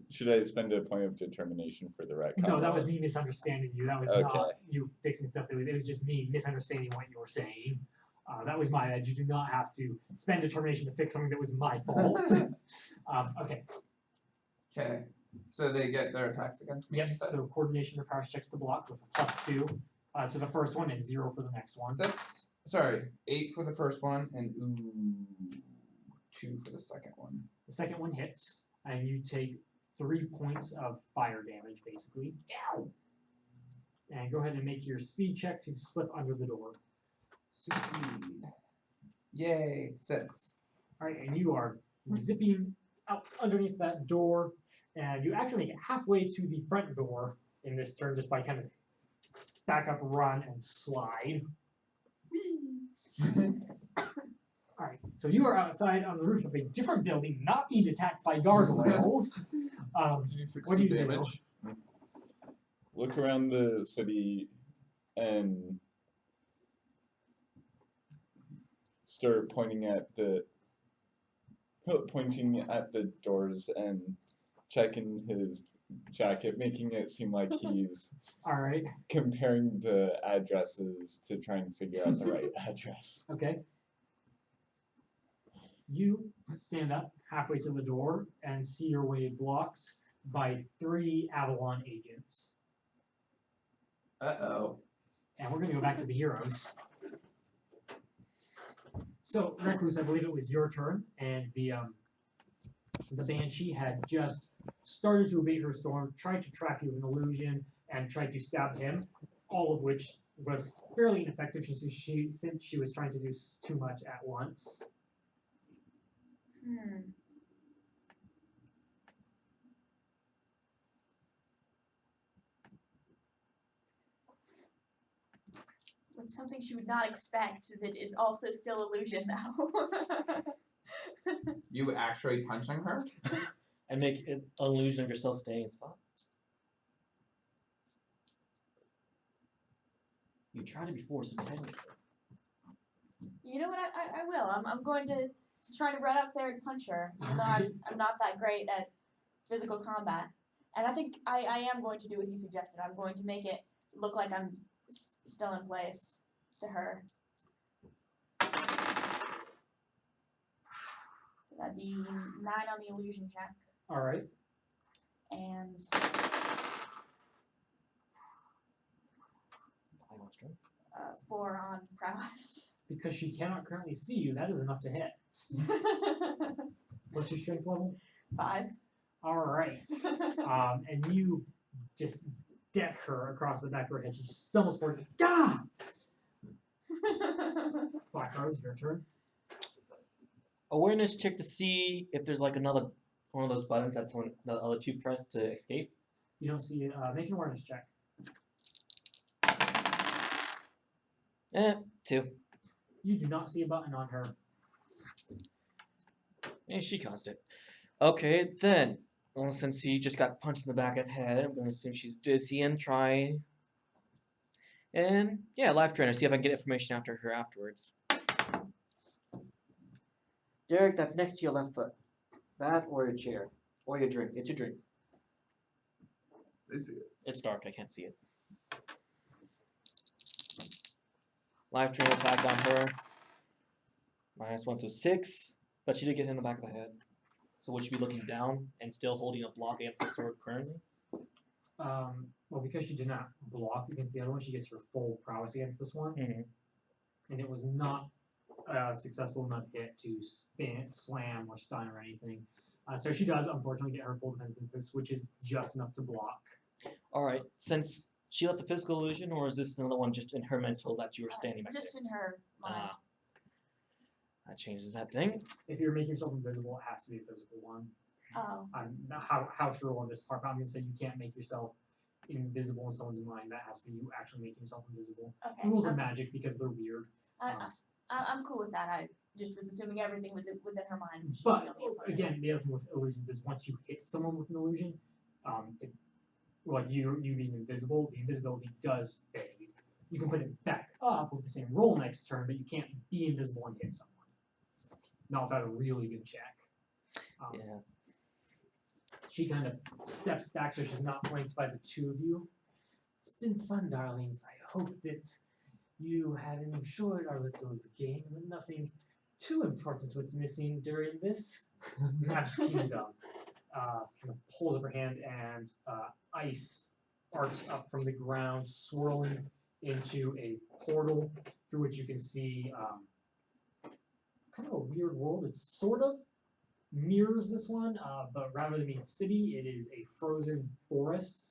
Should I spend a point of determination for the retcon? No, that was me misunderstanding you. That was Okay. not you fixing stuff. It was just me misunderstanding what you were saying. That was my bad. You do not have to spend determination to fix something that was my fault. Okay. Okay. So they get their attacks against me. Yep. you said? So coordination or power checks to block with a +2 to the first one and 0 for the next one. 8 for the first one, and 2 for the second one. The second one hits, and you take 3 points of fire damage, basically. Ow! And go ahead and make your speed check to slip under the door. Succeed. Yay, 6. All right, and you are zipping out underneath that door, and you actually make it halfway to the front door in this turn just by kind of back up, run, and slide. All right, so you are outside on the roof of a different building, not being attacked by gargoyles. Did you fix What the do you do? damage? Look around the city and start pointing at the doors and checking his jacket, making it seem like he's All right, comparing the addresses to try and figure out the right address. okay. You stand up halfway to the door and see your way blocked by 3 Avalon agents. Uh-oh. And we're going to go back to the heroes. So, Recluse, I believe it was your turn, and the Banshee had just started to evade her storm, tried to trap you with an illusion, and tried to stab him, all of which was fairly ineffective since she was trying to do too much at once. With something she would not expect that is also still illusion, though. You actually punching her? And make an illusion of yourself staying in spot. You tried it before, so technically. You know what? I will. I'm going to try to run up there and punch her. Even though I'm not that great at physical combat. And I think I am going to do what he suggested. I'm going to make it look like I'm still in place to her. So that'd be 9 on the illusion check. All right. And 4 on prowess. Because she cannot currently see you, that is enough to hit. What's your strength level? 5. All right. And you just deck her across the back of her head. She stumbles forward. Gah! Black Rose, your turn. Awareness check to see if there's like another one of those buttons that the other two press to escape. You don't see it. Make an awareness check. 2. You do not see a button on her. And she caused it. Okay, then. Well, since she just got punched in the back of the head, I'm going to assume she's dizzy and try. And yeah, life trainer. See if I can get information after her afterwards. Derek, that's next to your left foot. That or your chair. Or your drink. It's your drink. I see it. It's dark. I can't see it. Life trainer attack on her. -1, so 6. But she did get hit in the back of the head. So would she be looking down and still holding a block against the sword currently? Well, because she did not block against the other one, she gets her full prowess against this one. Mm-hmm. And it was not successful enough hit to slam or stun or anything. So she does, unfortunately, get her full defense against this, which is just enough to block. Alright, since she left the physical illusion, or is this another one just in her mental that you were standing back Just there? in her mind. That changes that thing. If you're making yourself invisible, it has to be a physical one. Oh. House rule on this part, but I'm going to say you can't make yourself invisible in someone's mind. That has to be you actually making yourself invisible. Okay. Rules of magic, because they're weird. I'm cool with that. I just was assuming everything was within her mind. She But was the only opponent. again, the other thing with illusions is once you hit someone with an illusion, like you being invisible, the invisibility does fade. You can put it back up with the same roll next turn, but you can't be invisible and hit someone. Not without a really good check. Yeah. She kind of steps back so she's not flanked by the two of you. It's been fun, darlings. I hope that you have enjoyed our little game. Nothing too important was missing during this. Map's Kingdom kind of pulls up her hand and ice arcs up from the ground, swirling into a portal through which you can see kind of a weird world. It sort of mirrors this one, but rather than being city, it is a frozen forest.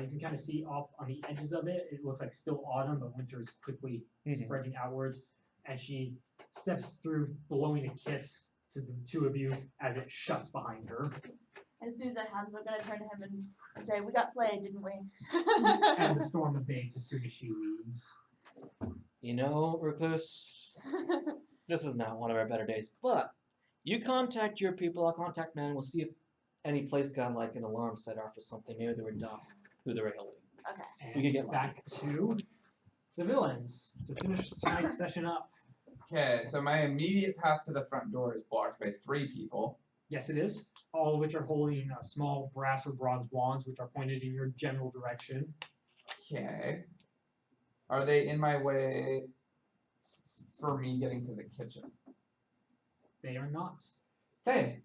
You can kind of see off on the edges of it. It looks like still autumn, but winter is quickly spreading outwards. And she steps through, blowing a kiss to the two of you as it shuts behind her. And as soon as that happens, I'm gonna turn to him and say, "We got played, didn't we?" And the storm abates as soon as she leaves. You know, Recluse, this is not one of our better days, but you contact your people, I'll contact man, we'll see if any place got like an alarm set off or something. Maybe they were duff who they were helping. Okay. And We could get back to the villains to finish tonight's session up. Okay, so my immediate path to the front door is blocked by 3 people. Yes, it is. All of which are holding small brass or bronze wands, which are pointed in your general direction. Okay. Are they in my way for me getting to the kitchen? They are not. Okay.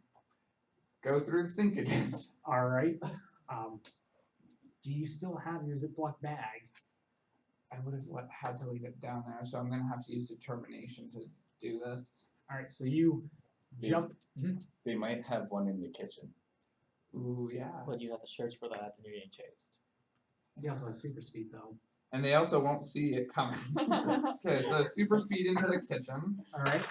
Go through the sink again. All right. Do you still have your Ziploc bag? I would have had to leave it down there, so I'm gonna have to use determination to do this. All right. So you jump. They might have one in the kitchen. Ooh, yeah. But you have the shirts for that and you're getting chased. He also has super speed though. And they also won't see it coming. Okay, so super speed into the kitchen. All right.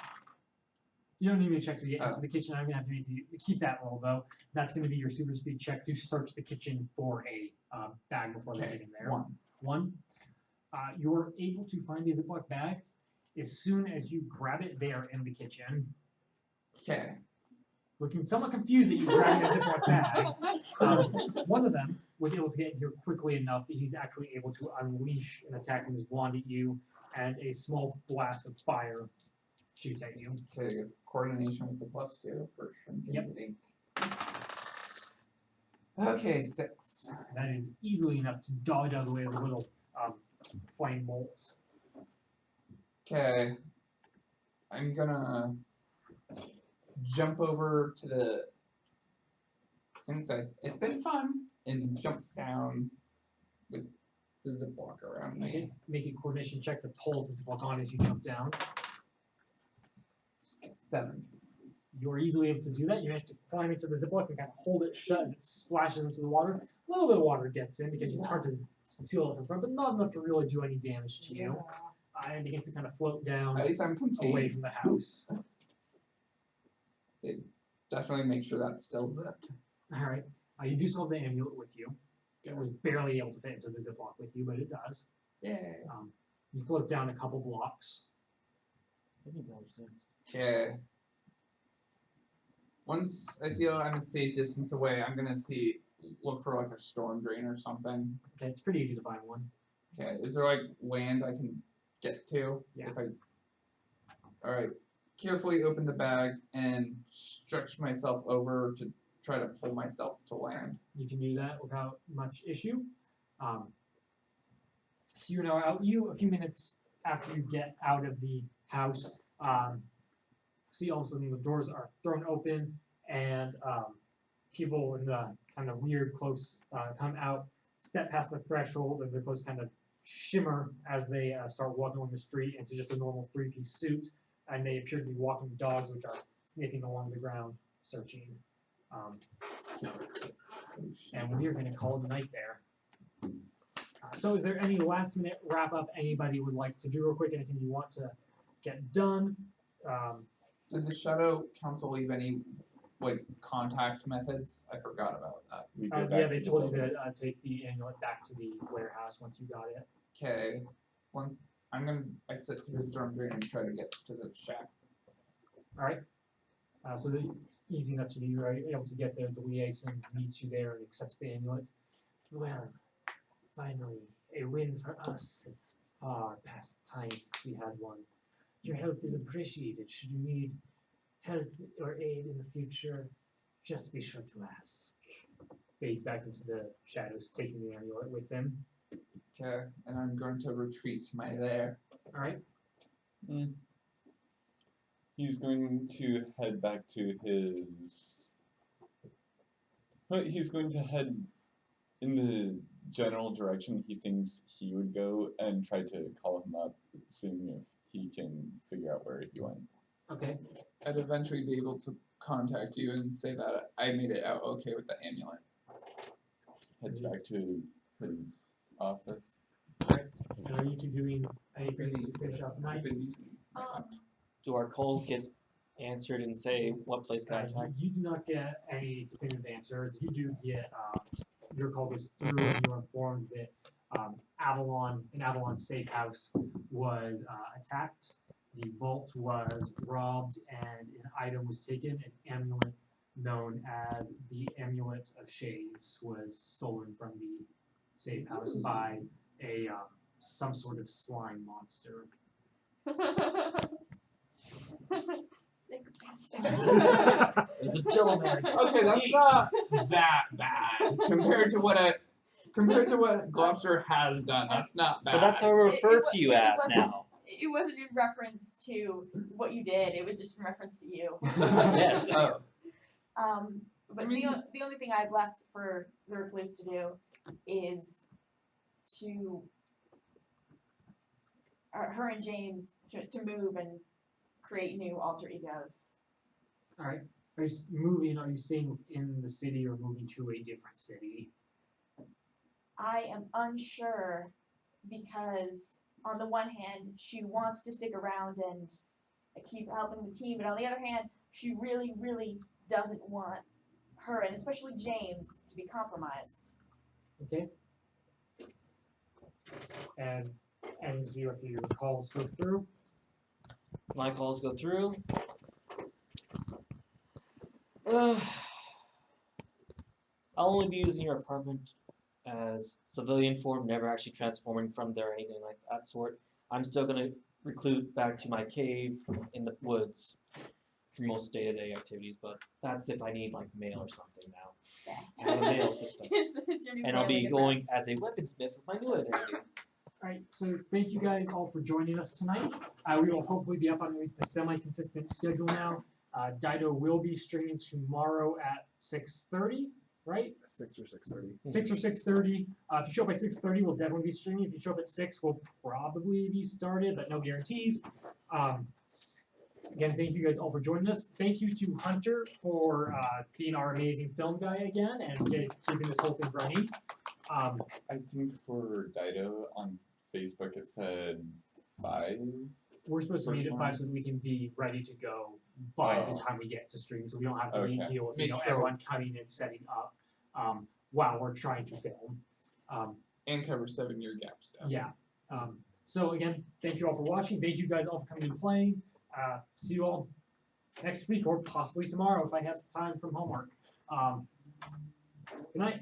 You don't need me to check to get into the kitchen. I'm gonna have to make you keep that roll though. That's gonna be your super speed check to search the kitchen for a bag before they get in there. 1. One. You're able to find the Ziploc bag. As soon as you grab it, they are in the kitchen. Okay. Looking somewhat confused that you grabbing a Ziploc bag. One of them was able to get in here quickly enough that he's actually able to unleash an attack from his wand at you, and a small blast of fire shoots at you. Okay, coordination with the +2 for shrinking Yep. the ink. Okay, 6. That is easily enough to dodge out of the way of the little flame bolts. Okay. I'm gonna jump over to the since it's been fun and jump down with the Ziploc around me. Okay. Make a coordination check to pull the Ziploc on as you jump down. 7. You're easily able to do that. You have to climb into the Ziploc and kind of hold it shut as it splashes into the water. A little bit of water gets in because it's hard to seal it from front, but not enough to really do any damage to you. And it begins to kind of float down At least I'm away contained. from the house. Definitely make sure that's still zipped. All right. You do still have the amulet with you. It was barely able to fit into the Ziploc with you, but it does. Yay. You float down a couple blocks. Okay. Once I feel I'm a safe distance away, I'm gonna look for like a storm drain or something. Okay, it's pretty easy to find one. Okay, is there like land I can get to? Yeah. Alright. Carefully open the bag and stretch myself over to try to pull myself to land. You can do that without much issue. So you're now out. A few minutes after you get out of the house, see all of a sudden the doors are thrown open and people in the kind of weird clothes come out, step past the threshold, and their clothes kind of shimmer as they start walking along the street into just a normal 3-piece suit, and they appear to be walking dogs which are sniffing along the ground, searching. And we're going to call it a night there. So is there any last minute wrap up anybody would like to do real quick? Anything you want to get done? Did the Shadow Council leave any contact methods? I forgot about that. We go Yeah, back they to the told you building. to take the amulet back to the warehouse once you got it. Okay. I'm gonna exit through the storm drain and try to get to the shack. All right. So it's easy enough to do. You're able to get there. The liaison meets you there and accepts the amulet. Well, finally, a win for us. It's far past time since we had one. Your help is appreciated. Should you need help or aid in the future, just be sure to ask. Fades back into the shadows, taking the amulet with him. Okay, and I'm going to retreat to my lair. All right. He's going to head back to his. He's going to head in the general direction he thinks he would go and try to call him up, seeing if he can figure out where he went. Okay. I'd eventually be able to contact you and say that I made it out okay with the amulet. Heads back to his office. And are you two doing anything to finish up the night? Do our calls get answered and say what place got attacked? You do not get any definitive answers. You do get your call goes through, and you are informed that an Avalon safe house was attacked. The vault was robbed, and an item was taken. An amulet known as the Amulet of Shades was stolen from the safe house by a some sort of slime monster. Sick bastard. There's a gentleman. Okay, that's not that bad compared to what Globster has done. That's not bad. But that's how we refer to you it as wasn't- now. It wasn't in reference to what you did. It was just in reference to you. Yes. Oh, But I mean- the only thing I've left for the recluse to do is to her and James to move and create new alter egos. All right. Are you moving? Are you staying within the city or moving to a different city? I am unsure because on the one hand, she wants to stick around and keep helping the team, but on the other hand, she really, really doesn't want her, and especially James, to be compromised. Okay. And as your calls go through, My calls go through. I'll only be using your apartment as civilian form, never actually transforming from there or anything like that sort. I'm still gonna recruit back to my cave in the woods for most day-to-day activities, but that's if I need like mail or something now. I have a mail system. It's your new And I'll be mailing going address. as a weaponsmith with my new identity. all right. So thank you guys all for joining us tonight. We will hopefully be up on at least a semi-consistent schedule now. Dido will be streaming tomorrow at 6:30, right? 6 or 6:30. 6 or 6:30. If you show up by 6:30, we'll definitely be streaming. If you show up at 6, we'll probably be started, but no guarantees. Again, thank you guys all for joining us. Thank you to Hunter for being our amazing film guy again and keeping this whole thing running. I think for Dido on Facebook it said 5. We're supposed to meet at 5 so that we can be ready to go by the time we get to stream, so we don't have to Okay. deal with Make sure- everyone coming and setting up while we're trying to film. and cover 7-year gap stuff. Yeah. So again, thank you all for watching. Thank you guys all for coming and playing. See you all next week or possibly tomorrow if I have time from homework. Good night.